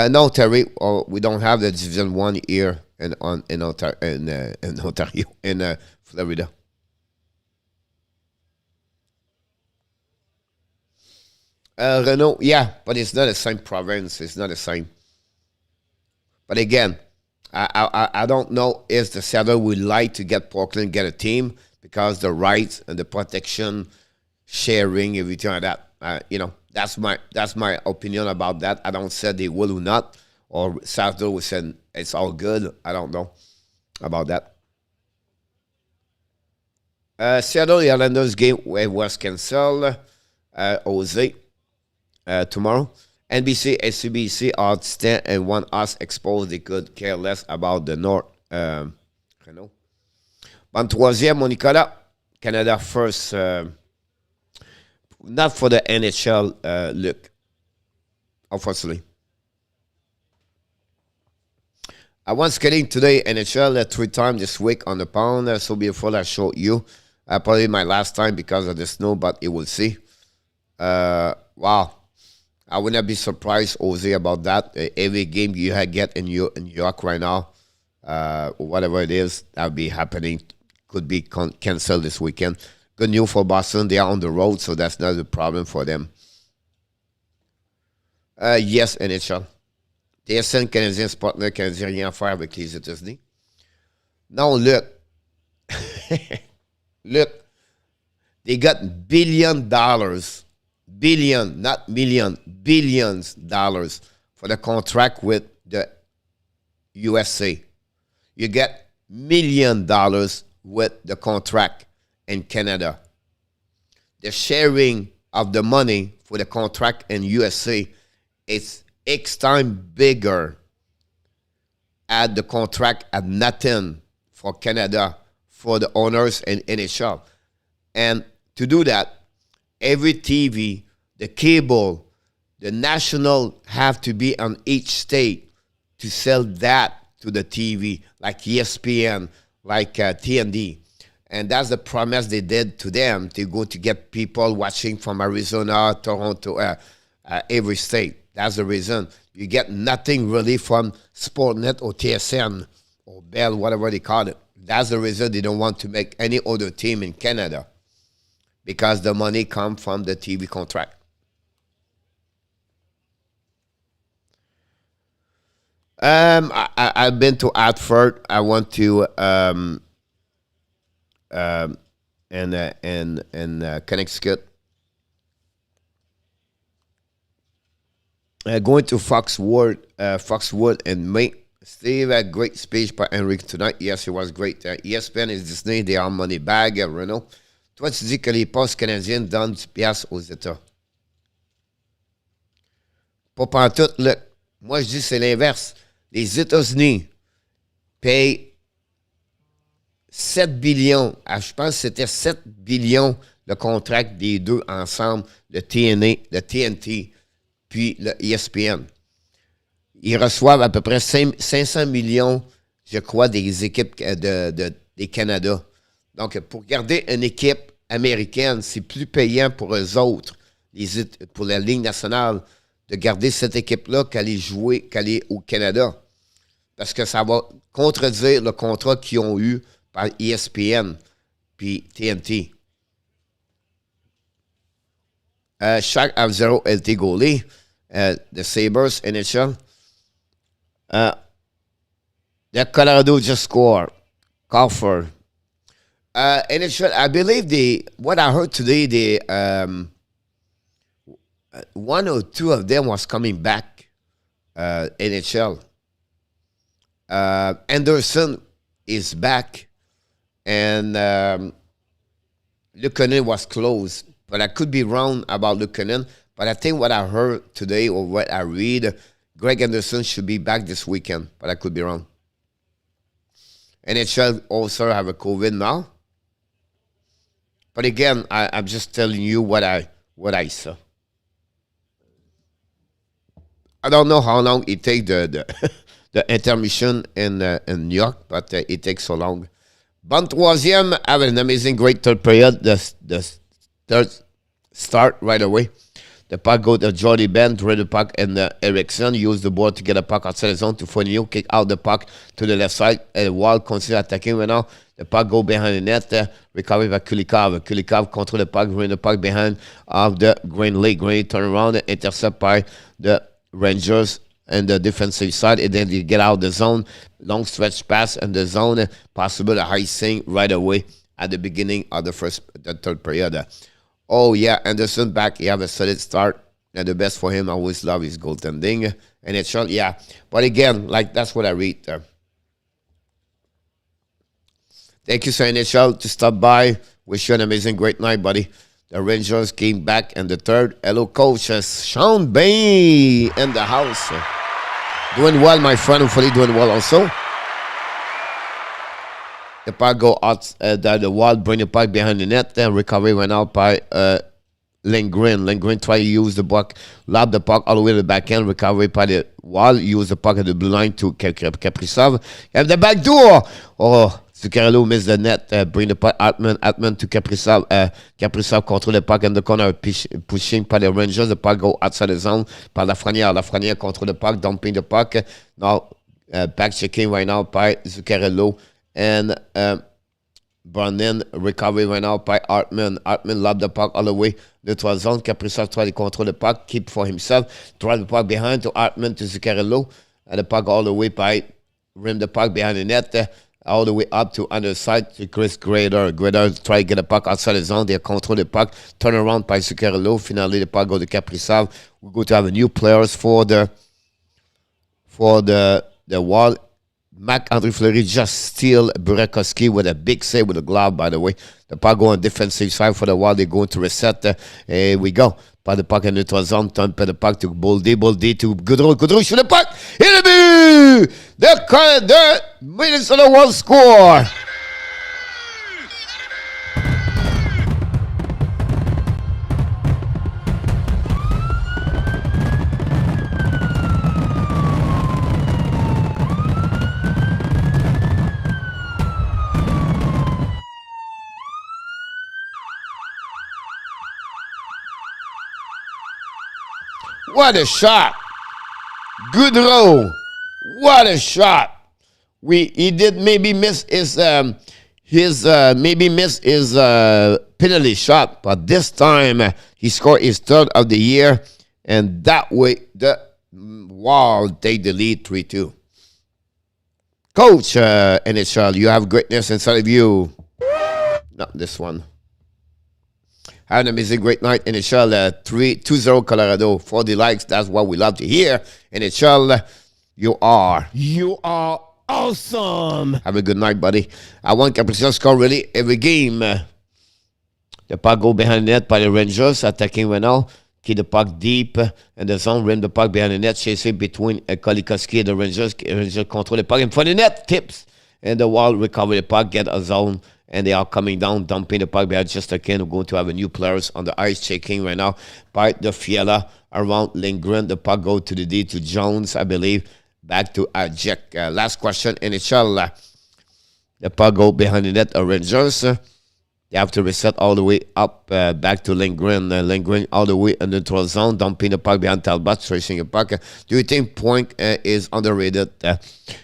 No, Terry, we don't have the Division 1 here in Ontario, in Florida. Renault, yeah, but it's not the same province. It's not the same. But again, I don't know if the Seattle would like to get Portland, get a team, because the rights and the protection, sharing, everything like that. That's my opinion about that. I don't say they will or not, or Seattle will say it's all good. I don't know about that. Seattle Islanders game was canceled. Jose tomorrow. NBC, SCBC are 10 and 1 us exposed. They could care less about the North. Renault. Bon, troisième, mon Nicolas. Canada first. Not for the NHL look, unfortunately. I was skating today NHL 3 times this week on the pound. So before I show you, probably my last time because of the snow, but you will see. wow. I would not be surprised, Jose, about that. Every game you get in New York right now, whatever it is, that will be happening. Could be canceled this weekend. Good news for Boston. They are on the road, so that's not a problem for them. Yes, NHL. TSN, Canadien, Sportler, Canadien, rien à faire avec les États-Unis. Non, look. Look. They got $billions. Billion, not million, $billions for the contract with the USA. You get $1 million with the contract in Canada. The sharing of the money for the contract in USA is X times bigger at the contract at nothing for Canada for the owners and NHL. And to do that, every TV, the cable, the national have to be on each state to sell that to the TV, like ESPN, like TND. And that's the promise they did to them, to go to get people watching from Arizona, Toronto, every state. That's the reason. You get nothing really from Sportnet or TSN or Bell, whatever they call it. That's the reason they don't want to make any other team in Canada, because the money comes from the TV contract. I've been to Hartford. I went to Connecticut. Going to Foxwood in May. Steve, a great speech by Henrik tonight. Yes, it was great. ESPN is Disney, they are money bag, Renault. Toi, tu dis que les postes canadiens donnent 10$ aux États. Pas pantoute, look. Moi, je dis c'est l'inverse. Les États-Unis payent 7 billions. Je pense que c'était 7 billions le contrat des deux ensemble, le TNT, puis le ESPN. Ils reçoivent à peu près 500 millions, je crois, des équipes des Canada. Donc, pour garder une équipe américaine, c'est plus payant pour eux autres, pour la Ligue nationale, de garder cette équipe-là qu'aller au Canada. Parce que ça va contredire le contrat qu'ils ont eu par ESPN puis TNT. Shaq F0 LT goalie, the Sabres, NHL. The Colorado just scored. Crawford. NHL, I believe what I heard today, one or two of them was coming back, NHL. Anderson is back, and Luukkonen was close. But I could be wrong about Luukkonen. But I think what I heard today or what I read, Greg Anderson should be back this weekend. But I could be wrong. NHL also have a COVID now. But again, I'm just telling you what I saw. I don't know how long it takes the intermission in New York, but it takes so long. Bon troisième, have an amazing, great third period. The third start right away. The puck go to Jordy Ben, throw the puck, and Eriksson use the board to get a puck outside the zone to Fournier, kick out the puck to the left side. Wall continue attacking right now. The puck go behind the net, recovery by Kulikov. Kulikov control the puck, bring the puck behind of the Green Lake. Green turn around, intercept by the Rangers and the defensive side, and then you get out of the zone. Long stretch pass in the zone, possible icing right away at the beginning of the third period. Oh, yeah, Anderson back. He have a solid start. And the best for him, I always love his goaltending. And it's short, yeah. But again, that's what I read. Thank you, Sir NHL, to stop by. Wish you an amazing, great night, buddy. The Rangers came back in the third. Hello, coach. Sean Bain in the house. Doing well, my friend. Hopefully doing well also. The puck go out the wall, bring the puck behind the net. Then recovery went out by Lindgren. Lindgren tried to use the puck, lob the puck all the way to the back end. Recovery by the wall, use the puck at the blue line to Kaprizov. And the back door. Oh, Zuccarello missed the net. Bring the puck. Atman to Kaprizov. Kaprizov control the puck in the corner. Pushing par les Rangers. The puck go outside the zone. Par Lafrenière. Lafrenière control the puck. Dumping the puck. Now back checking right now by Zuccarello. And Brandon recovery right now by Hartman. Hartman lobbed the puck all the way to the zone. Kaprizov try to control the puck. Keep for himself. Drive the puck behind to Hartman to Zuccarello. And the puck all the way by rim the puck behind the net. All the way up to underside to Chris Grader. Grader try to get the puck outside the zone. They control the puck. Turn around by Zuccarello. Finally, the puck go to Kaprizov. We're going to have a new players for the wall. Marc-Andre Fleury just steal Burakovsky with a big save with a glove, by the way. The puck go on defensive side for the wall. They're going to reset. Here we go. By the puck in the zone. Turn the puck to Boldy to Gaudreau. Gaudreau shoot the puck. In the but the Minnesota will score. What a shot. Gaudreau. What a shot! He did maybe miss his penalty shot, but this time he scored his third of the year, and that way take the lead 3-2. Coach NHL, you have greatness inside of you. Not this one. Have an amazing great night, NHL. 2-0 Colorado. 40 likes. That's what we love to hear. NHL. You are awesome. Have a good night, buddy. I want Kaprizov score really every game. The puck go behind the net by the Rangers. Attacking right now. Keep the puck deep in the zone. Rim the puck behind the net. Chasing between Kolikoski and the Rangers. Rangers control the puck in front of the net. Tips. And the wall recover the puck. Get a zone. And they are coming down. Dumping the puck behind just again. We're going to have a new players on the ice. Checking right now by the Fiala around Lindgren. The puck go to the D to Jones, I believe. Back to Jack. Last question, NHL. The puck go behind the net. Rangers. They have to reset all the way up. Back to Lindgren. Lindgren all the way in the neutral zone. Dumping the puck behind Talbot. Tracing the puck. Do you think Point is underrated? You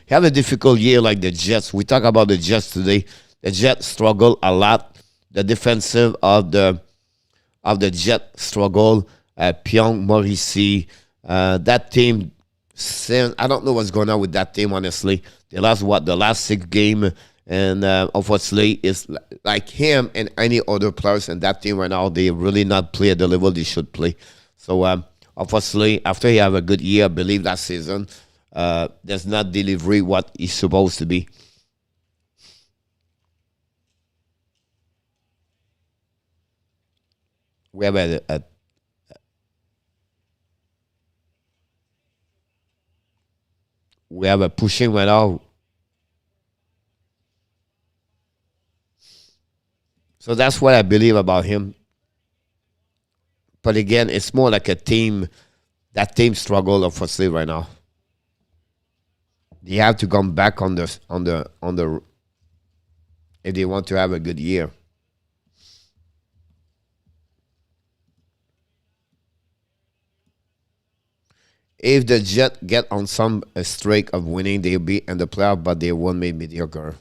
have a difficult year like the Jets. We talk about the Jets today. The Jets struggle a lot. The defensive of the Jets struggle. Pyong, Morrissey. That team. I don't know what's going on with that team, honestly. They lost, the last 6 games. And unfortunately, it's like him and any other players in that team right now, they really not play at the level they should play. So, unfortunately, after he have a good year, I believe, last season, there's not delivery what he's supposed to be. We have a pushing right now. So that's what I believe about him. But again, it's more like a team. That team struggle, obviously, right now. They have to come back on the if they want to have a good year. If the Jets get on some streak of winning, they'll be in the playoff, but they won't make mediocre.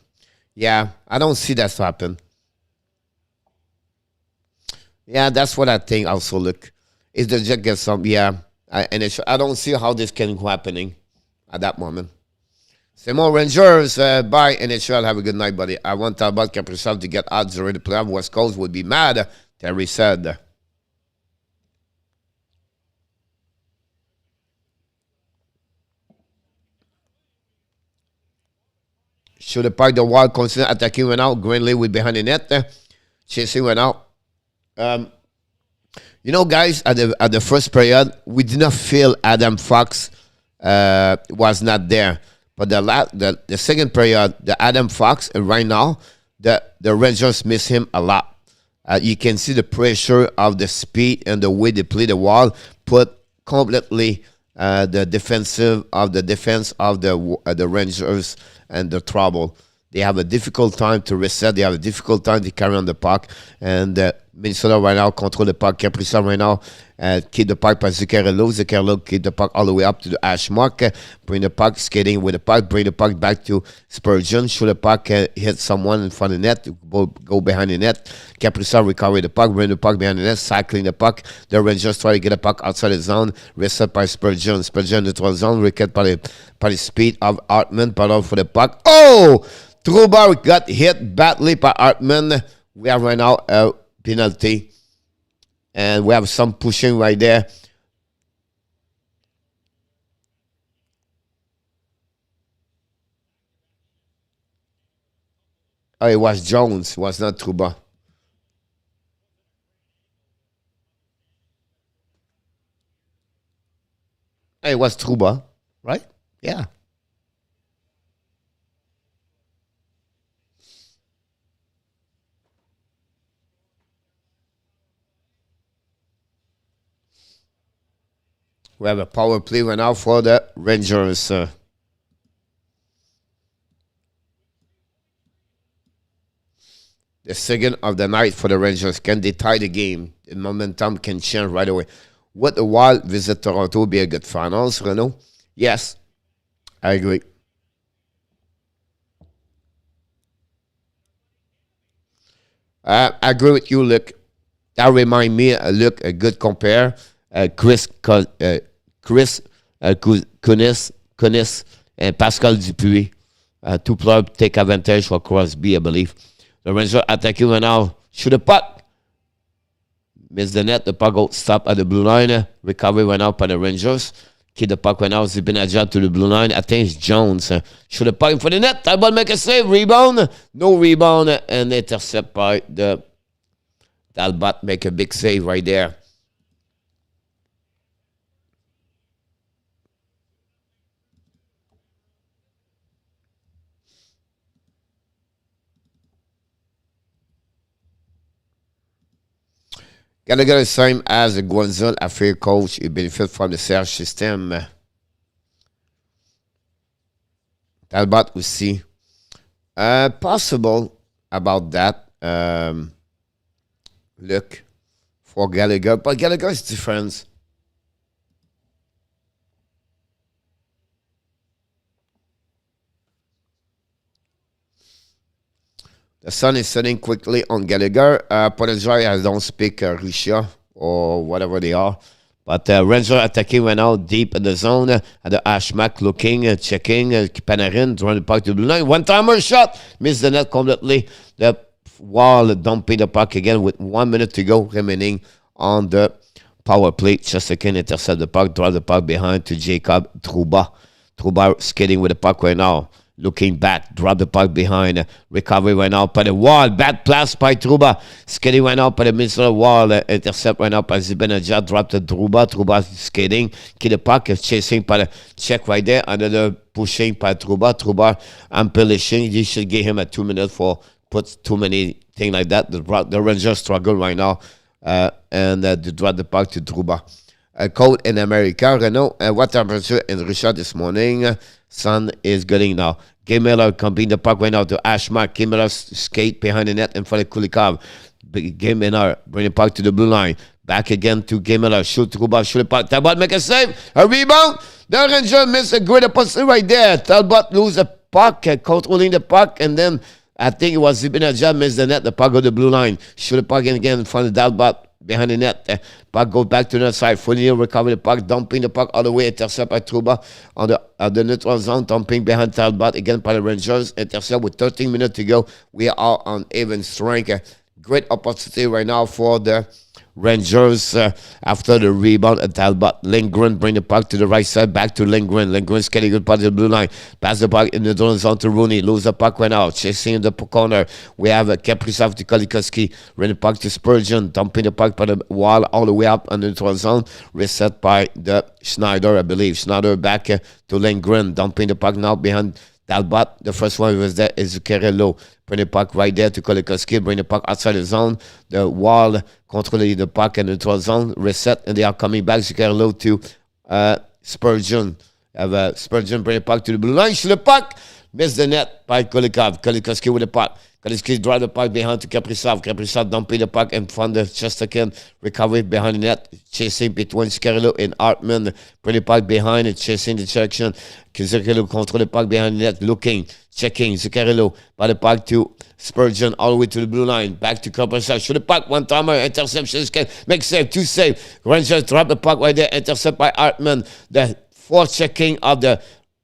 Yeah, I don't see that happen. Yeah, that's what I think also. Look, if the Jets get some, yeah. I don't see how this can happening at that moment. Simon Rangers, bye, NHL. Have a good night, buddy. I want Talbot Kaprizov to get odds during the playoff. West Coast would be mad, Terry said. Should the park the wall consider attacking right now? Greenlee with behind the net. Chasing right now. You know, guys, at the first period, we did not feel Adam Fox was not there. But the second period, the Adam Fox, and right now, the Rangers miss him a lot. You can see the pressure of the speed and the way they play the wall put completely the defense of the Rangers and the trouble. They have a difficult time to reset. They have a difficult time to carry on the puck. And Minnesota right now control the puck. Kaprizov right now keep the puck by Zuccarello. Zuccarello keep the puck all the way up to the hash mark. Bring the puck, skating with the puck. Bring the puck back to Spurgeon. Shoot the puck, hit someone in front of the net. Go behind the net. Kaprizov recover the puck. Bring the puck behind the net. Cycling the puck. The Rangers try to get the puck outside the zone. Reset by Spurgeon. Spurgeon neutral zone. Reset by the speed of Hartman. Battle for the puck. Oh! Trouba got hit badly by Hartman. We have right now a penalty. And we have some pushing right there. Oh, it was Jones. It was not Trouba. It was Trouba, right? Yeah. We have a power play right now for the Rangers. The second of the night for the Rangers. Can they tie the game? The momentum can change right away. Would the Wild visit Toronto be a good finals, Renaud? Yes, I agree. I agree with you, Luke. That remind me, Luke, a good compare. Chris Kunis and Pascal Dupuis. Two players take advantage for Crosby, I believe. The Rangers attacking right now. Shoot the puck. Miss the net. The puck goes stop at the blue line. Recovery right now by the Rangers. Keep the puck right now. Zibanejad to the blue line. I think it's Jones. Shoot the puck in for the net. Talbot make a save. Rebound. No rebound. And intercept by the Talbot. Make a big save right there. Gallagher is same as the Guanzon affair coach. He benefits from the Serge system. Talbot we see. Possible about that. Look for Gallagher. But Gallagher is different. The sun is setting quickly on Gallagher. Apologize, I don't speak Russia or whatever they are. But Ranger attacking right now deep in the zone. At the Ashmack looking, checking. Panarin trying to puck to the blue line. One-timer shot. Missed the net completely. The Wall dumping the puck again with 1 minute to go remaining on the power play. Chesterkin intercept the puck. Draw the puck behind to Jacob Trouba. Trouba skating with the puck right now. Looking back, drop the puck behind. Recovery right now by the Wall. Bad pass by Trouba. Skating right now by the Minnesota Wall. Intercept right now by Zibanejad. Drop the Trouba. Trouba skating. Keep the puck. Chasing by the check right there. Under the pushing by Trouba. Trouba amplishing. You should give him a 2 minutes for put too many things like that. The Rangers struggle right now. And to drop the puck to Trouba. Cold in America. Renault. What temperature in Russia this morning? Sun is getting now. Game Miller completing the puck right now to Ashmark. Game Miller skate behind the net in front of Kulikov. Game Miller bring the puck to the blue line. Back again to Game Miller. Shoot Trouba. Shoot the puck. Talbot make a save. A rebound. The Ranger miss a great opportunity right there. Talbot lose the puck. Controlling the puck. And then I think it was Zibanejad missed the net. The puck go to the blue line. Shoot the puck again in front of Talbot. Behind the net, puck goes back to the other side. Fournier recover the puck, dumping the puck all the way. Intercept by Trouba on the neutral zone, dumping behind Talbot again by the Rangers. Intercept with 13 minutes to go. We are on even strength. Great opportunity right now for the Rangers after the rebound at Talbot. Lindgren bring the puck to the right side, back to Lindgren. Lindgren's getting good part of the blue line. Pass the puck in the zone to Rooney. Lose the puck right now. Chasing the corner. We have Kaprizov to Kolikoski. Bring the puck to Spurgeon. Dumping the puck by the Wall all the way up on the neutral zone. Reset by the Schneider, I believe. Schneider back to Lindgren. Dumping the puck now behind Talbot. The first one was there is Zuccarello. Bring the puck right there to Kolikoski. Bring the puck outside the zone. The Wall controlling the puck in the neutral zone. Reset, and they are coming back. Zuccarello to Spurgeon. Have Spurgeon bring the puck to the blue line. Shoot the puck. Missed the net by Kulikov. Kulikovsky with the puck. Kulikovsky drive the puck behind to Kaprizov. Kaprizov dumping the puck in front of Chesterkin. Recovery behind the net. Chasing between Zuccarello and Hartman. Bring the puck behind and chasing the direction. Zuccarello control the puck behind the net. Looking, checking. Zuccarello by the puck to Spurgeon all the way to the blue line. Back to Kaprizov. Shoot the puck. One timer. Interception. Make save. Two save. Rangers drop the puck right there. Intercept by Hartman. The fourth checking of the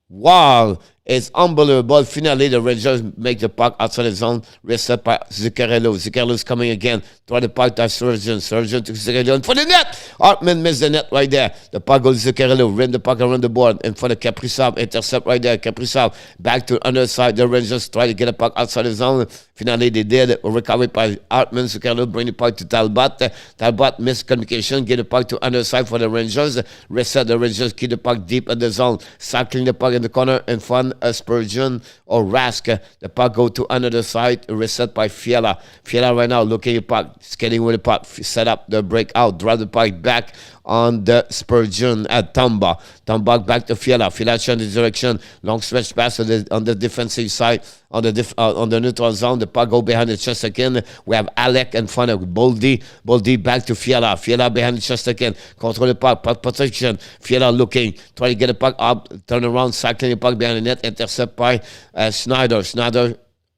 wall is unbelievable. Finally, the Rangers make the puck outside the zone. Reset by Zuccarello. Zuccarello's coming again. Throw the puck to Surgeon. Surgeon to Zuccarello. And for the net! Hartman missed the net right there. The puck goes to Zuccarello. Ran the puck around the board. And for the Kaprizov. Intercept right there. Kaprizov back to underside. The Rangers try to get the puck outside the zone. Finally, they did. Recovered by Hartman. Zuccarello bring the puck to Talbot. Talbot missed communication. Get the puck to underside for the Rangers. Reset the Rangers. Keep the puck deep in the zone. Cycling the puck in the corner in front Spurgeon or Rask. The puck go to another side. Reset by Fiala. Fiala right now looking at the puck. Skating with the puck. Set up the breakout. Drive the puck back on the Spurgeon at Tomba. Tomba back to Fiala. Fiala change the direction. Long stretch pass on the defensive side. On the neutral zone. The puck go behind the chest again. We have Alec in front of Boldy. Boldy back to Fiala. Fiala behind the chest again. Control the puck. Puck protection. Fiala looking. Try to get the puck up. Turn around. Cycling the puck behind the net. Intercept by Schneider. Schneider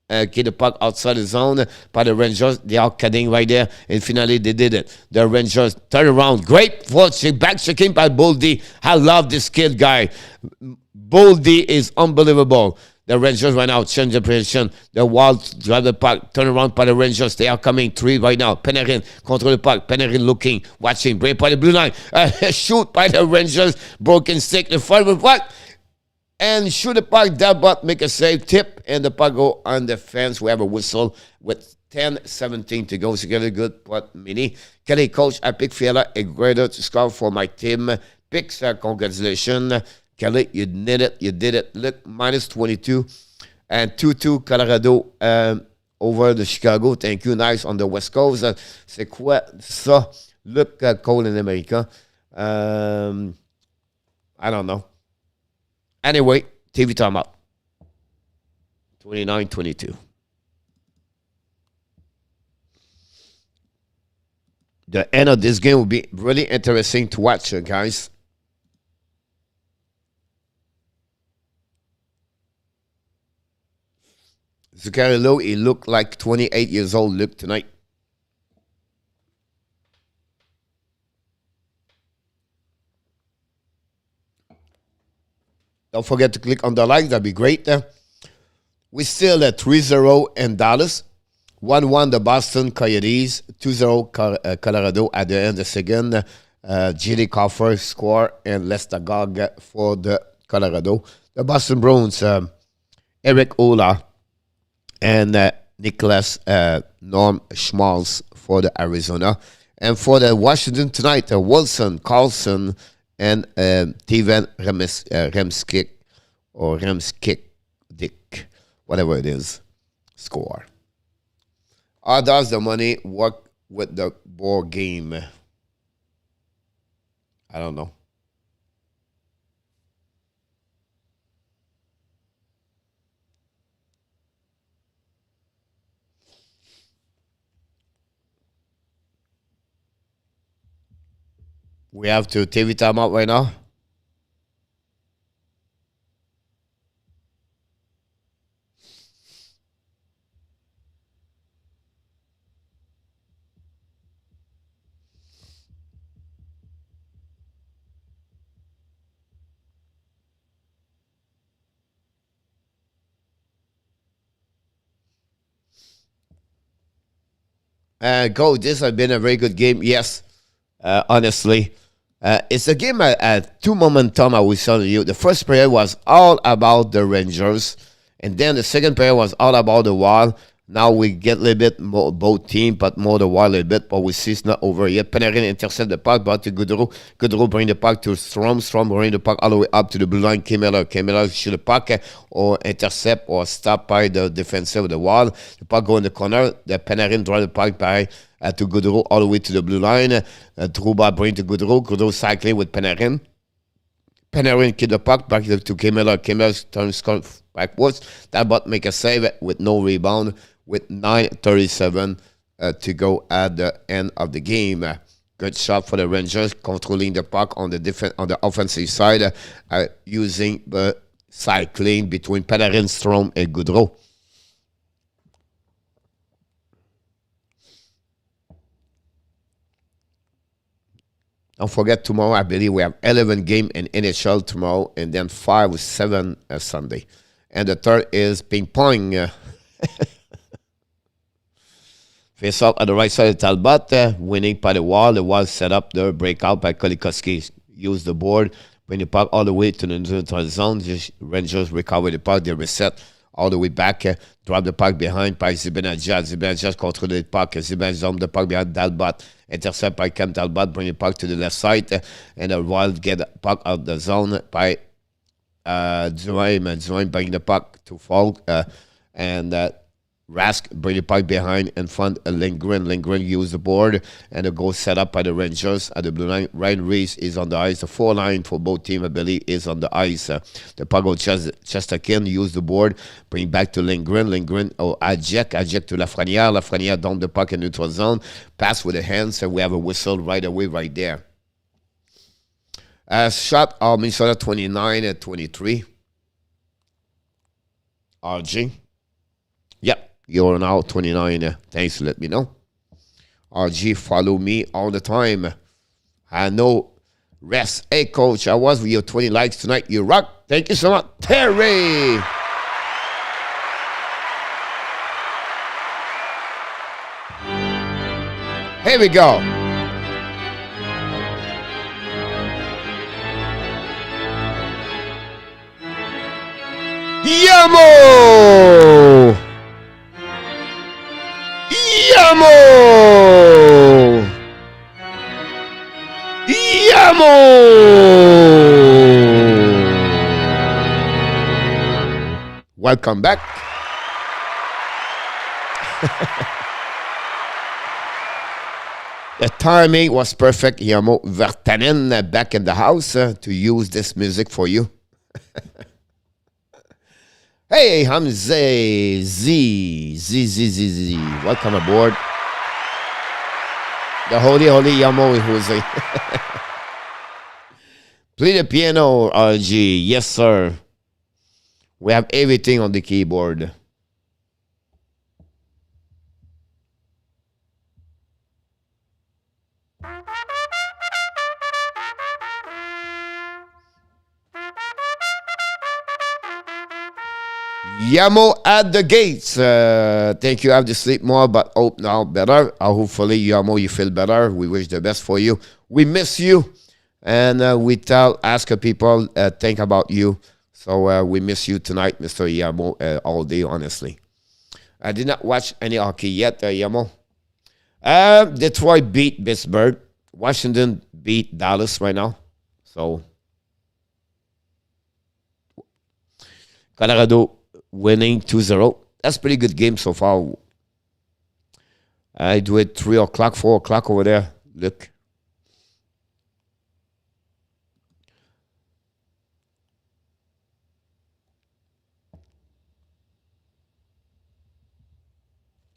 get the puck outside the zone by the Rangers. They are cutting right there. And finally, they did it. The Rangers turn around. Great forward back checking by Boldy. I love this kid guy. Boldy is unbelievable. The Rangers right now change the position. The Wilds drive the puck. Turn around by the Rangers. They are coming three right now. Panarin control the puck. Panarin looking, watching. Break by the blue line. Shoot by the Rangers. Broken stick. The front with puck. And shoot the puck. Talbot make a save. Tip. And the puck go on the fence. We have a whistle with 10-17 to go. So get a good putt mini. Kelly, coach, I pick Fiala a grader to score for my team. Picks, congratulations. Kelly, you did it. You did it. Look, minus 22 and 2-2 Colorado over the Chicago. Thank you. Nice on the West Coast. C'est quoi ça? Look, cold in America. I don't know. Anyway, TV time out. 29-22. The end of this game will be really interesting to watch, guys. Zuccarello, he looked like 28 years old. Look tonight. Don't forget to click on the like. That'd be great. We're still at 3-0 in Dallas. 1-1 the Boston Coyotes. 2-0 Colorado at the end of the second. J.D. Coffer score and Lester Gog for the Colorado. The Boston Bruins, Eric Ola and Nicholas Norm Schmalz for the Arizona. And for the Washington tonight, Wilson, Carlson, and Steven Remskick or Remskick Dick, whatever it is, score. How does the money work with the board game? I don't know. We have to TV time out right now. Coach, this has been a very good game. Yes, honestly. It's a game at two momentum, I will tell you. The first period was all about the Rangers. And then the second period was all about the Wild. Now we get a little bit more both team, but more the Wild a little bit. But we see it's not over yet. Panarin intercept the puck, but to Gaudreau. Gaudreau bring the puck to Strome. Strome bring the puck all the way up to the blue line. Kemela shoot the puck or intercept or stop by the defensive of the Wild. The puck go in the corner. The Panarin draw the puck by to Gaudreau all the way to the blue line. Trouba bring to Gaudreau. Gaudreau cycling with Panarin. Panarin keep the puck back to Kimmler. Kimmler turns backwards. Talbot make a save with no rebound with 9:37 to go at the end of the game. Good shot for the Rangers, controlling the puck on the offensive side, using the cycling between Panarin, Strome, and Gaudreau. Don't forget, tomorrow, I believe we have 11 games in NHL tomorrow, and then 5 or 7 Sunday. And the third is ping pong. Face off at the right side of Talbot, winning by the wall. The wall set up the breakout by Kolikoski. Use the board, bring the puck all the way to the neutral zone. Just Rangers recover the puck. They reset all the way back. Drop the puck behind by Zibanejad. Zibanejad control the puck. Zibanejad dump the puck behind Talbot. Intercept by Cam Talbot. Bring the puck to the left side. And the Wild get the puck out of the zone by Strome. And Strome bring the puck to Falk. And Rask bring the puck behind in front of Lindgren. Lindgren use the board and a goal set up by the Rangers at the blue line. Ryan Reese is on the ice. The 4-line for both teams, I believe, is on the ice. The puck goes Chesterkin, use the board, bring back to Lindgren. Lindgren Ajek to Lafrenière. Lafrenière down the puck in neutral zone. Pass with the hands, and we have a whistle right away right there. Shot of Minnesota 29-23. RG. Yep. You're now 29. Thanks, let me know. RG, follow me all the time. I know rest. Hey, coach, I was with your 20 likes tonight. You rock. Thank you so much. Terry. Here we go. Yamo! Yamo! Yamo! Welcome back. The timing was perfect. Yamo Vertanen back in the house to use this music for you. Hey, Hamze Z. Welcome aboard. The holy Yamo Jose. Play the piano, RG. Yes, sir. We have everything on the keyboard. Yamo at the gates. Thank you. I have to sleep more, but hope now better. Hopefully, Yamo, you feel better. We wish the best for you. We miss you, and we ask people think about you. So we miss you tonight, Mr. Yamo, all day. Honestly, I did not watch any hockey yet, Yamo. Detroit beat Pittsburgh. Washington beat Dallas right now. So Colorado winning 2-0. That's a pretty good game so far. I do it 3 o'clock, 4 o'clock over there. Look.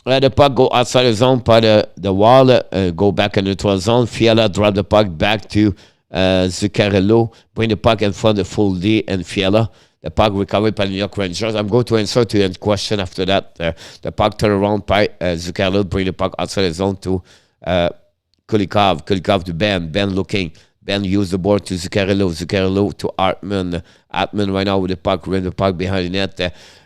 The puck go outside the zone by the wall, go back in the neutral zone. Fiala drop the puck back to Zuccarello. Bring the puck in front of full D and Fiala. The puck recovered by the New York Rangers. I'm going to answer to your question after that. The puck turn around by Zuccarello, bring the puck outside the zone to Kulikov. Kulikov to Ben. Ben looking. Ben use the board to Zuccarello. Zuccarello to Hartman. Hartman right now with the puck. Ran the puck behind the net.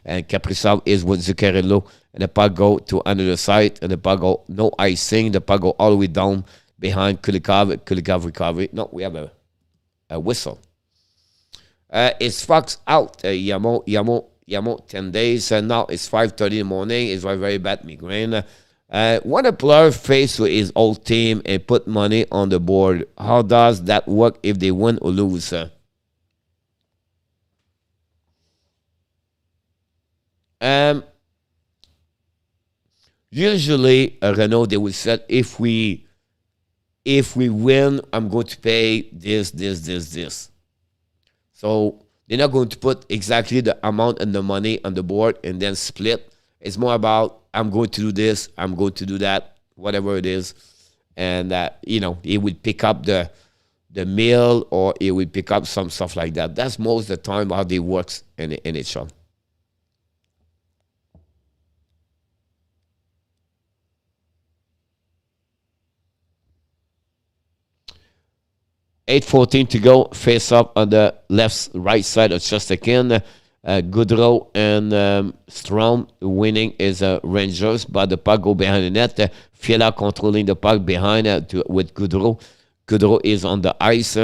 And Kaprizov is with Zuccarello. And the puck go to another side. And the puck go no icing. The puck go all the way down behind Kulikov. Kulikov recovery. No, we have a whistle. It's Fox out. Yamo 10 days. And now it's 5:30 in the morning. It's very bad migraine. When a player faced with his old team and put money on the board, how does that work if they win or lose? Usually, Renault, they will say, if we win, I'm going to pay this. So they're not going to put exactly the amount and the money on the board and then split. It's more about, I'm going to do this, I'm going to do that, whatever it is. And, it would pick up the meal, or it would pick up some stuff like that. That's most of the time how they works in the NHL. .8:14 to go. Face up on the right side of Chesterkin. Gaudreau and Strome winning is Rangers, but the puck go behind the net. Fiala controlling the puck behind with Gaudreau. Gaudreau is on the ice.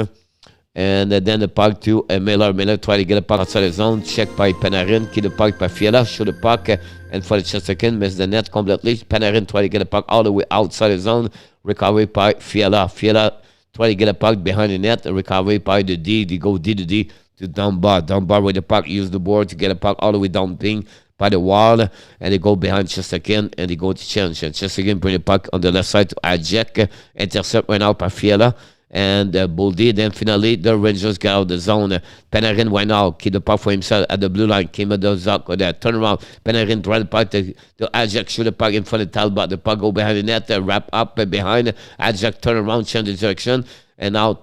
And then the puck to Miller. Miller try to get a puck outside the zone. Checked by Panarin. Keep the puck by Fiala. Shoot the puck. And for the Chesterkin, miss the net completely. Panarin try to get a puck all the way outside the zone. Recovery by Fiala. Fiala try to get a puck behind the net. Recovery by the D. They go D to Dunbar. Dunbar with the puck. Use the board to get a puck all the way down ping by the wall. And they go behind Chesterkin. And they go to change. And Chesterkin bring the puck on the left side to Ajek. Intercept right now by Fiala. And Boldy. Then finally, the Rangers get out of the zone. Panarin went out. Keep the puck for himself at the blue line. Came at the Zuck with that turnaround. Panarin drive the puck to Ajak. Shoot the puck in front of Talbot. The puck go behind the net. Wrap up behind. Ajak turn around, change the direction. And now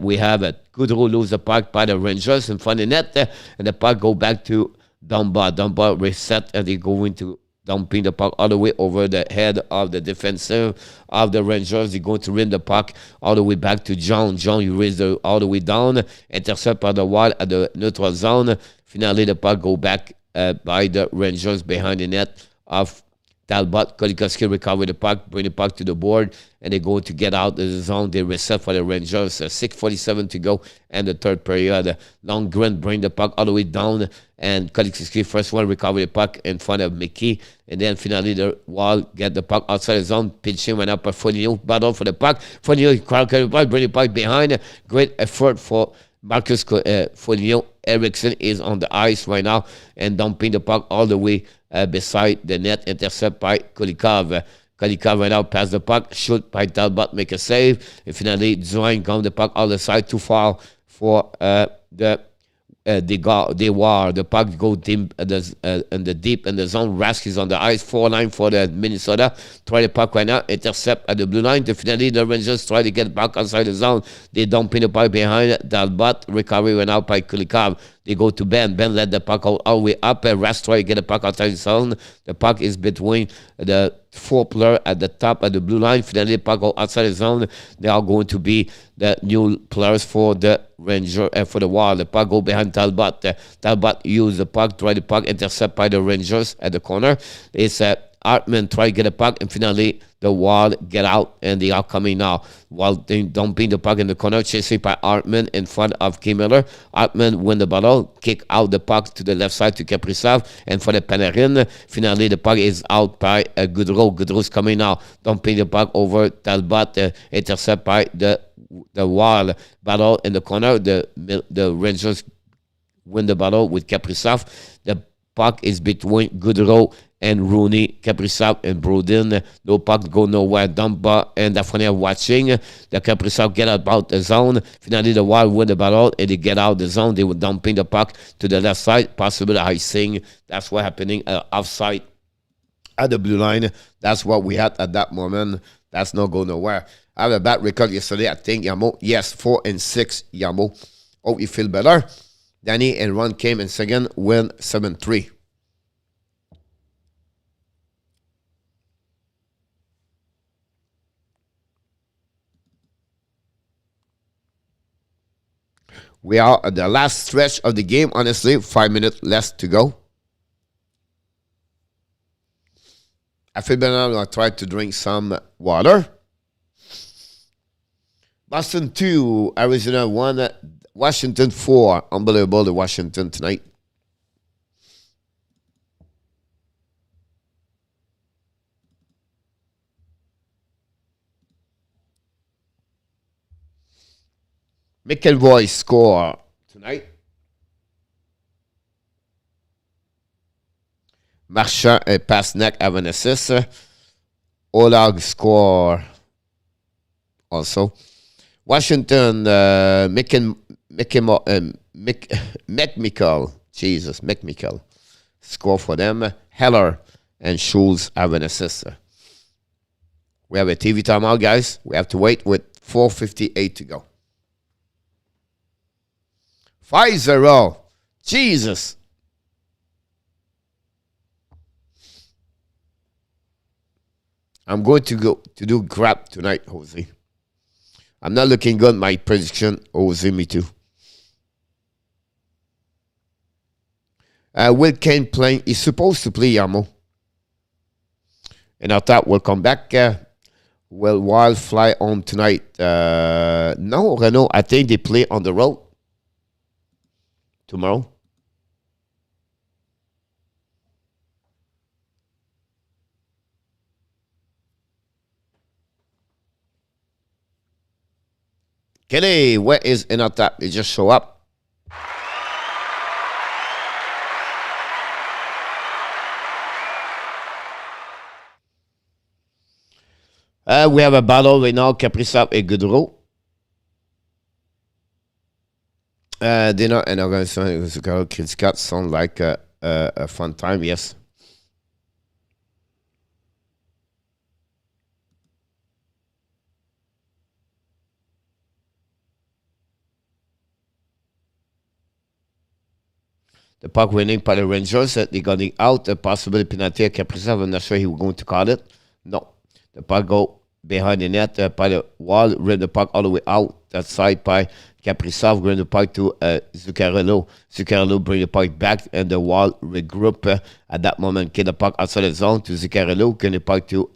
we have it. Gaudreau lose the puck by the Rangers in front of the net. And the puck go back to Dunbar. Dunbar reset. And they go into dumping the puck all the way over the head of the defensive of the Rangers. They're going to rim the puck all the way back to John. John, you raise the all the way down. Intercept by the wall at the neutral zone. Finally, the puck go back by the Rangers behind the net of Talbot. Kolikoski recover the puck, bring the puck to the board, and they go to get out of the zone. They reset for the Rangers. 6:47 to go, and the third period. Lundgren bring the puck all the way down, and Kolikoski first one recover the puck in front of Mickey, and then finally the Wall get the puck outside the zone. Pitching went up by Fournier, battle for the puck. Fournier crowd carry the puck, bring the puck behind. Great effort for Marcus Fournier. Eriksson is on the ice right now and dumping the puck all the way beside the net. Intercept by Kulikov. Kulikov right now pass the puck. Shoot by Talbot. Make a save. And finally, Drouin got the puck all the side too far for the war. The puck go deep in the deep in the zone. Rask is on the ice. 4-9 for the Minnesota. Try the puck right now. Intercept at the blue line. Finally, the Rangers try to get back outside the zone. They dump in the puck behind Talbot. Recovery went out by Kulikov. They go to Ben. Ben led the puck all the way up. Rask try to get the puck outside the zone. The puck is between the four player at the top of the blue line. Finally, the puck go outside the zone. They are going to be the new players for the Ranger for the Wall. The puck go behind Talbot. Talbot use the puck, try the puck, intercept by the Rangers at the corner. It's Hartman try to get a puck, and finally the Wall get out, and they are coming now. While they dumping the puck in the corner, chasing by Hartman in front of Kim Miller. Hartman win the battle, kick out the puck to the left side to Kaprizov, and for the Panarin, finally the puck is out by Gaudreau. Gaudreau's coming now, dumping the puck over Talbot, intercept by the Wall. Battle in the corner, the Rangers win the battle with Kaprizov. The puck is between Gaudreau and Rooney. Kaprizov and Brodin. No puck go nowhere. Dumba and Lafreniere watching. The Kaprizov get about the zone. Finally, the Wild win the battle and they get out the zone. They were dumping the puck to the left side. Possible icing. That's what happening offside at the blue line. That's what we had at that moment. That's not going nowhere. I have a bad record yesterday. I think Yamo. Yes, 4-6 Yamo. Hope you feel better. Danny and Ron came in second, win 7-3. We are at the last stretch of the game, honestly. 5 minutes left to go. I feel better now. I'll try to drink some water. Boston 2, Arizona 1, Washington 4. Unbelievable, the Washington tonight. McElroy score tonight. Marchand and Pasnak have an assist. Olag score also. Washington, McMichael. Jesus, McMichael. Score for them. Heller and Schultz have an assist. We have a TV timeout, guys. We have to wait with 4:58 to go. 5-0. Jesus. I'm going to go to do crap tonight, Jose. I'm not looking good. My prediction, Jose, me too. Will Kane playing? He's supposed to play, Yamo. And I thought we'll come back. Will Wild fly home tonight? No, Renault. I think they play on the road tomorrow. Kelly, where is Inatap? It just show up. We have a battle right now, Kaprizov and Gaudreau. Dinner and organization Zuccarello sound like a fun time, yes. The puck winning by the Rangers. They're going out. A possible penalty. Kaprizov, I'm not sure he was going to call it. No. The puck go behind the net by the wall. Rip the puck all the way out. That side by Kaprizov. Bring the puck to Zuccarello. Zuccarello bring the puck back and the wall regroup. At that moment, get the puck outside the zone to Zuccarello. Get the puck to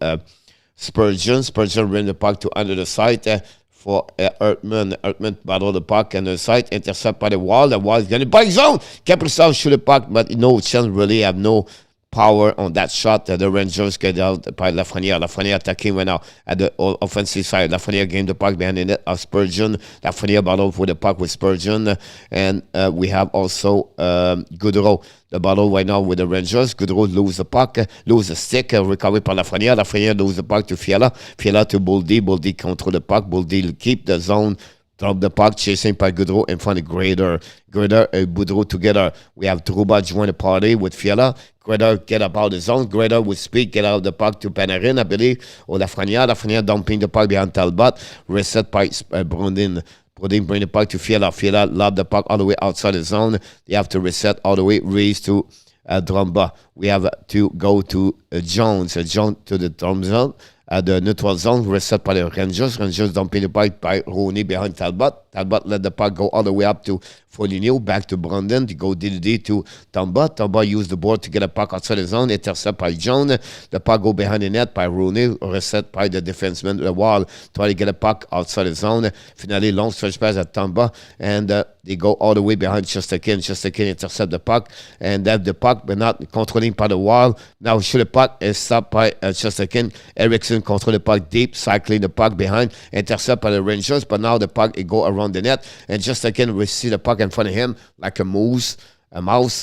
Spurgeon. Spurgeon bring the puck to under the side. For Ertman. Ertman battle the puck and the side, intercept by the wall. The wall is going to by zone. Kaprizov shoot the puck, but no chance really have no power on that shot. The Rangers get out by Lafreniere. Lafreniere attacking right now at the offensive side. Lafreniere gained the puck behind the net of Spurgeon. Lafreniere battle for the puck with Spurgeon. And we have also Gaudreau. The battle right now with the Rangers. Gaudreau lose the puck, lose the stick, recovered by Lafreniere. Lafreniere lose the puck to Fiala. Fiala to Boldy. Boldy control the puck. Boldy keep the zone. Drop the puck, chasing by Gaudreau in front of Grader. Grader and Gaudreau together. We have Trouba join the party with Fiala. Grader get up out of the zone. Grader with speed get out of the puck to Panarin, I believe. Or Lafreniere. Lafreniere dumping the puck behind Talbot. Reset by Brondin. Brondin bring the puck to Fiala. Fiala lob the puck all the way outside the zone. They have to reset all the way. Raise to Drumba. We have to go to Jones. Jones to the drum zone. The neutral zone, reset by the Rangers. Rangers dumping the puck by Rooney behind Talbot. Talbot let the puck go all the way up to Foligno, back to Brandon, to go DD to Talbot. Talbot used the board to get a puck outside the zone, intercept by Jones. The puck go behind the net by Rooney, reset by the defenseman, the wall, try to get a puck outside the zone. Finally, long stretch pass at Talbot, and they go all the way behind Chesterkin. Chesterkin intercept the puck, and have the puck, but not controlling by the wall. Now, shoot the puck is stopped by Chesterkin. Erickson control the puck deep, cycling the puck behind, intercept by the Rangers, but now the puck, it go around the net, and Chesterkin will see the puck in front of him like a mouse,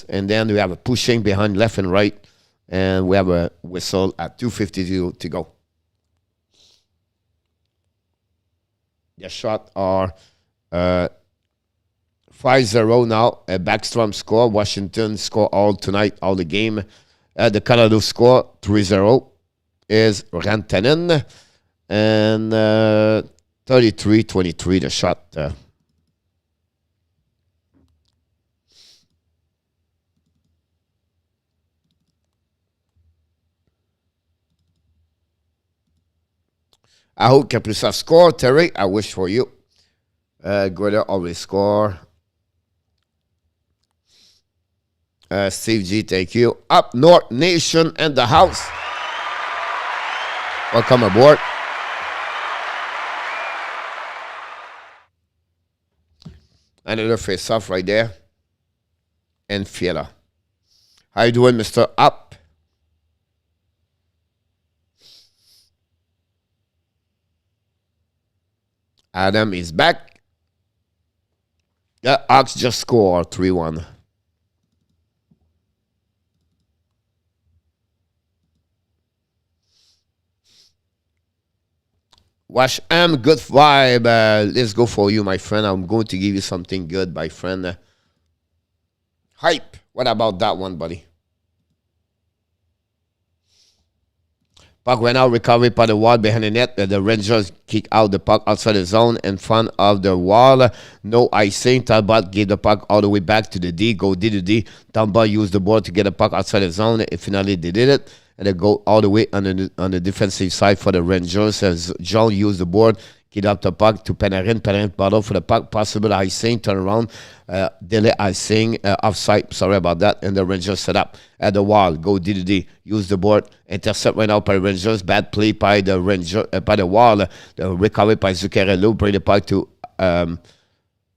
and then we have a pushing behind left and right, and we have a whistle at 2:52 to go. The shot are 5-0 now. Backstrom score. Washington score all tonight, all the game. The Colorado score 3-0 is Rantanen, and 33-23 the shot. I hope Kaprizov score, Terry. I wish for you. Grader always score. Steve G, thank you. Up North Nation and the house. Welcome aboard. Another face-off right there. And Fiala. How you doing, Mr. Up? Adam is back. The Ox just scored 3-1. Wash M, good vibe. Let's go for you, my friend. I'm going to give you something good, my friend. Hype. What about that one, buddy? Puck went out, recovery by the wall behind the net. The Rangers kick out the puck outside the zone in front of the wall. No icing. Talbot gave the puck all the way back to the D. Go D to D. Talbot used the board to get the puck outside the zone. And finally, they did it. And they go all the way on the defensive side for the Rangers. As John used the board, get up the puck to Panarin. Panarin battle for the puck. Possible icing. Turn around. Delay icing. Offside. Sorry about that. And the Rangers set up at the wall. Go D to D. Use the board. Intercept right now by Rangers. Bad play by the Ranger by the wall. The recovery by Zuccarello. Bring the puck to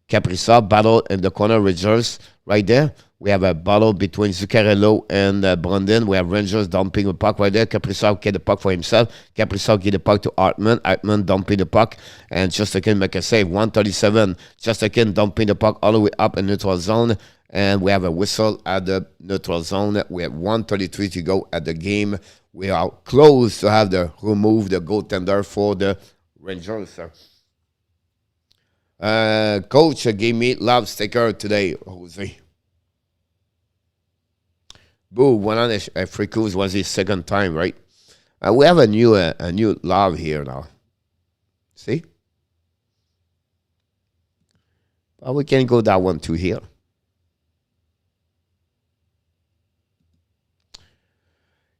Kaprizov. Battle in the corner. Rangers right there. We have a battle between Zuccarello and Brandon. We have Rangers dumping the puck right there. Kaprizov get the puck for himself. Kaprizov get the puck to Hartman. Hartman dumping the puck. And Chesterkin make a save. 137. Chesterkin dumping the puck all the way up in neutral zone. And we have a whistle at the neutral zone. We have 1:33 to go at the game. We are close to have the remove the goaltender for the Rangers. Coach gave me love sticker today, Jose. Boo went on a free cruise. Was his second time, right? We have a new love here now. See? But we can go that one too here.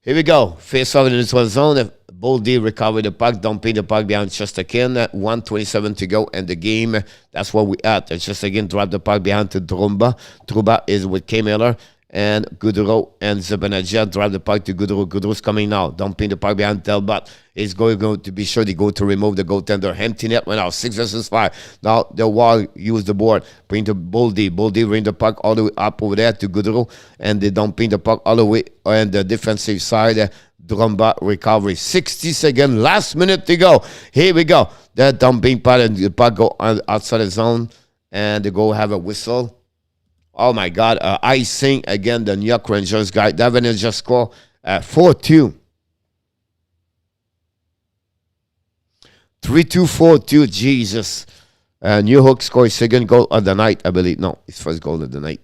Here we go. Face off in the neutral zone. Boldy recovered the puck, dumping the puck behind Chesterkin. 1:27 to go in the game. That's what we at. Chesterkin dropped the puck behind to Drumba. Drumba is with K. Miller. And Gaudreau and Zibanejad drive the puck to Gaudreau. Gaudreau's coming now, dumping the puck behind Talbot. He's going to be sure they go to remove the goaltender. Empty net went out, 6 versus 5. Now the wall use the board, bring to Boldy. Boldy bring the puck all the way up over there to Gaudreau, and they dumping the puck all the way on the defensive side. Drumba recovery. 60 seconds, last minute to go. Here we go. The dumping part and the puck go outside the zone, and they go have a whistle. Oh, my God. Icing again, the New York Rangers guy. Devin just scored 4-2. 3-2, 4-2. Jesus. New York scored second goal of the night, I believe. No, his first goal of the night.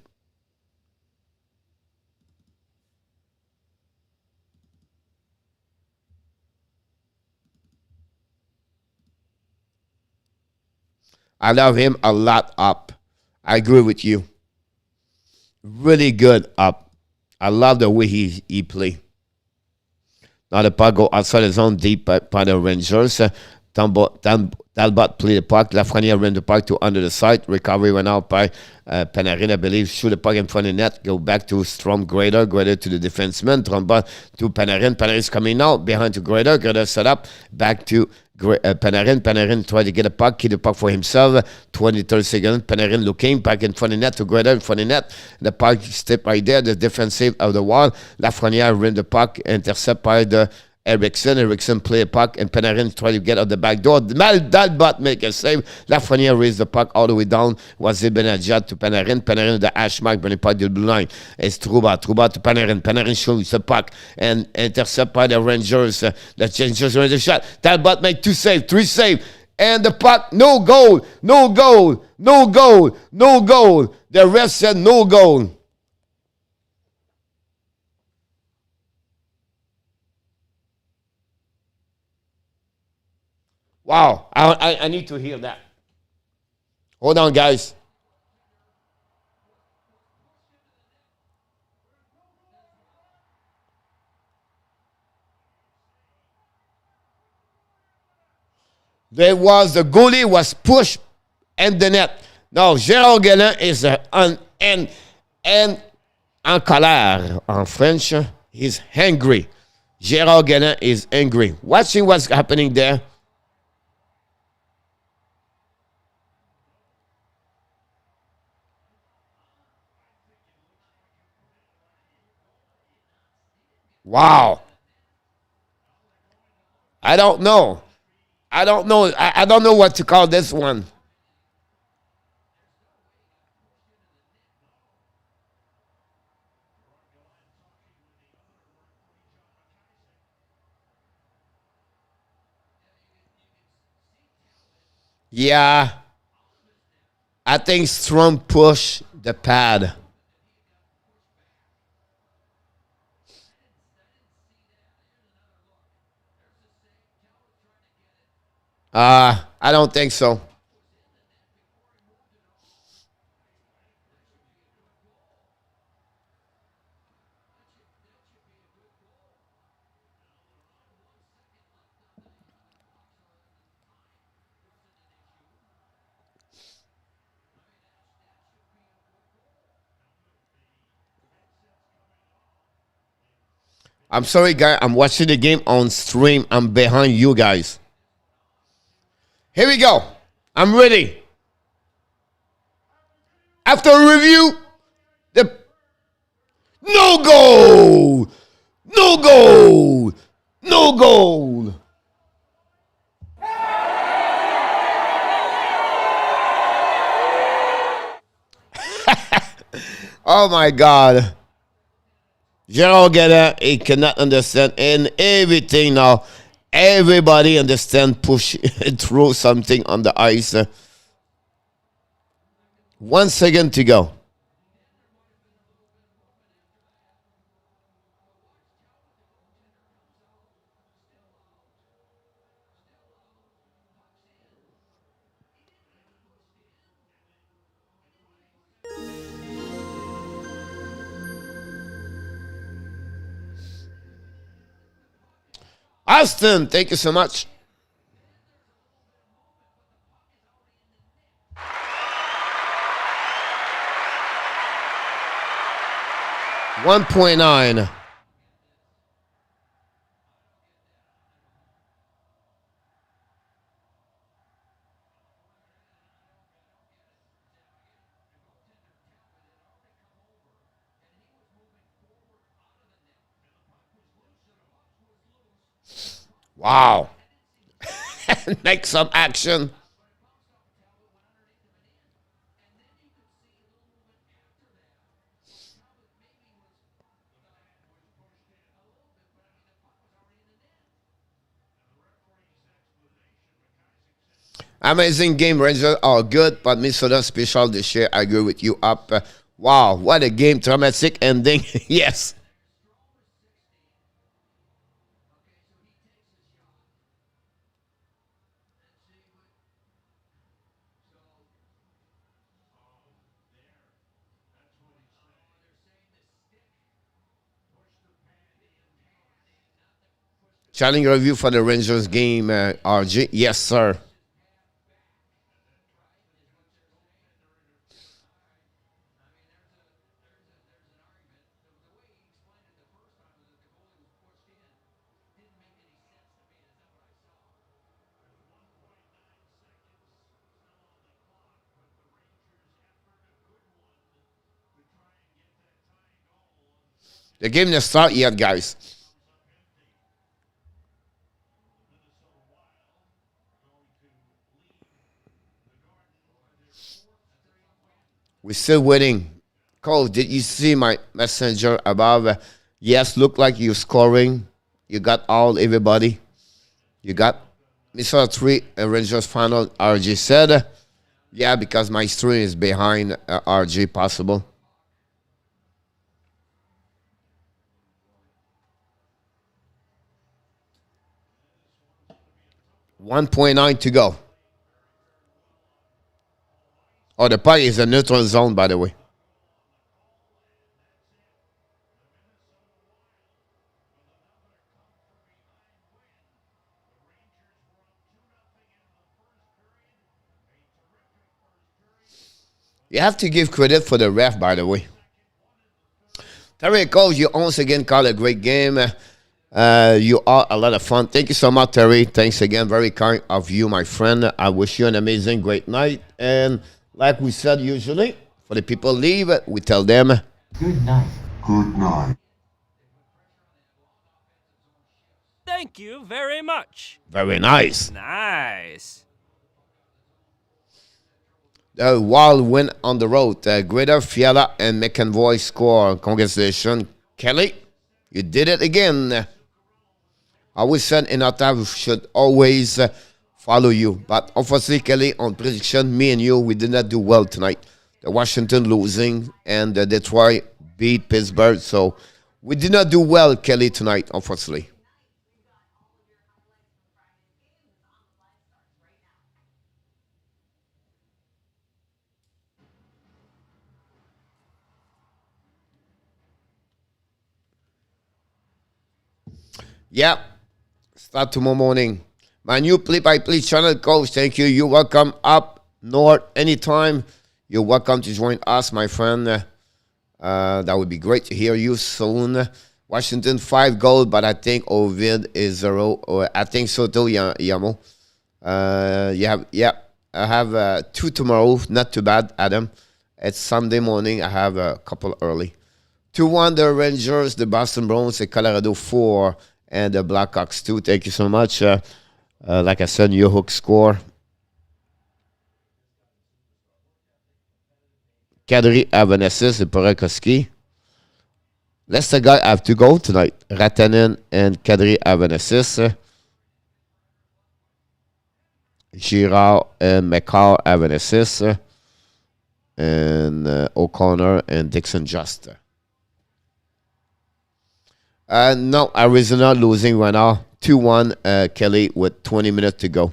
I love him a lot up. I agree with you. Really good up. I love the way he play. Now the puck go outside the zone deep by the Rangers. Talbot play the puck. Lafreniere ran the puck to under the side. Recovery went out by Panarin, I believe. Shoot the puck in front of the net. Go back to Strome. Grader to the defenseman. Talbot to Panarin. Panarin's coming out behind to Grader. Grader set up. Back to Panarin. Panarin tried to get a puck. Keep the puck for himself. 30 seconds. Panarin looking back in front of the net to Grader in front of the net. The puck step right there. The defensive of the wall. Lafreniere ran the puck. Intercept by the Eriksson play a puck, and Panarin try to get out the back door. Talbot make a save. Lafreniere raised the puck all the way down. Was Zibanejad to Panarin. Panarin the hash mark, bring the puck to the blue line. It's Trouba to Panarin. Panarin shoots the puck and intercept by the Rangers. The Rangers win the shot. Talbot make 2 saves, 3 saves. And the puck, no goal. The ref said no goal. Wow, I need to hear that. Hold on, guys. The goalie was pushed in the net. Now, Gérard Galland is en colère en French. He's angry. Gérard Galland is angry. Watching what's happening there. Wow. I don't know. I don't know what to call this one. Yeah. I think Strome pushed the pad. I don't think so. I'm sorry, guys. I'm watching the game on stream. I'm behind you guys. Here we go. I'm ready. After a review, the no goal, no goal, no goal. Oh my God. Gerald Guetta, he cannot understand and everything now. Everybody understand, push, throw something on the ice. 1 second to go. Austin, thank you so much. $1.9. Wow. Make some action. Amazing game. Rangers are good, but Minnesota special this year. I agree with you up. Wow, what a game. Dramatic ending. Yes. Challenge review for the Rangers game, RG. Yes, sir. The game didn't start yet, guys. We're still waiting. Cole, did you see my messenger above? Yes, look like you're scoring. You got all everybody. You got Mr. 3 Rangers final. RG said, yeah, because my stream is behind RG possible. 1.9 to go. Oh, the puck is a neutral zone, by the way. You have to give credit for the ref, by the way. Terry Cole, you once again called a great game. You are a lot of fun. Thank you so much, Terry. Thanks again. Very kind of you, my friend. I wish you an amazing, great night. And like we said usually, for the people leave, we tell them, good night. Good night. Thank you very much. very nice. Nice. The Wild win on the road. Greater Fiala and McEnvoy score. Congratulations, Kelly. You did it again. I always said in our time we should always follow you. But unfortunately, Kelly, on prediction, me and you, we did not do well tonight. The Washington losing and the Detroit beat Pittsburgh. So we did not do well, Kelly, tonight, unfortunately. Yeah. Start tomorrow morning. My new play-by-play channel coach. Thank you. You're welcome up north anytime. You're welcome to join us, my friend. That would be great to hear you soon. Washington 5 goals, but I think Ovid is 0. Or I think so too, Yamo. I have 2 tomorrow. Not too bad, Adam. It's Sunday morning. I have a couple early. 2-1 the Rangers, the Boston Bruins, the Colorado 4, and the Blackhawks 2. Thank you so much. Like I said, your hook score. Kadri have an assist, the Burakovsky. Leicester guy have to go tonight. Ratanen and Kadri have an assist. Girard and McCall have an assist. And O'Connor and Dixon Just. No, Arizona losing right now. 2-1, Kelly, with 20 minutes to go.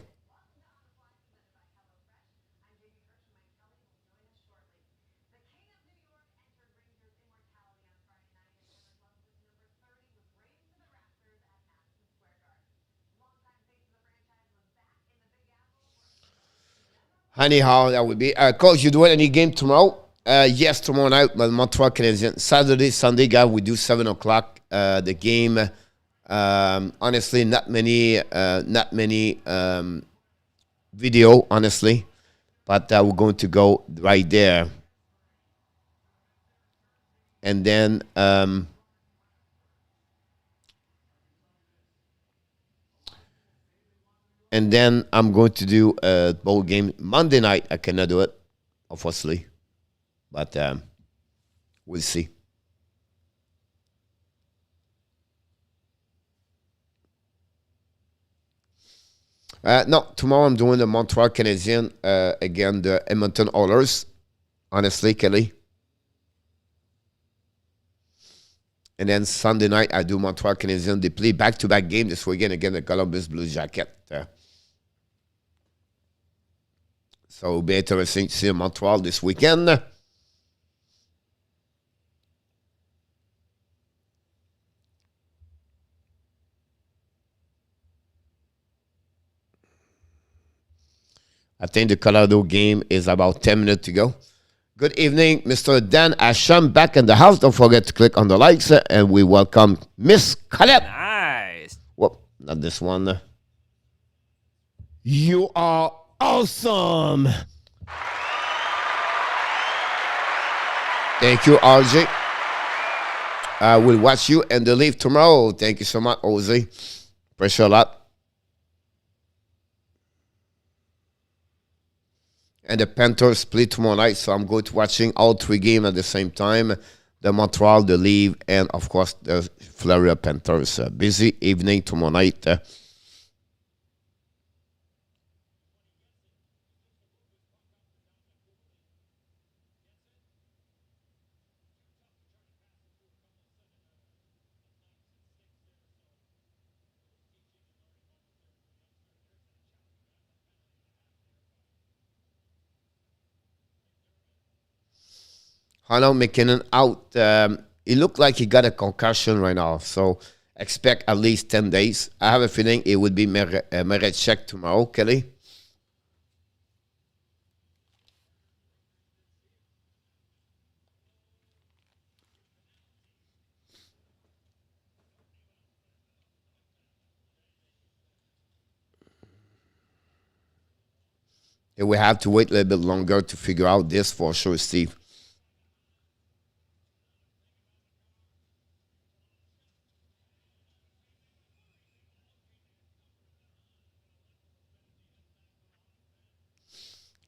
Anyhow, that would be. Coach, you doing any game tomorrow? Yes, tomorrow night, but Montreal Canadiens. Saturday, Sunday, guys, we do 7 o'clock. The game, honestly, not many video, honestly. But we're going to go right there. And then I'm going to do a bowl game Monday night. I cannot do it, obviously. But we'll see. No, tomorrow I'm doing the Montreal Canadiens, again, the Edmonton Oilers, honestly, Kelly. And then Sunday night, I do Montreal Canadiens. They play back-to-back game this weekend against the Columbus Blue Jacket. So it'll be interesting to see Montreal this weekend. I think the Colorado game is about 10 minutes to go. Good evening, Mr. Dan Asham back in the house. Don't forget to click on the likes, and we welcome Miss Colette. Nice. Whoop, not this one. You are awesome. Thank you, RJ. I will watch you and the leave tomorrow. Thank you so much, Ozzy. Appreciate a lot. And the Panthers play tomorrow night, so I'm going to watching all 3 games at the same time. The Montreal, the Leaf, and of course the Florida Panthers. Busy evening tomorrow night. Hunter McKinnon out. It looked like he got a concussion right now, so expect at least 10 days. I have a feeling it would be Marechek tomorrow, Kelly. And we have to wait a little bit longer to figure out this for sure, Steve.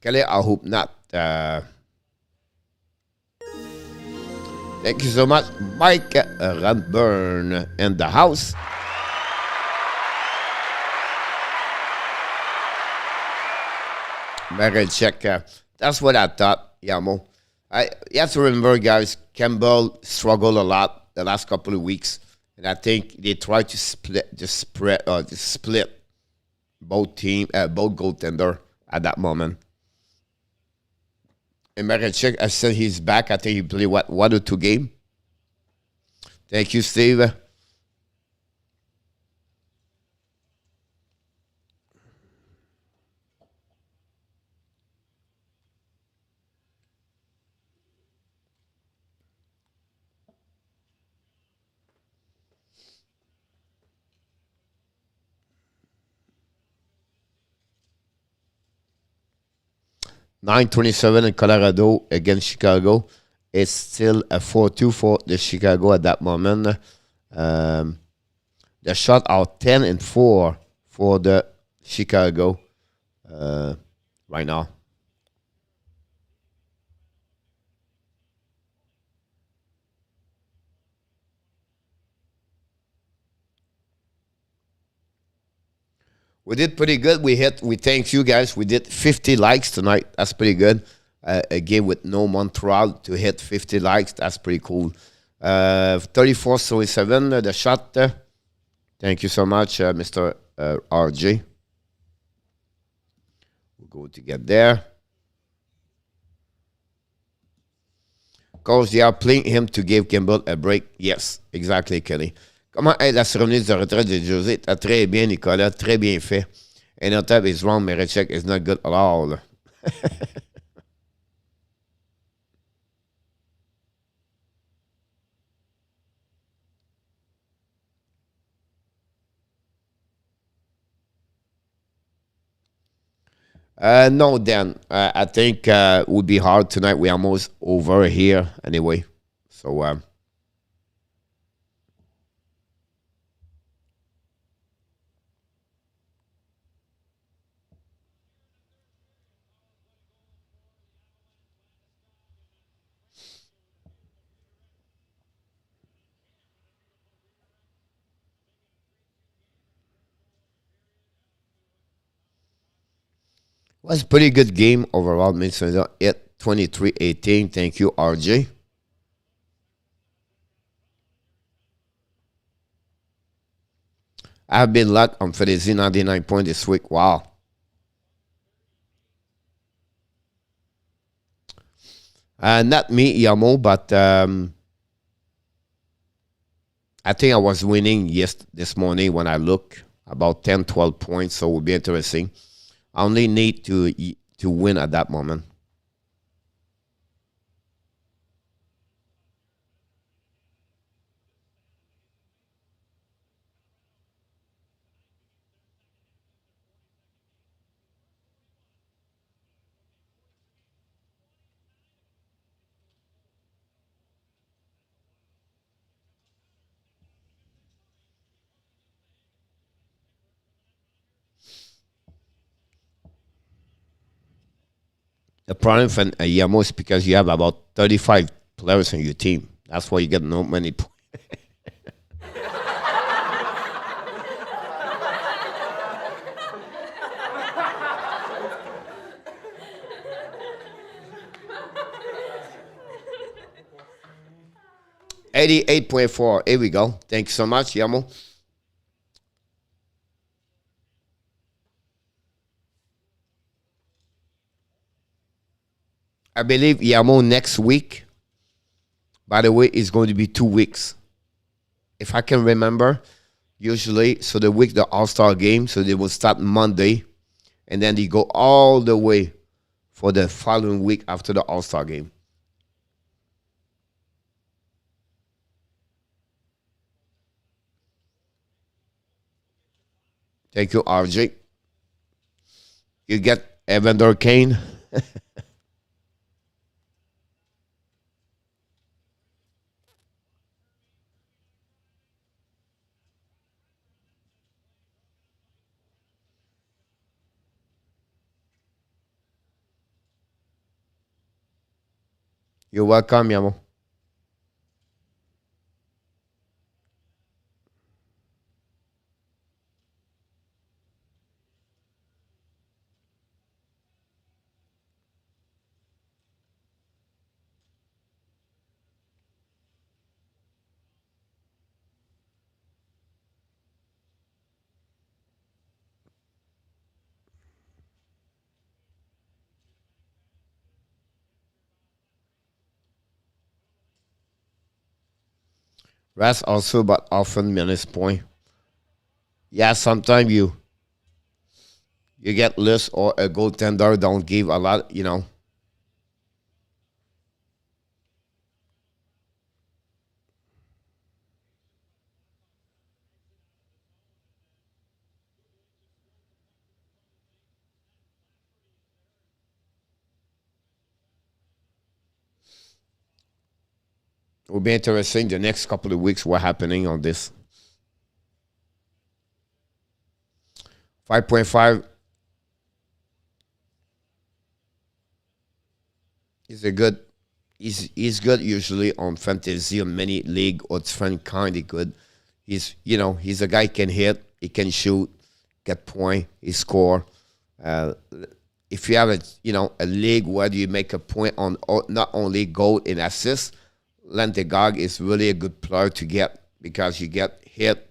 Kelly, I hope not. Thank you so much, Mike Ramburn in the house. Marechek, that's what I thought, Yamo. You have to remember, guys, Campbell struggled a lot the last couple of weeks, and I think they tried to split both goaltender at that moment. And Marechek, I said he's back. I think he played, 1 or 2 games. Thank you, Steve. 9:27 in Colorado against Chicago. It's still a 4-2 for the Chicago at that moment. The shot out 10-4 for the Chicago right now. We did pretty good. We thank you guys. We did 50 likes tonight. That's pretty good. A game with no Montreal to hit 50 likes. That's pretty cool. 34-37, the shot. Thank you so much, Mr. RJ. We'll go to get there. Coach, they are playing him to give Kimball a break. Yes, exactly, Kelly. Comment être la cérémonie de retraite de José? T'as très bien, Nicolas. Très bien fait. And on top is wrong, Merechek is not good at all. No, Dan. I think it would be hard tonight. We're almost over here anyway. So, was a pretty good game overall. Minnesota at 23-18. Thank you, RJ. I've been luck on Fedezi 99 points this week. Wow. Not me, Yamo, but I think I was winning this morning when I look about 10, 12 points. So it will be interesting. I only need to win at that moment. The problem for Yamo is because you have about 35 players on your team. That's why you get no many points. $88.4. Here we go. Thank you so much, Yamo. I believe Yamo next week, by the way, is going to be 2 weeks. If I can remember, usually, so the week, the All-Star game, so they will start Monday, and then they go all the way for the following week after the All-Star game. Thank you, RJ. You get Evander Kane. You're welcome, Yamo. Rest also, but often minus point. Yeah, sometimes you get less or a goaltender don't give a lot. Will be interesting the next couple of weeks what happening on this. 5.5 is a good. He's good usually on fantasy on many league or it's kind of good. He's a guy can hit, he can shoot, get point, he score. If you have a league where you make a point on not only goal and assist, Lundqvist is really a good player to get because you get hit,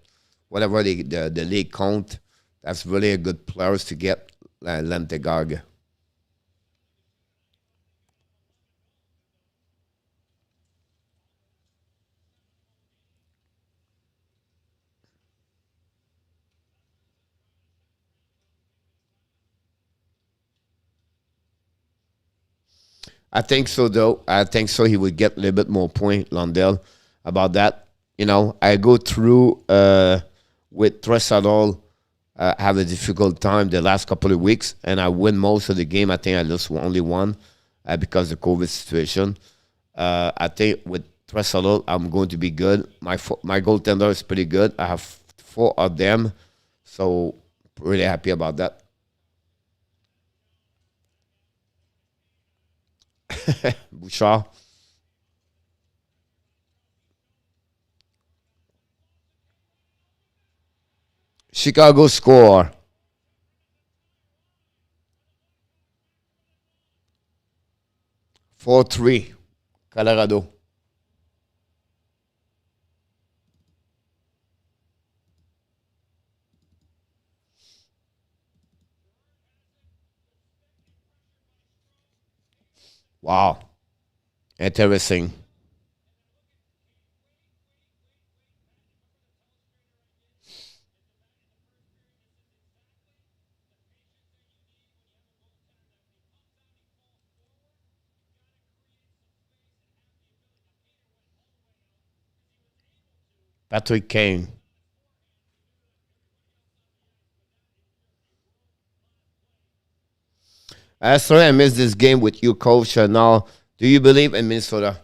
whatever the league count. That's really a good player to get Lundqvist. I think so, though. I think so. He would get a little bit more point, Lundell, about that. I go through with Tresadol. Have a difficult time the last couple of weeks, and I win most of the game. I think I lost only one because of the COVID situation. I think with Tresadol, I'm going to be good. My goaltender is pretty good. I have 4 of them, so really happy about that. Bouchard. Chicago score. 4-3. Colorado. Wow. Interesting. Patrick Kane. Sorry, I missed this game with you, coach. Now, do you believe in Minnesota?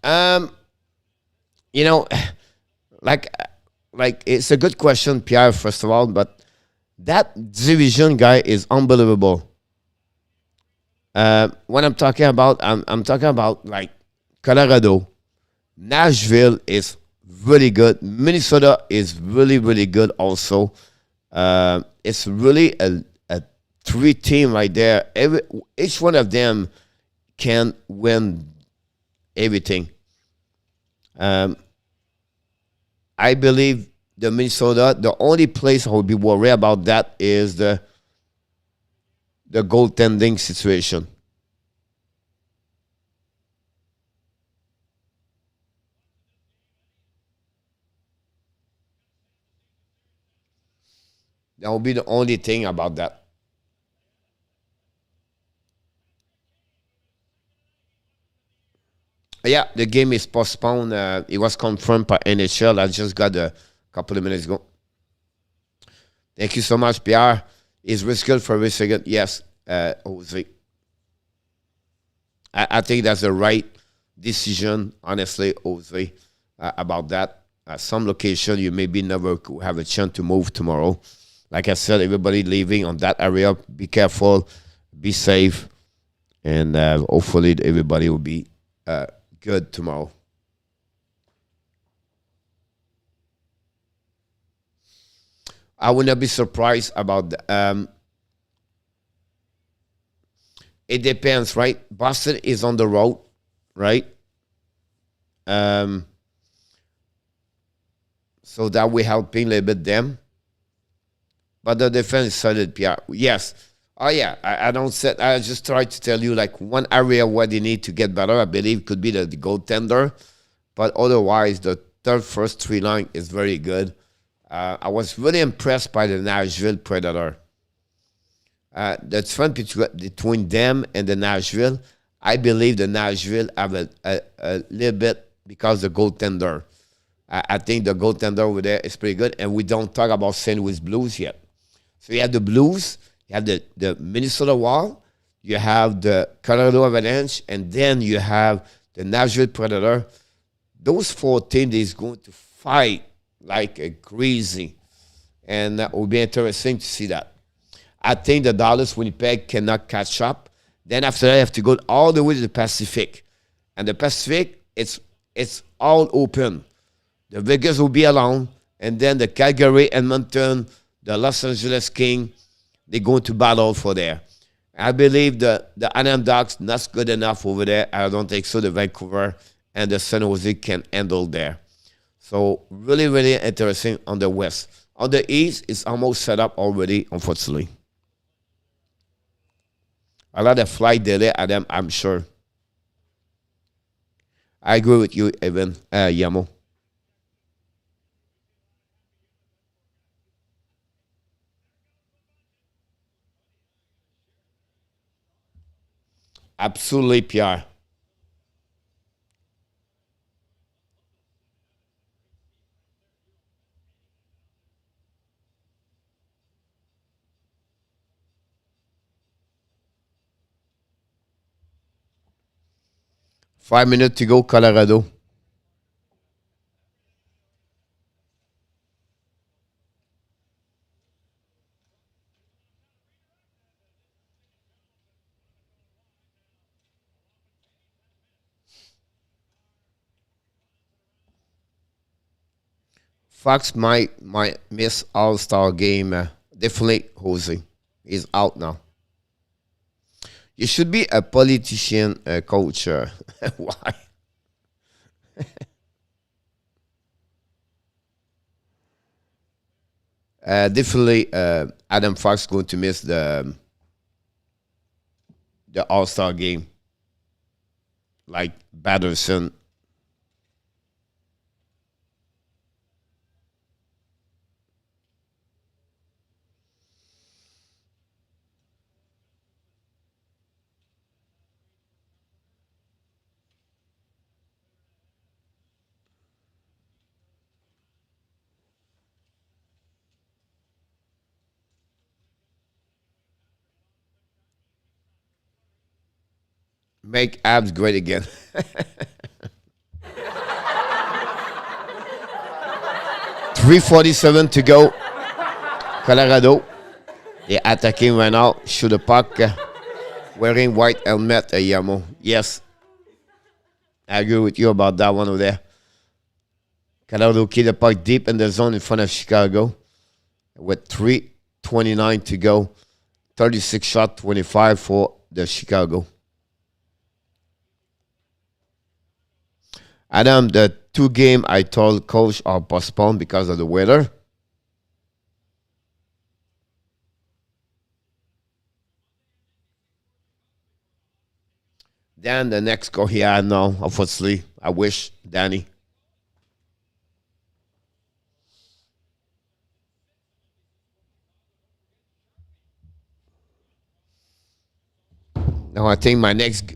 Um, you know, like, like it's a good question, Pierre. First of all, but that division guy is unbelievable. What I'm talking about like Colorado, Nashville is really good. Minnesota is really, really good also. It's really a 3 team right there. Each one of them can win everything. Um, I believe the Minnesota, the only place I would be worried about that is the goaltending situation. That will be the only thing about that. Yeah, the game is postponed. It was confirmed by NHL. I just got a couple of minutes ago. Thank you so much, Pierre. Is rescheduled for a second? Yes, Jose. I think that's the right decision, honestly, Jose, about that. Some location you maybe never could have a chance to move tomorrow. Like I said, everybody leaving on that area, be careful, be safe, and hopefully everybody will be good tomorrow. I would not be surprised about it depends, right? Boston is on the road, right? Um, so that will helping a little bit them. But the defense is solid, Pierre. Yes. Oh yeah. I don't say I just try to tell you like one area where they need to get better, I believe could be the goaltender. But otherwise the first 3 line is very good. I was really impressed by the Nashville Predator. The difference between them and the Nashville, I believe the Nashville have a little bit because the goaltender. I think the goaltender over there is pretty good. And we don't talk about St. Louis Blues yet. So you have the Blues, you have the Minnesota Wild, you have the Colorado Avalanche, and then you have the Nashville Predator. those four teams is going to fight like a crazy. And that will be interesting to see that. I think the Dallas Winnipeg cannot catch up. Then after that, I have to go all the way to the Pacific. And the Pacific, it's all open. The Vegas will be alone. And then the Calgary, Edmonton, the Los Angeles King, they're going to battle for there. I believe the Anaheim Ducks not good enough over there. I don't think so. The Vancouver and the San Jose can handle there. So really, really interesting on the West. On the East, it's almost set up already, unfortunately. A lot of flight delay at them, I'm sure. I agree with you, Evan, Yamo. Absolutely, Pierre. Five minutes to go, Colorado. Fox might miss All-Star game. Definitely Jose. He's out now. You should be a politician, coach. Why? Definitely Adam Fox going to miss the All-Star game. Like Batterson. Make abs great again. 3:47 to go. Colorado. They're attacking right now. Shoot the puck. Wearing white helmet, Yamo. Yes. I agree with you about that one over there. Colorado keep the puck deep in the zone in front of Chicago. With 3:29 to go. 36 shot, 25 for the Chicago. Adam, the two game I told coach are postponed because of the weather. Then the next go here, no, unfortunately. I wish, Danny. No, I think my next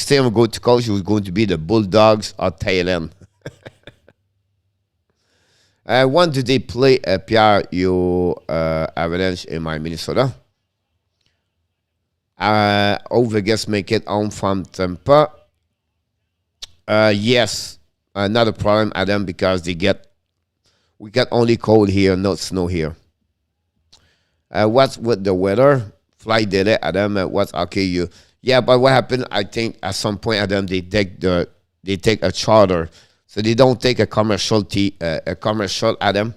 team I'm going to coach is going to be the Bulldogs or Thailand. When do they play Pierre Avalanche in my Minnesota? Vegas make it home from Tampa. Yes, not a problem, Adam, because we get only cold here, not snow here. What's with the weather? Flight delay, Adam. What's okay? You yeah, but what happened? I think at some point, Adam, they take a charter, so they don't take a commercial Adam.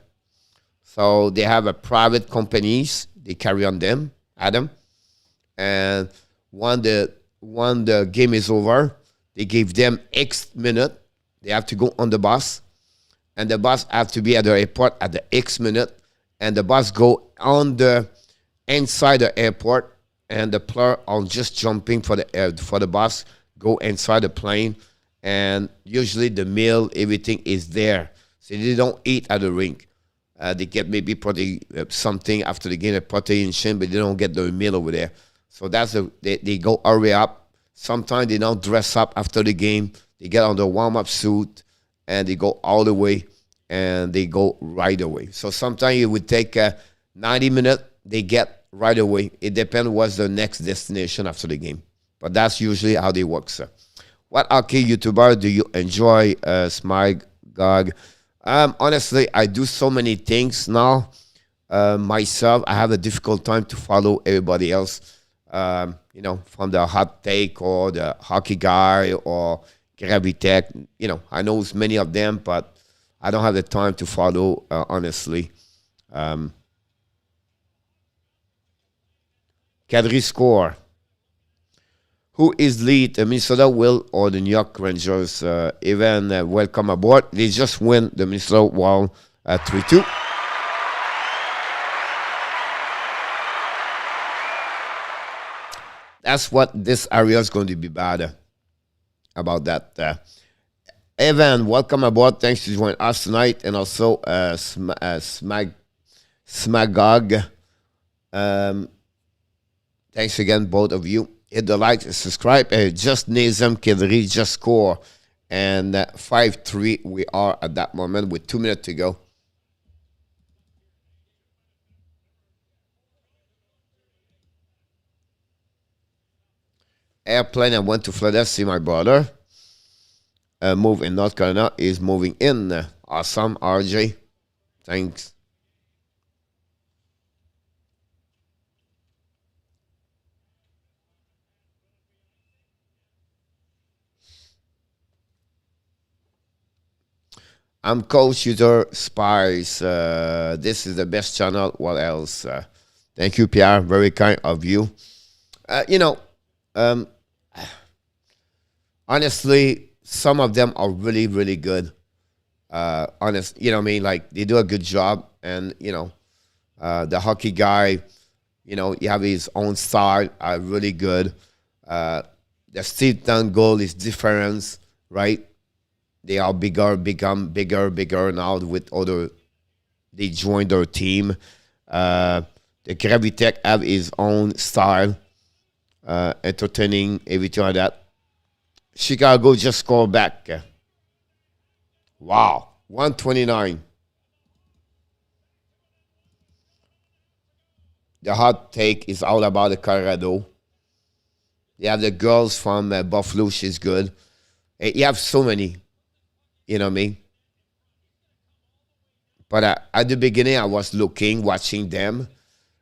So they have a private companies. They carry on them, Adam, and when the game is over, they give them X minute. They have to go on the bus, and the bus have to be at the airport at the X minute, and the bus go on the inside the airport, and the player are just jumping for the bus, go inside the plane, and usually the meal, everything is there. So they don't eat at the rink. They get maybe something after the game, a protein shake, but they don't get the meal over there. So they go hurry up. Sometimes they don't dress up after the game. They get on the warm-up suit, and they go all the way, and they go right away. So sometimes it would take 90 minutes. They get right away. It depends what's the next destination after the game. But that's usually how they work, sir. What hockey YouTuber do you enjoy, Smig Gog? Honestly, I do so many things now. Myself, I have a difficult time to follow everybody else. From the hot take or the hockey guy or Gravitech. I know many of them, but I don't have the time to follow, honestly. Kadri score. Who is lead, Minnesota Will or the New York Rangers? Evan, welcome aboard. They just win the Minnesota Wild 3-2. That's what this area is going to be bad about that. Evan, welcome aboard. Thanks for joining us tonight. And also Smagog. Thanks again, both of you. Hit the like and subscribe. Just Nazem Kedri, just score. And 5-3 we are at that moment with 2 minutes to go. Airplane, I went to Florida, see my brother. Move in North Carolina is moving in. Awesome, RJ. Thanks. I'm Coach Shooter Spies. This is the best channel. What else? Thank you, Pierre. Very kind of you. Honestly, some of them are really, really good. Honest, you know what I mean? Like, they do a good job. And, the hockey guy, you have his own style, are really good. The Steve Dunn goal is different, right? They are become bigger now with other, they joined their team. The Gravitech have his own style, entertaining, everything like that. Chicago just scored back. Wow, 129. The hot take is all about the Colorado. You have the girls from Buffalo, she's good. You have so many. You know what I mean? But at the beginning, I was watching them.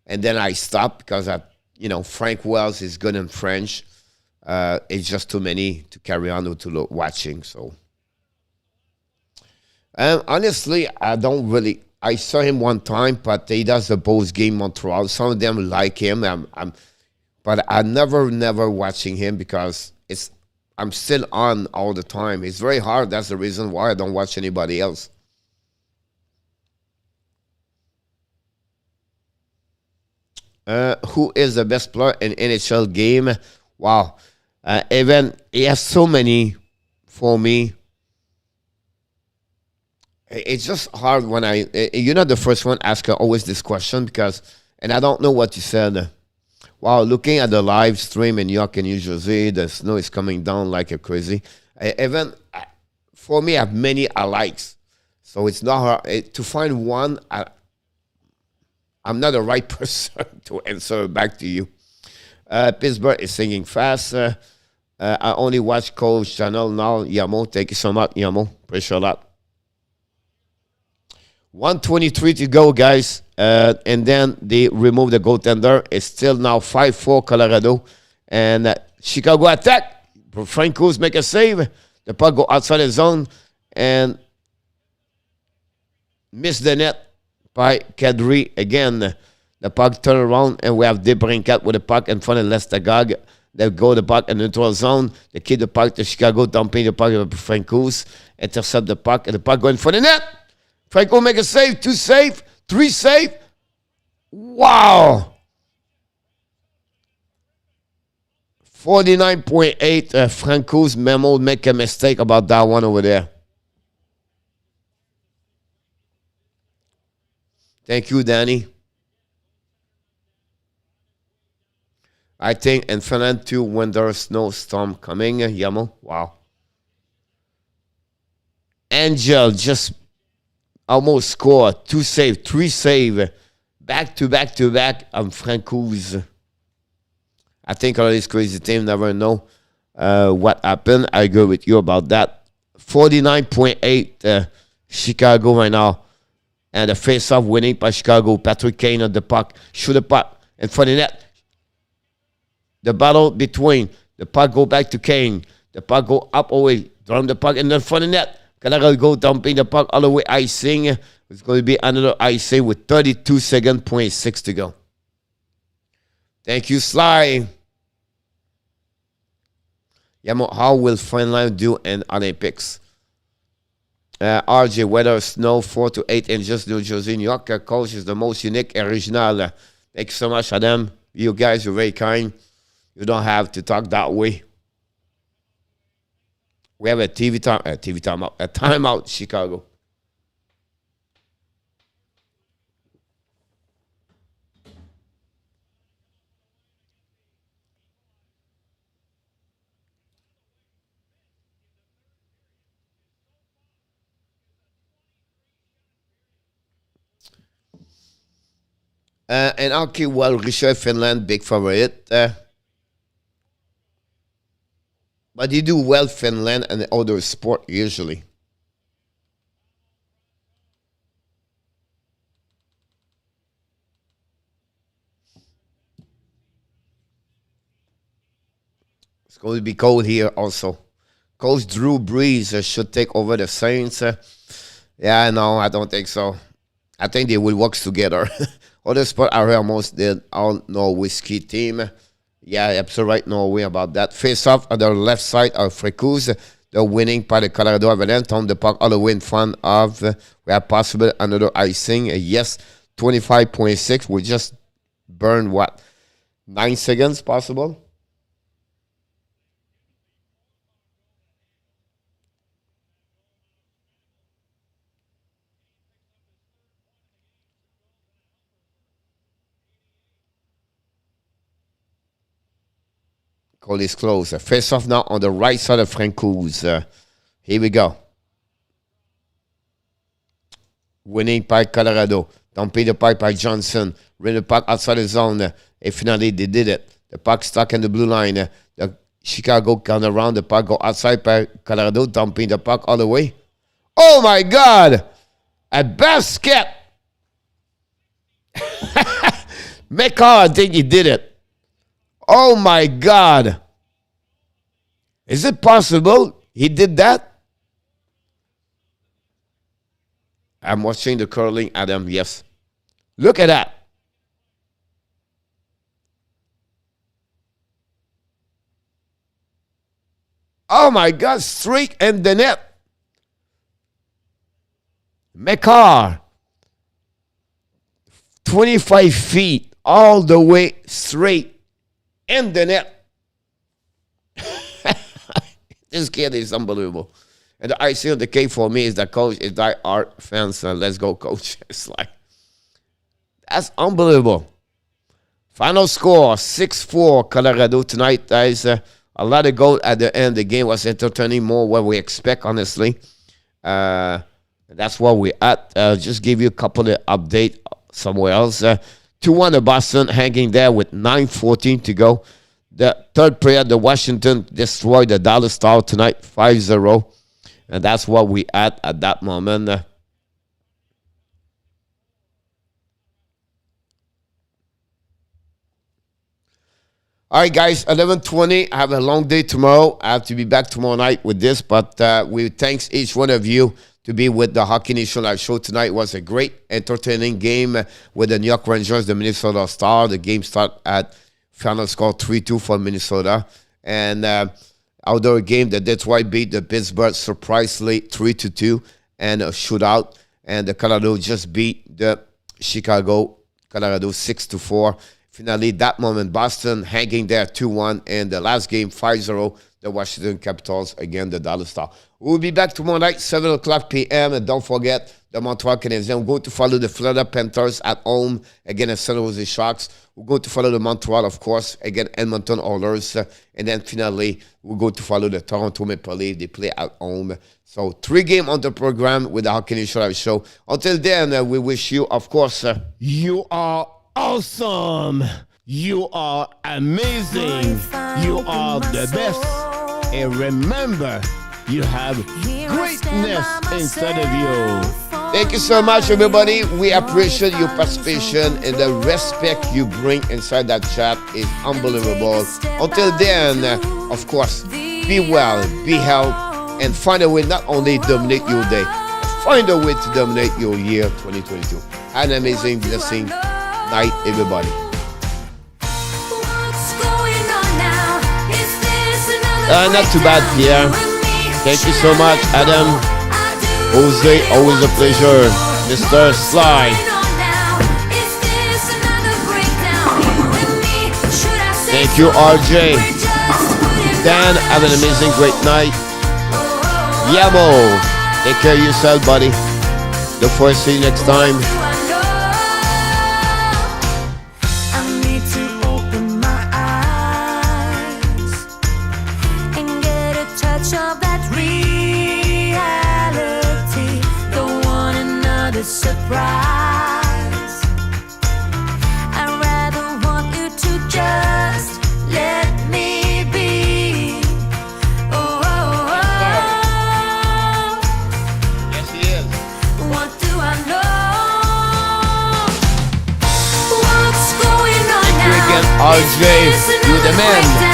And then I stopped because, Frank Wells is good in French. It's just too many to carry on to watching. So, honestly, I saw him one time, but he does the post game Montreal. Some of them like him. But I never watching him because I'm still on all the time. It's very hard. That's the reason why I don't watch anybody else. Who is the best player in NHL game? Wow. Evan, he has so many for me. It's just hard when you're not the first one asking always this question and I don't know what you said. Wow, looking at the live stream in New York and New Jersey, the snow is coming down like a crazy. Even for me, I have many likes, so it's not hard to find one. I'm not the right person to answer back to you. Pittsburgh is singing fast. I only watch Coach channel now. Yamo, thank you so much, Yamo. Appreciate a lot. 1:23 to go, guys. And then they remove the goaltender. It's still now 5-4 Colorado. And Chicago attack. Francouz make a save. The puck go outside the zone and miss the net by Kadri. Again, the puck turn around and we have Debrincat with the puck in front of Lestagog. They go the puck in the neutral zone. They keep the puck to Chicago, dumping the puck with Francouz. Intercept the puck and the puck going for the net. Franco make a save, 2 save, 3 save. Wow. 49.8. Franco's memo make a mistake about that one over there. Thank you, Danny. I think in Finland too, when there's snowstorm coming, Yamo. Wow. Angel just almost scored. 2 save, 3 save. Back to back on Francouz. I think all these crazy teams never know. what happened. I agree with you about that. 49.8 Chicago right now. And the face-off winning by Chicago. Patrick Kane on the puck. Shoot the puck in front of the net. The battle between the puck go back to Kane. The puck go up away. Drum the puck in the front of the net. Canada go dumping the puck all the way icing. It's going to be another icing with 32 seconds, 0.6 to go. Thank you, Sly. Yamo, how will Finland do in Olympics? RJ, weather, snow, 4 to 8 inches, New Jersey, New York. Coach is the most unique, original. Thank you so much, Adam. You guys are very kind. You don't have to talk that way. We have a timeout, Chicago. And okay, well, Richard, Finland, big favorite. But you do well, Finland, and the other sport usually. It's going to be cold here also. Coach Drew Brees should take over the Saints. Yeah, no, I don't think so. I think they will work together. Other sport are almost the all Norway team. Yeah, absolutely right. No way about that. Face off on the left side of Frecus. The winning by the Colorado Avalanche on the puck all the way in front of. We have possible another icing. Yes, 25.6. We just burned what? 9 seconds possible. Goal is close. Face off now on the right side of Frecus. Here we go. Winning by Colorado. Dumping the puck by Johnson. Ran the puck outside the zone. And finally they did it. The puck stuck in the blue line. The Chicago gone around. The puck go outside by Colorado. Dumping the puck all the way. Oh my God! A basket! Mekar, I think he did it. Oh my God. Is it possible he did that? I'm watching the curling, Adam. Yes. Look at that. Oh my God. Straight in the net. Mekar. 25 feet all the way straight in the net. This kid is unbelievable. And the icing on the cake for me is that coach is die art fans. Let's go, coach. It's like, that's unbelievable. Final score, 6-4 Colorado tonight. Guys, a lot of goal at the end. The game was entertaining, more what we expect, honestly. That's what we're at. Just give you a couple of updates somewhere else. 2-1 to Boston, hanging there with 9:14 to go. The third period, the Washington destroyed the Dallas Stars tonight, 5-0. And that's what we at that moment. All right, guys, 11:20. I have a long day tomorrow. I have to be back tomorrow night with this. But we thanks each one of you to be with the Hockey Nation Live show tonight. It was a great, entertaining game with the New York Rangers, the Minnesota Stars. The game started at final score 3-2 for Minnesota. And outdoor game, the Detroit beat the Pittsburgh surprisingly 3-2 and a shootout. And the Colorado just beat the Colorado 6-4. Finally, that moment, Boston hanging there 2-1. And the last game, 5-0, the Washington Capitals against the Dallas Stars. We'll be back tomorrow night, 7 o'clock p.m. And don't forget, the Montreal Canadiens. We're going to follow the Florida Panthers at home against San Jose Sharks. We're going to follow the Montreal, of course, against Edmonton Oilers. And then finally, we're going to follow the Toronto Maple Leafs. They play at home. So 3 games on the program with the Hockey Nation Live show. Until then, we wish you, of course, You are awesome. You are amazing. You are the best. And remember, you have greatness inside of you. Thank you so much, everybody. We appreciate your participation and the respect you bring inside that chat is unbelievable. Until then, of course, be well, be healthy, and find a way not only dominate your day, but find a way to dominate your year 2022. Have an amazing, blessing night, everybody. Not too bad, Pierre. Thank you so much, Adam. Jose, always a pleasure. Mr. Sly. Thank you, RJ. Dan, have an amazing, great night. Yamo, take care of yourself, buddy. Look forward to see you next time. Surprise. I'd rather want you to just let me be. Oh, oh, oh. Yes, he is. What do I know? What's going on now? Thank you again, RJ. You're the man.